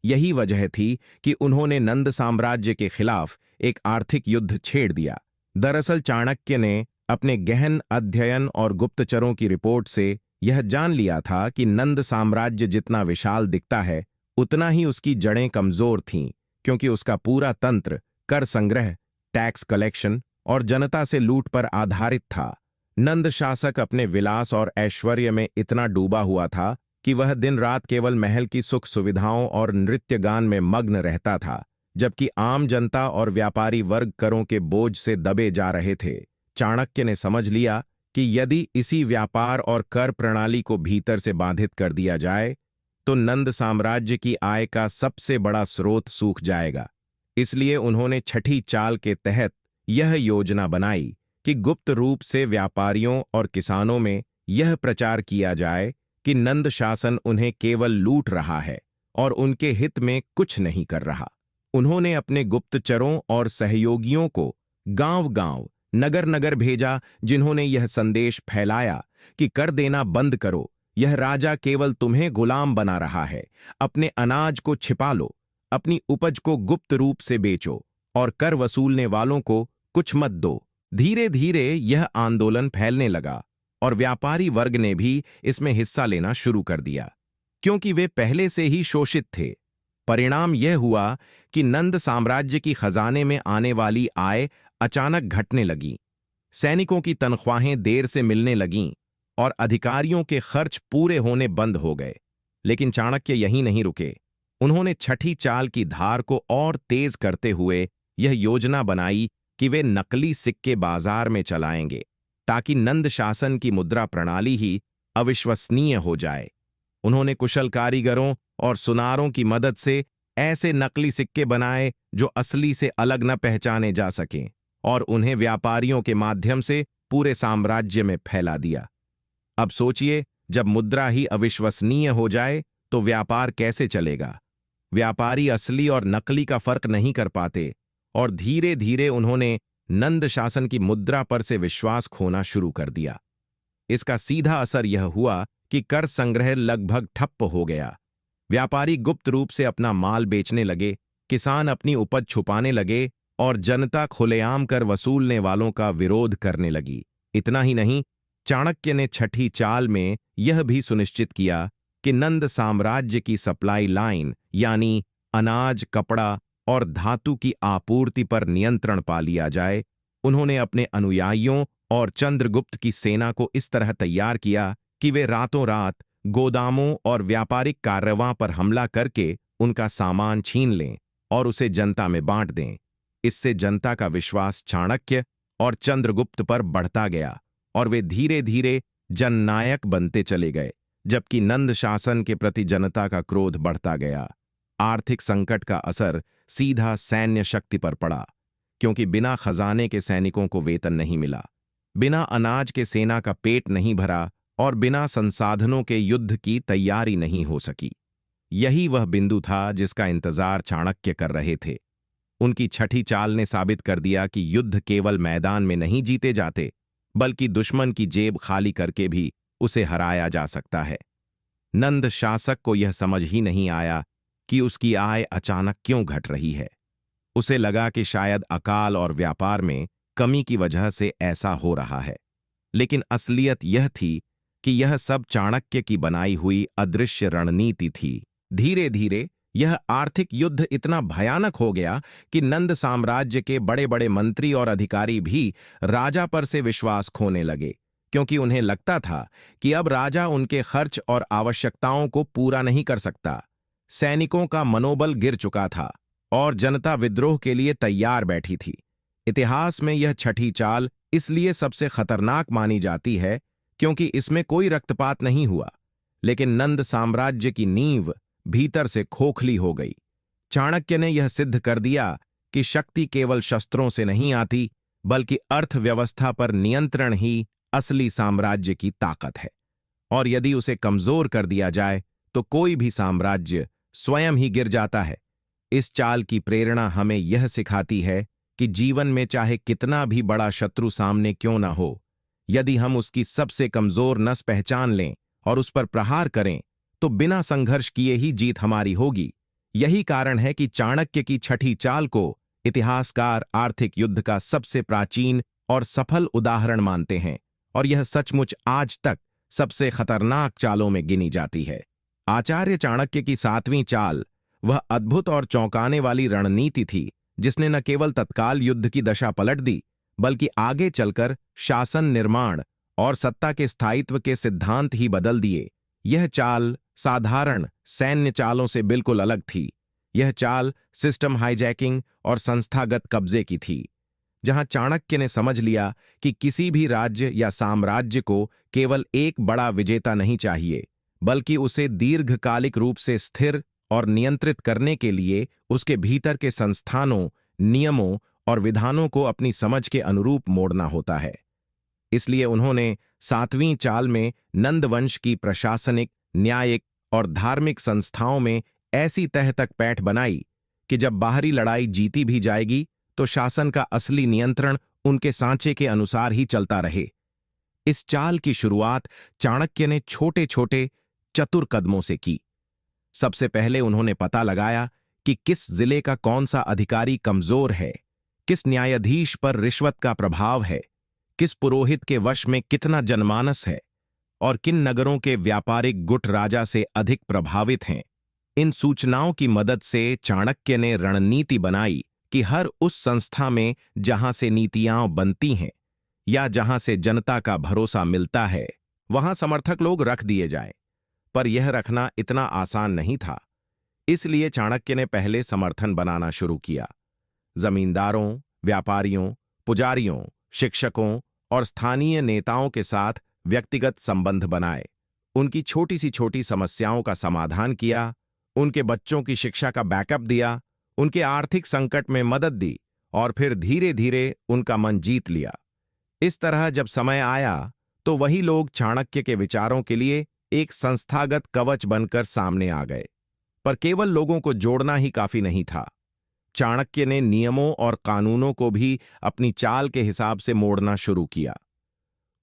यही वजह थी कि उन्होंने नंद साम्राज्य के खिलाफ एक आर्थिक युद्ध छेड़ दिया। दरअसल चाणक्य ने अपने गहन अध्ययन और गुप्तचरों की रिपोर्ट से यह जान लिया था कि नंद साम्राज्य जितना विशाल दिखता है, उतना ही उसकी जड़ें कमजोर थीं, क्योंकि उसका पूरा तंत्र कर संग्रह, टैक्स कलेक्शन और जनता से लूट पर आधारित था। नंद शासक अपने विलास और ऐश्वर्य में इतना डूबा हुआ था कि वह दिन रात केवल महल की सुख सुविधाओं और नृत्य गान में मग्न रहता था, जबकि आम जनता और व्यापारी वर्ग करों के बोझ से दबे जा रहे थे। चाणक्य ने समझ लिया कि यदि इसी व्यापार और कर प्रणाली को भीतर से बाधित कर दिया जाए तो नंद साम्राज्य की आय का सबसे बड़ा स्रोत सूख जाएगा। इसलिए उन्होंने छठी चाल के तहत यह योजना बनाई कि गुप्त रूप से व्यापारियों और किसानों में यह प्रचार किया जाए कि नंद शासन उन्हें केवल लूट रहा है और उनके हित में कुछ नहीं कर रहा। उन्होंने अपने गुप्तचरों और सहयोगियों को गांव-गांव, नगर-नगर भेजा, जिन्होंने यह संदेश फैलाया कि कर देना बंद करो, यह राजा केवल तुम्हें गुलाम बना रहा है। अपने अनाज को छिपा लो, अपनी उपज को गुप्त रूप से बेचो और कर वसूलने वालों को कुछ मत दो। धीरे धीरे यह आंदोलन फैलने लगा और व्यापारी वर्ग ने भी इसमें हिस्सा लेना शुरू कर दिया, क्योंकि वे पहले से ही शोषित थे। परिणाम यह हुआ कि नंद साम्राज्य की खजाने में आने वाली आय अचानक घटने लगी। सैनिकों की तनख्वाहें देर से मिलने लगीं और अधिकारियों के खर्च पूरे होने बंद हो गए। लेकिन चाणक्य यहीं नहीं रुके। उन्होंने छठी चाल की धार को और तेज करते हुए यह योजना बनाई कि वे नकली सिक्के बाजार में चलाएंगे, ताकि नंद शासन की मुद्रा प्रणाली ही अविश्वसनीय हो जाए। उन्होंने कुशल कारीगरों और सुनारों की मदद से ऐसे नकली सिक्के बनाए जो असली से अलग न पहचाने जा सकें, और उन्हें व्यापारियों के माध्यम से पूरे साम्राज्य में फैला दिया। अब सोचिए, जब मुद्रा ही अविश्वसनीय हो जाए तो व्यापार कैसे चलेगा? व्यापारी असली और नकली का फर्क नहीं कर पाते, और धीरे धीरे उन्होंने नंद शासन की मुद्रा पर से विश्वास खोना शुरू कर दिया। इसका सीधा असर यह हुआ कि कर संग्रह लगभग ठप्प हो गया। व्यापारी गुप्त रूप से अपना माल बेचने लगे, किसान अपनी उपज छुपाने लगे और जनता खुलेआम कर वसूलने वालों का विरोध करने लगी। इतना ही नहीं, चाणक्य ने छठी चाल में यह भी सुनिश्चित किया कि नंद साम्राज्य की सप्लाई लाइन, यानी अनाज, कपड़ा और धातु की आपूर्ति पर नियंत्रण पा लिया जाए। उन्होंने अपने अनुयायियों और चंद्रगुप्त की सेना को इस तरह तैयार किया कि वे रातों रात गोदामों और व्यापारिक कारवां पर हमला करके उनका सामान छीन लें और उसे जनता में बांट दें। इससे जनता का विश्वास चाणक्य और चंद्रगुप्त पर बढ़ता गया और वे धीरे धीरे जननायक बनते चले गए, जबकि नंद शासन के प्रति जनता का क्रोध बढ़ता गया। आर्थिक संकट का असर सीधा सैन्य शक्ति पर पड़ा, क्योंकि बिना खजाने के सैनिकों को वेतन नहीं मिला, बिना अनाज के सेना का पेट नहीं भरा और बिना संसाधनों के युद्ध की तैयारी नहीं हो सकी। यही वह बिंदु था जिसका इंतजार चाणक्य कर रहे थे। उनकी छठी चाल ने साबित कर दिया कि युद्ध केवल मैदान में नहीं जीते जाते, बल्कि दुश्मन की जेब खाली करके भी उसे हराया जा सकता है। नंद शासक को यह समझ ही नहीं आया कि उसकी आय अचानक क्यों घट रही है। उसे लगा कि शायद अकाल और व्यापार में कमी की वजह से ऐसा हो रहा है, लेकिन असलियत यह थी कि यह सब चाणक्य की बनाई हुई अदृश्य रणनीति थी। धीरे धीरे यह आर्थिक युद्ध इतना भयानक हो गया कि नंद साम्राज्य के बड़े बड़े मंत्री और अधिकारी भी राजा पर से विश्वास खोने लगे, क्योंकि उन्हें लगता था कि अब राजा उनके खर्च और आवश्यकताओं को पूरा नहीं कर सकता। सैनिकों का मनोबल गिर चुका था और जनता विद्रोह के लिए तैयार बैठी थी। इतिहास में यह छठी चाल इसलिए सबसे खतरनाक मानी जाती है क्योंकि इसमें कोई रक्तपात नहीं हुआ, लेकिन नंद साम्राज्य की नींव भीतर से खोखली हो गई। चाणक्य ने यह सिद्ध कर दिया कि शक्ति केवल शस्त्रों से नहीं आती, बल्कि अर्थव्यवस्था पर नियंत्रण ही असली साम्राज्य की ताकत है, और यदि उसे कमजोर कर दिया जाए तो कोई भी साम्राज्य स्वयं ही गिर जाता है। इस चाल की प्रेरणा हमें यह सिखाती है कि जीवन में चाहे कितना भी बड़ा शत्रु सामने क्यों ना हो, यदि हम उसकी सबसे कमजोर नस पहचान लें और उस पर प्रहार करें तो बिना संघर्ष किए ही जीत हमारी होगी। यही कारण है कि चाणक्य की छठी चाल को इतिहासकार आर्थिक युद्ध का सबसे प्राचीन और सफल उदाहरण मानते हैं, और यह सचमुच आज तक सबसे खतरनाक चालों में गिनी जाती है। आचार्य चाणक्य की सातवीं चाल वह अद्भुत और चौंकाने वाली रणनीति थी जिसने न केवल तत्काल युद्ध की दशा पलट दी, बल्कि आगे चलकर शासन निर्माण और सत्ता के स्थायित्व के सिद्धांत ही बदल दिए। यह चाल साधारण सैन्य चालों से बिल्कुल अलग थी। यह चाल सिस्टम हाईजैकिंग और संस्थागत कब्जे की थी, जहां चाणक्य ने समझ लिया कि किसी भी राज्य या साम्राज्य को केवल एक बड़ा विजेता नहीं चाहिए, बल्कि उसे दीर्घकालिक रूप से स्थिर और नियंत्रित करने के लिए उसके भीतर के संस्थानों, नियमों और विधानों को अपनी समझ के अनुरूप मोड़ना होता है। इसलिए उन्होंने 7वीं चाल में नंदवंश की प्रशासनिक, न्यायिक और धार्मिक संस्थाओं में ऐसी तह तक पैठ बनाई कि जब बाहरी लड़ाई जीती भी जाएगी तो शासन का असली नियंत्रण उनके सांचे के अनुसार ही चलता रहे। इस चाल की शुरुआत चाणक्य ने छोटे छोटे चतुर कदमों से की। सबसे पहले उन्होंने पता लगाया कि किस जिले का कौन सा अधिकारी कमजोर है, किस न्यायाधीश पर रिश्वत का प्रभाव है, किस पुरोहित के वश में कितना जनमानस है और किन नगरों के व्यापारिक गुट राजा से अधिक प्रभावित हैं। इन सूचनाओं की मदद से चाणक्य ने रणनीति बनाई कि हर उस संस्था में जहां से नीतियां बनती हैं या जहां से जनता का भरोसा मिलता है, वहां समर्थक लोग रख दिए जाएं। पर यह रखना इतना आसान नहीं था। इसलिए चाणक्य ने पहले समर्थन बनाना शुरू किया। जमींदारों, व्यापारियों, पुजारियों, शिक्षकों और स्थानीय नेताओं के साथ व्यक्तिगत संबंध बनाए, उनकी छोटी सी छोटी समस्याओं का समाधान किया, उनके बच्चों की शिक्षा का बैकअप दिया, उनके आर्थिक संकट में मदद दी और फिर धीरे धीरे उनका मन जीत लिया। इस तरह जब समय आया तो वही लोग चाणक्य के विचारों के लिए एक संस्थागत कवच बनकर सामने आ गए। पर केवल लोगों को जोड़ना ही काफी नहीं था। चाणक्य ने नियमों और कानूनों को भी अपनी चाल के हिसाब से मोड़ना शुरू किया।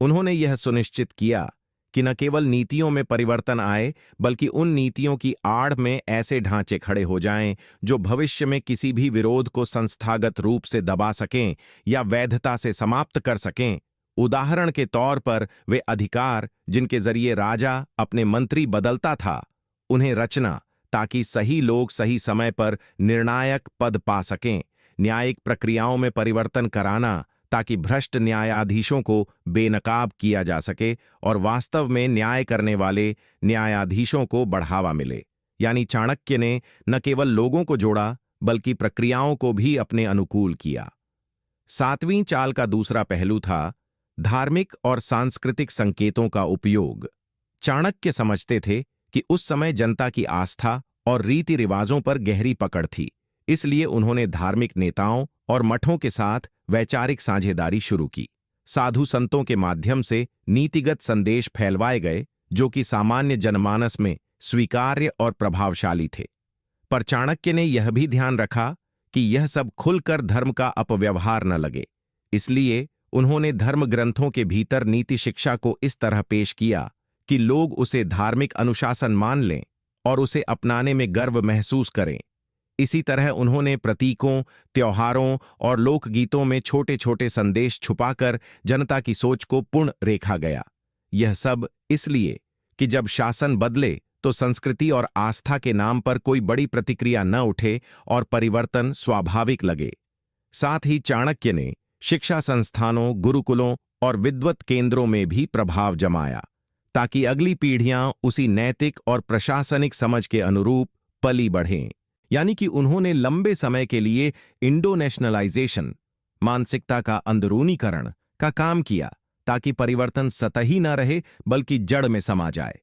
उन्होंने यह सुनिश्चित किया कि न केवल नीतियों में परिवर्तन आए, बल्कि उन नीतियों की आड़ में ऐसे ढांचे खड़े हो जाएं जो भविष्य में किसी भी विरोध को संस्थागत रूप से दबा सकें या वैधता से समाप्त कर सकें। उदाहरण के तौर पर वे अधिकार जिनके जरिए राजा अपने मंत्री बदलता था, उन्हें रचना ताकि सही लोग सही समय पर निर्णायक पद पा सकें, न्यायिक प्रक्रियाओं में परिवर्तन कराना ताकि भ्रष्ट न्यायाधीशों को बेनकाब किया जा सके और वास्तव में न्याय करने वाले न्यायाधीशों को बढ़ावा मिले। यानी चाणक्य ने न केवल लोगों को जोड़ा, बल्कि प्रक्रियाओं को भी अपने अनुकूल किया। 7वीं चाल का दूसरा पहलू था धार्मिक और सांस्कृतिक संकेतों का उपयोग। चाणक्य समझते थे कि उस समय जनता की आस्था और रीति रिवाजों पर गहरी पकड़ थी। इसलिए उन्होंने धार्मिक नेताओं और मठों के साथ वैचारिक साझेदारी शुरू की। साधु संतों के माध्यम से नीतिगत संदेश फैलवाए गए जो कि सामान्य जनमानस में स्वीकार्य और प्रभावशाली थे। पर चाणक्य ने यह भी ध्यान रखा कि यह सब खुलकर धर्म का अपव्यवहार न लगे। इसलिए उन्होंने धर्म ग्रंथों के भीतर नीति शिक्षा को इस तरह पेश किया कि लोग उसे धार्मिक अनुशासन मान लें और उसे अपनाने में गर्व महसूस करें। इसी तरह उन्होंने प्रतीकों, त्योहारों और लोकगीतों में छोटे छोटे संदेश छुपाकर जनता की सोच को पूर्ण रेखा गया। यह सब इसलिए कि जब शासन बदले तो संस्कृति और आस्था के नाम पर कोई बड़ी प्रतिक्रिया न उठे और परिवर्तन स्वाभाविक लगे। साथ ही चाणक्य ने शिक्षा संस्थानों, गुरुकुलों और विद्वत केंद्रों में भी प्रभाव जमाया ताकि अगली पीढ़ियां उसी नैतिक और प्रशासनिक समझ के अनुरूप पली बढ़ें। यानी कि उन्होंने लंबे समय के लिए इंडो नेशनलाइजेशन, मानसिकता का अंदरूनीकरण का काम किया ताकि परिवर्तन सतही न रहे बल्कि जड़ में समा जाए।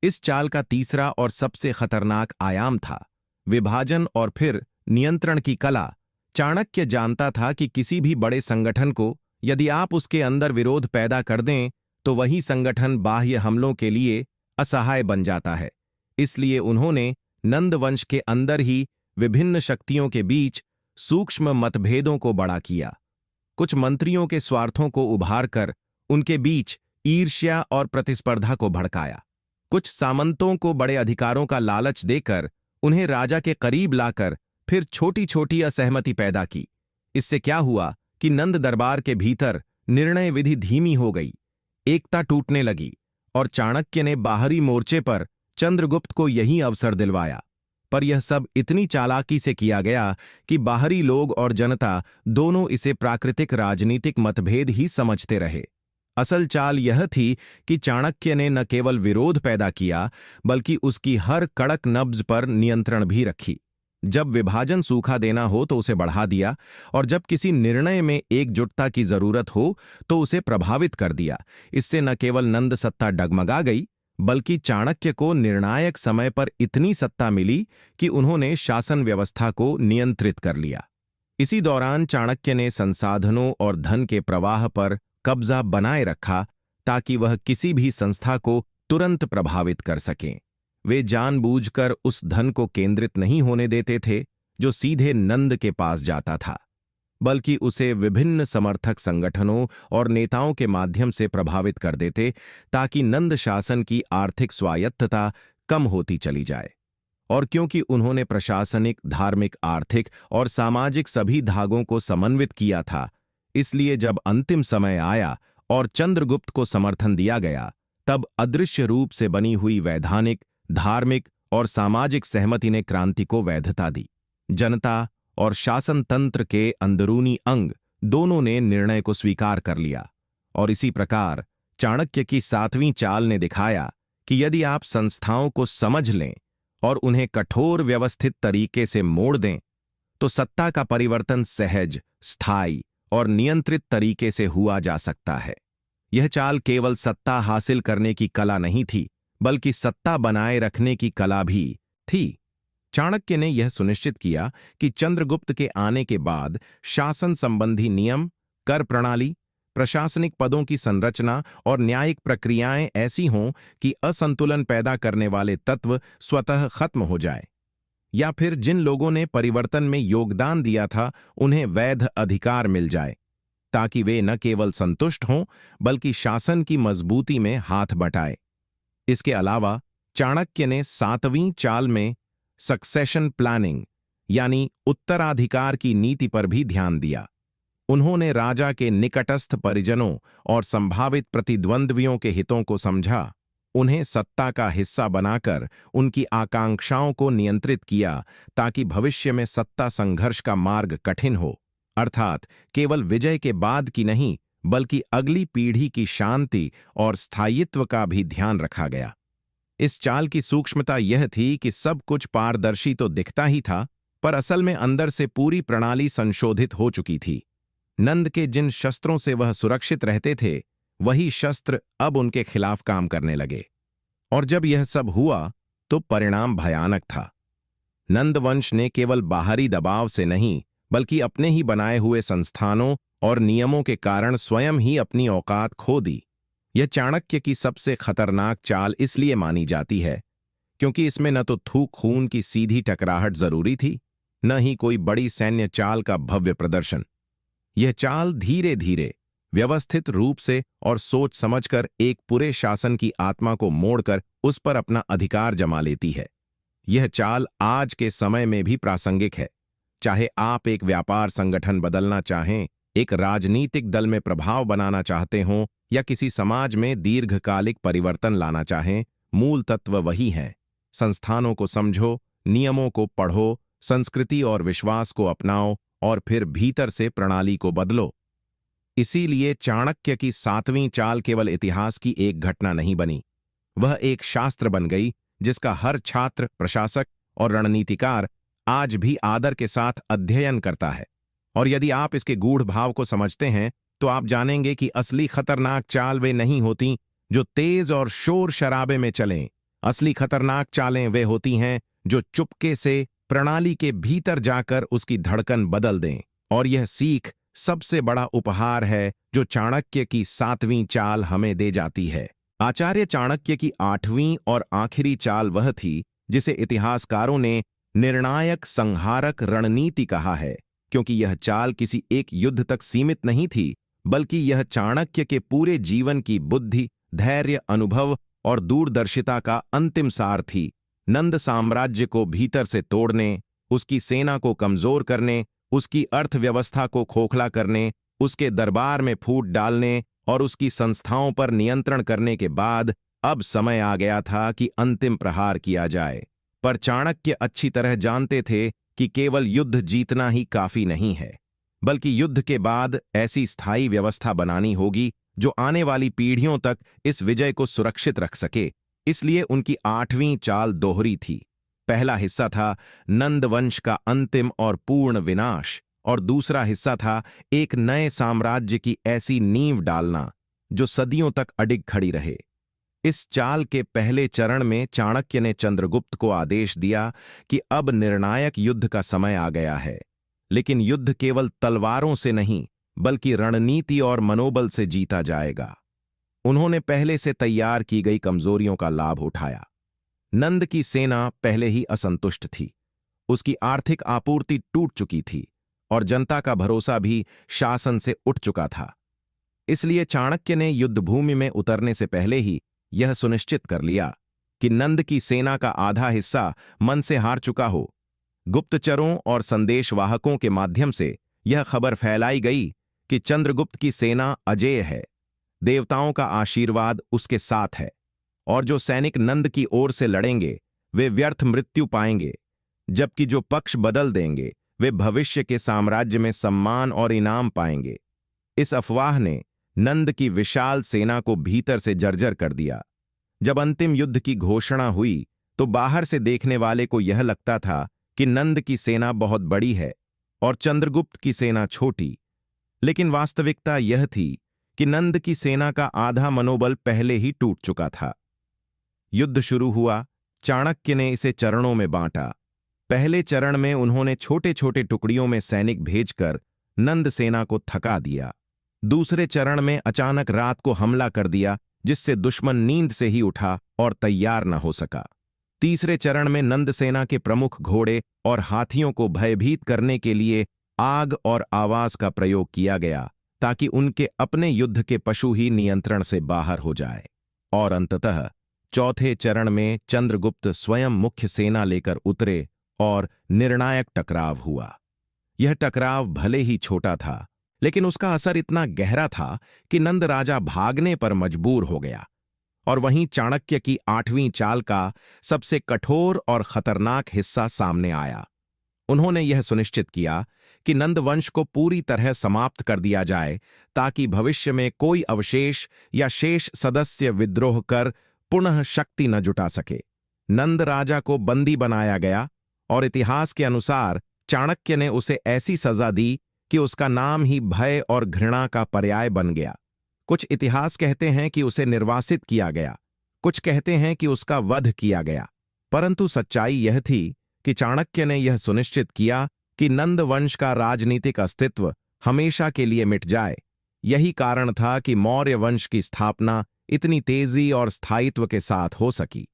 इस चाल का तीसरा और सबसे खतरनाक आयाम था विभाजन और फिर नियंत्रण की कला। चाणक्य जानता था कि किसी भी बड़े संगठन को यदि आप उसके अंदर विरोध पैदा कर दें तो वही संगठन बाह्य हमलों के लिए असहाय बन जाता है। इसलिए उन्होंने नंदवंश के अंदर ही विभिन्न शक्तियों के बीच सूक्ष्म मतभेदों को बड़ा किया। कुछ मंत्रियों के स्वार्थों को उभार कर उनके बीच ईर्ष्या और प्रतिस्पर्धा को भड़काया। कुछ सामंतों को बड़े अधिकारों का लालच देकर उन्हें राजा के करीब लाकर फिर छोटी छोटी असहमति पैदा की। इससे क्या हुआ कि नंद दरबार के भीतर निर्णय विधि धीमी हो गई, एकता टूटने लगी और चाणक्य ने बाहरी मोर्चे पर चंद्रगुप्त को यही अवसर दिलवाया। पर यह सब इतनी चालाकी से किया गया कि बाहरी लोग और जनता दोनों इसे प्राकृतिक राजनीतिक मतभेद ही समझते रहे। असल चाल यह थी कि चाणक्य ने न केवल विरोध पैदा किया बल्कि उसकी हर कड़क नब्ज पर नियंत्रण भी रखी। जब विभाजन सूखा देना हो तो उसे बढ़ा दिया और जब किसी निर्णय में एकजुटता की जरूरत हो तो उसे प्रभावित कर दिया। इससे न केवल नंद सत्ता डगमगा गई बल्कि चाणक्य को निर्णायक समय पर इतनी सत्ता मिली कि उन्होंने शासन व्यवस्था को नियंत्रित कर लिया। इसी दौरान चाणक्य ने संसाधनों और धन के प्रवाह पर कब्जा बनाए रखा ताकि वह किसी भी संस्था को तुरंत प्रभावित कर सकें। वे जानबूझकर उस धन को केंद्रित नहीं होने देते थे जो सीधे नंद के पास जाता था, बल्कि उसे विभिन्न समर्थक संगठनों और नेताओं के माध्यम से प्रभावित कर देते ताकि नंद शासन की आर्थिक स्वायत्तता कम होती चली जाए। और क्योंकि उन्होंने प्रशासनिक, धार्मिक, आर्थिक और सामाजिक सभी धागों को समन्वित किया था, इसलिए जब अंतिम समय आया और चंद्रगुप्त को समर्थन दिया गया, तब अदृश्य रूप से बनी हुई वैधानिक, धार्मिक और सामाजिक सहमति ने क्रांति को वैधता दी। जनता और शासन तंत्र के अंदरूनी अंग दोनों ने निर्णय को स्वीकार कर लिया। और इसी प्रकार चाणक्य की 7वीं चाल ने दिखाया कि यदि आप संस्थाओं को समझ लें और उन्हें कठोर व्यवस्थित तरीके से मोड़ दें, तो सत्ता का परिवर्तन सहज, स्थायी और नियंत्रित तरीके से हुआ जा सकता है। यह चाल केवल सत्ता हासिल करने की कला नहीं थी, बल्कि सत्ता बनाए रखने की कला भी थी। चाणक्य ने यह सुनिश्चित किया कि चंद्रगुप्त के आने के बाद शासन संबंधी नियम, कर प्रणाली, प्रशासनिक पदों की संरचना और न्यायिक प्रक्रियाएं ऐसी हों कि असंतुलन पैदा करने वाले तत्व स्वतः खत्म हो जाए, या फिर जिन लोगों ने परिवर्तन में योगदान दिया था उन्हें वैध अधिकार मिल जाए, ताकि वे न केवल संतुष्ट हों बल्कि शासन की मजबूती में हाथ बटाए। इसके अलावा चाणक्य ने 7वीं चाल में सक्सेशन प्लानिंग यानी उत्तराधिकार की नीति पर भी ध्यान दिया। उन्होंने राजा के निकटस्थ परिजनों और संभावित प्रतिद्वंद्वियों के हितों को समझा, उन्हें सत्ता का हिस्सा बनाकर उनकी आकांक्षाओं को नियंत्रित किया ताकि भविष्य में सत्ता संघर्ष का मार्ग कठिन हो, अर्थात केवल विजय के बाद की नहीं बल्कि अगली पीढ़ी की शांति और स्थायित्व का भी ध्यान रखा गया। इस चाल की सूक्ष्मता यह थी कि सब कुछ पारदर्शी तो दिखता ही था, पर असल में अंदर से पूरी प्रणाली संशोधित हो चुकी थी। नंद के जिन शस्त्रों से वह सुरक्षित रहते थे, वही शस्त्र अब उनके खिलाफ काम करने लगे। और जब यह सब हुआ तो परिणाम भयानक था। नंद वंश ने केवल बाहरी दबाव से नहीं बल्कि अपने ही बनाए हुए संस्थानों और नियमों के कारण स्वयं ही अपनी औकात खो दी। यह चाणक्य की सबसे खतरनाक चाल इसलिए मानी जाती है क्योंकि इसमें न तो थूक खून की सीधी टकराहट जरूरी थी, न ही कोई बड़ी सैन्य चाल का भव्य प्रदर्शन। यह चाल धीरे धीरे, व्यवस्थित रूप से और सोच समझकर एक पूरे शासन की आत्मा को मोड़कर उस पर अपना अधिकार जमा लेती है। यह चाल आज के समय में भी प्रासंगिक है। चाहे आप एक व्यापार संगठन बदलना चाहें, एक राजनीतिक दल में प्रभाव बनाना चाहते हों या किसी समाज में दीर्घकालिक परिवर्तन लाना चाहें, मूल तत्व वही हैं। संस्थानों को समझो, नियमों को पढ़ो, संस्कृति और विश्वास को अपनाओ और फिर भीतर से प्रणाली को बदलो। इसीलिए चाणक्य की 7वीं चाल केवल इतिहास की एक घटना नहीं बनी, वह एक शास्त्र बन गई जिसका हर छात्र, प्रशासक और रणनीतिकार आज भी आदर के साथ अध्ययन करता है। और यदि आप इसके गूढ़ भाव को समझते हैं तो आप जानेंगे कि असली खतरनाक चाल वे नहीं होती जो तेज और शोर शराबे में चलें। असली खतरनाक चालें वे होती हैं जो चुपके से प्रणाली के भीतर जाकर उसकी धड़कन बदल दें। और यह सीख सबसे बड़ा उपहार है जो चाणक्य की 7वीं चाल हमें दे जाती है। आचार्य चाणक्य की 8वीं और आखिरी चाल वह थी जिसे इतिहासकारों ने निर्णायक संहारक रणनीति कहा है, क्योंकि यह चाल किसी एक युद्ध तक सीमित नहीं थी, बल्कि यह चाणक्य के पूरे जीवन की बुद्धि, धैर्य, अनुभव और दूरदर्शिता का अंतिम सार थी। नंद साम्राज्य को भीतर से तोड़ने, उसकी सेना को कमजोर करने, उसकी अर्थव्यवस्था को खोखला करने, उसके दरबार में फूट डालने और उसकी संस्थाओं पर नियंत्रण करने के बाद अब समय आ गया था कि अंतिम प्रहार किया जाए। पर चाणक्य अच्छी तरह जानते थे कि केवल युद्ध जीतना ही काफी नहीं है, बल्कि युद्ध के बाद ऐसी स्थायी व्यवस्था बनानी होगी जो आने वाली पीढ़ियों तक इस विजय को सुरक्षित रख सके। इसलिए उनकी 8वीं चाल दोहरी थी। पहला हिस्सा था नंद वंश का अंतिम और पूर्ण विनाश, और दूसरा हिस्सा था एक नए साम्राज्य की ऐसी नींव डालना जो सदियों तक अडिग खड़ी रहे। इस चाल के पहले चरण में चाणक्य ने चंद्रगुप्त को आदेश दिया कि अब निर्णायक युद्ध का समय आ गया है। लेकिन युद्ध केवल तलवारों से नहीं बल्कि रणनीति और मनोबल से जीता जाएगा। उन्होंने पहले से तैयार की गई कमजोरियों का लाभ उठाया। नंद की सेना पहले ही असंतुष्ट थी, उसकी आर्थिक आपूर्ति टूट चुकी थी और जनता का भरोसा भी शासन से उठ चुका था। इसलिए चाणक्य ने युद्धभूमि में उतरने से पहले ही यह सुनिश्चित कर लिया कि नंद की सेना का आधा हिस्सा मन से हार चुका हो। गुप्तचरों और संदेशवाहकों के माध्यम से यह खबर फैलाई गई कि चंद्रगुप्त की सेना अजेय है, देवताओं का आशीर्वाद उसके साथ है और जो सैनिक नंद की ओर से लड़ेंगे वे व्यर्थ मृत्यु पाएंगे, जबकि जो पक्ष बदल देंगे वे भविष्य के साम्राज्य में सम्मान और इनाम पाएंगे। इस अफवाह ने नंद की विशाल सेना को भीतर से जर्जर कर दिया। जब अंतिम युद्ध की घोषणा हुई तो बाहर से देखने वाले को यह लगता था कि नंद की सेना बहुत बड़ी है और चंद्रगुप्त की सेना छोटी, लेकिन वास्तविकता यह थी कि नंद की सेना का आधा मनोबल पहले ही टूट चुका था। युद्ध शुरू हुआ। चाणक्य ने इसे चरणों में बांटा। पहले चरण में उन्होंने छोटे छोटे टुकड़ियों में सैनिक भेजकर नंद सेना को थका दिया। दूसरे चरण में अचानक रात को हमला कर दिया, जिससे दुश्मन नींद से ही उठा और तैयार न हो सका। तीसरे चरण में नंद सेना के प्रमुख घोड़े और हाथियों को भयभीत करने के लिए आग और आवाज का प्रयोग किया गया, ताकि उनके अपने युद्ध के पशु ही नियंत्रण से बाहर हो जाए। और अंततः चौथे चरण में चंद्रगुप्त स्वयं मुख्य सेना लेकर उतरे और निर्णायक टकराव हुआ। यह टकराव भले ही छोटा था, लेकिन उसका असर इतना गहरा था कि नंद राजा भागने पर मजबूर हो गया। और वहीं चाणक्य की 8वीं चाल का सबसे कठोर और खतरनाक हिस्सा सामने आया। उन्होंने यह सुनिश्चित किया कि नंद वंश को पूरी तरह समाप्त कर दिया जाए, ताकि भविष्य में कोई अवशेष या शेष सदस्य विद्रोह कर पुनः शक्ति न जुटा सके। नंद राजा को बंदी बनाया गया और इतिहास के अनुसार चाणक्य ने उसे ऐसी सजा दी कि उसका नाम ही भय और घृणा का पर्याय बन गया। कुछ इतिहास कहते हैं कि उसे निर्वासित किया गया, कुछ कहते हैं कि उसका वध किया गया, परंतु सच्चाई यह थी कि चाणक्य ने यह सुनिश्चित किया कि नंद वंश का राजनीतिक अस्तित्व हमेशा के लिए मिट जाए। यही कारण था कि मौर्य वंश की स्थापना इतनी तेजी और स्थायित्व के साथ हो सकी।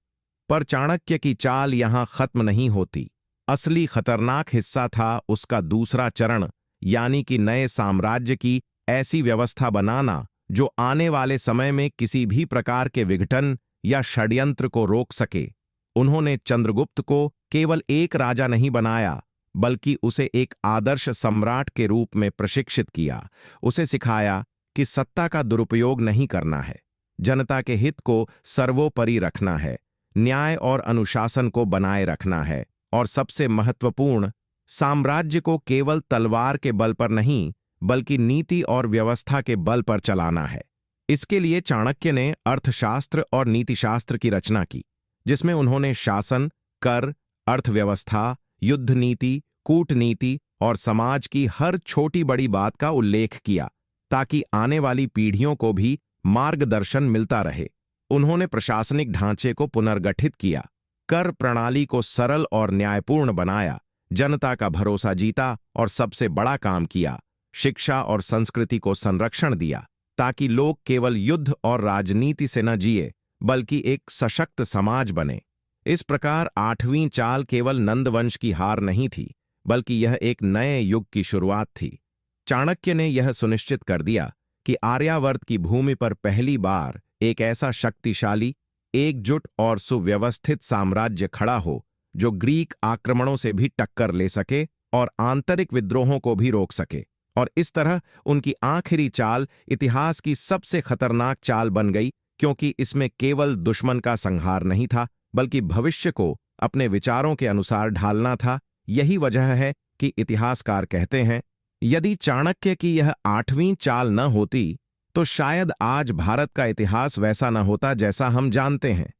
पर चाणक्य की चाल यहां खत्म नहीं होती। असली खतरनाक हिस्सा था उसका दूसरा चरण, यानी कि नए साम्राज्य की ऐसी व्यवस्था बनाना जो आने वाले समय में किसी भी प्रकार के विघटन या षड्यंत्र को रोक सके। उन्होंने चंद्रगुप्त को केवल एक राजा नहीं बनाया, बल्कि उसे एक आदर्श सम्राट के रूप में प्रशिक्षित किया। उसे सिखाया कि सत्ता का दुरुपयोग नहीं करना है, जनता के हित को सर्वोपरि रखना है, न्याय और अनुशासन को बनाए रखना है, और सबसे महत्वपूर्ण, साम्राज्य को केवल तलवार के बल पर नहीं बल्कि नीति और व्यवस्था के बल पर चलाना है। इसके लिए चाणक्य ने अर्थशास्त्र और नीतिशास्त्र की रचना की, जिसमें उन्होंने शासन, कर, अर्थव्यवस्था, युद्ध नीति, कूटनीति और समाज की हर छोटी बड़ी बात का उल्लेख किया, ताकि आने वाली पीढ़ियों को भी मार्गदर्शन मिलता रहे। उन्होंने प्रशासनिक ढांचे को पुनर्गठित किया, कर प्रणाली को सरल और न्यायपूर्ण बनाया, जनता का भरोसा जीता और सबसे बड़ा काम किया, शिक्षा और संस्कृति को संरक्षण दिया, ताकि लोग केवल युद्ध और राजनीति से न जिए बल्कि एक सशक्त समाज बने। इस प्रकार 8वीं चाल केवल नंदवंश की हार नहीं थी, बल्कि यह एक नए युग की शुरुआत थी। चाणक्य ने यह सुनिश्चित कर दिया कि आर्यावर्त की भूमि पर पहली बार एक ऐसा शक्तिशाली, एकजुट और सुव्यवस्थित साम्राज्य खड़ा हो जो ग्रीक आक्रमणों से भी टक्कर ले सके और आंतरिक विद्रोहों को भी रोक सके। और इस तरह उनकी आखिरी चाल इतिहास की सबसे खतरनाक चाल बन गई, क्योंकि इसमें केवल दुश्मन का संहार नहीं था, बल्कि भविष्य को अपने विचारों के अनुसार ढालना था। यही वजह है कि इतिहासकार कहते हैं, यदि चाणक्य की यह 8वीं चाल न होती तो शायद आज भारत का इतिहास वैसा न होता जैसा हम जानते हैं।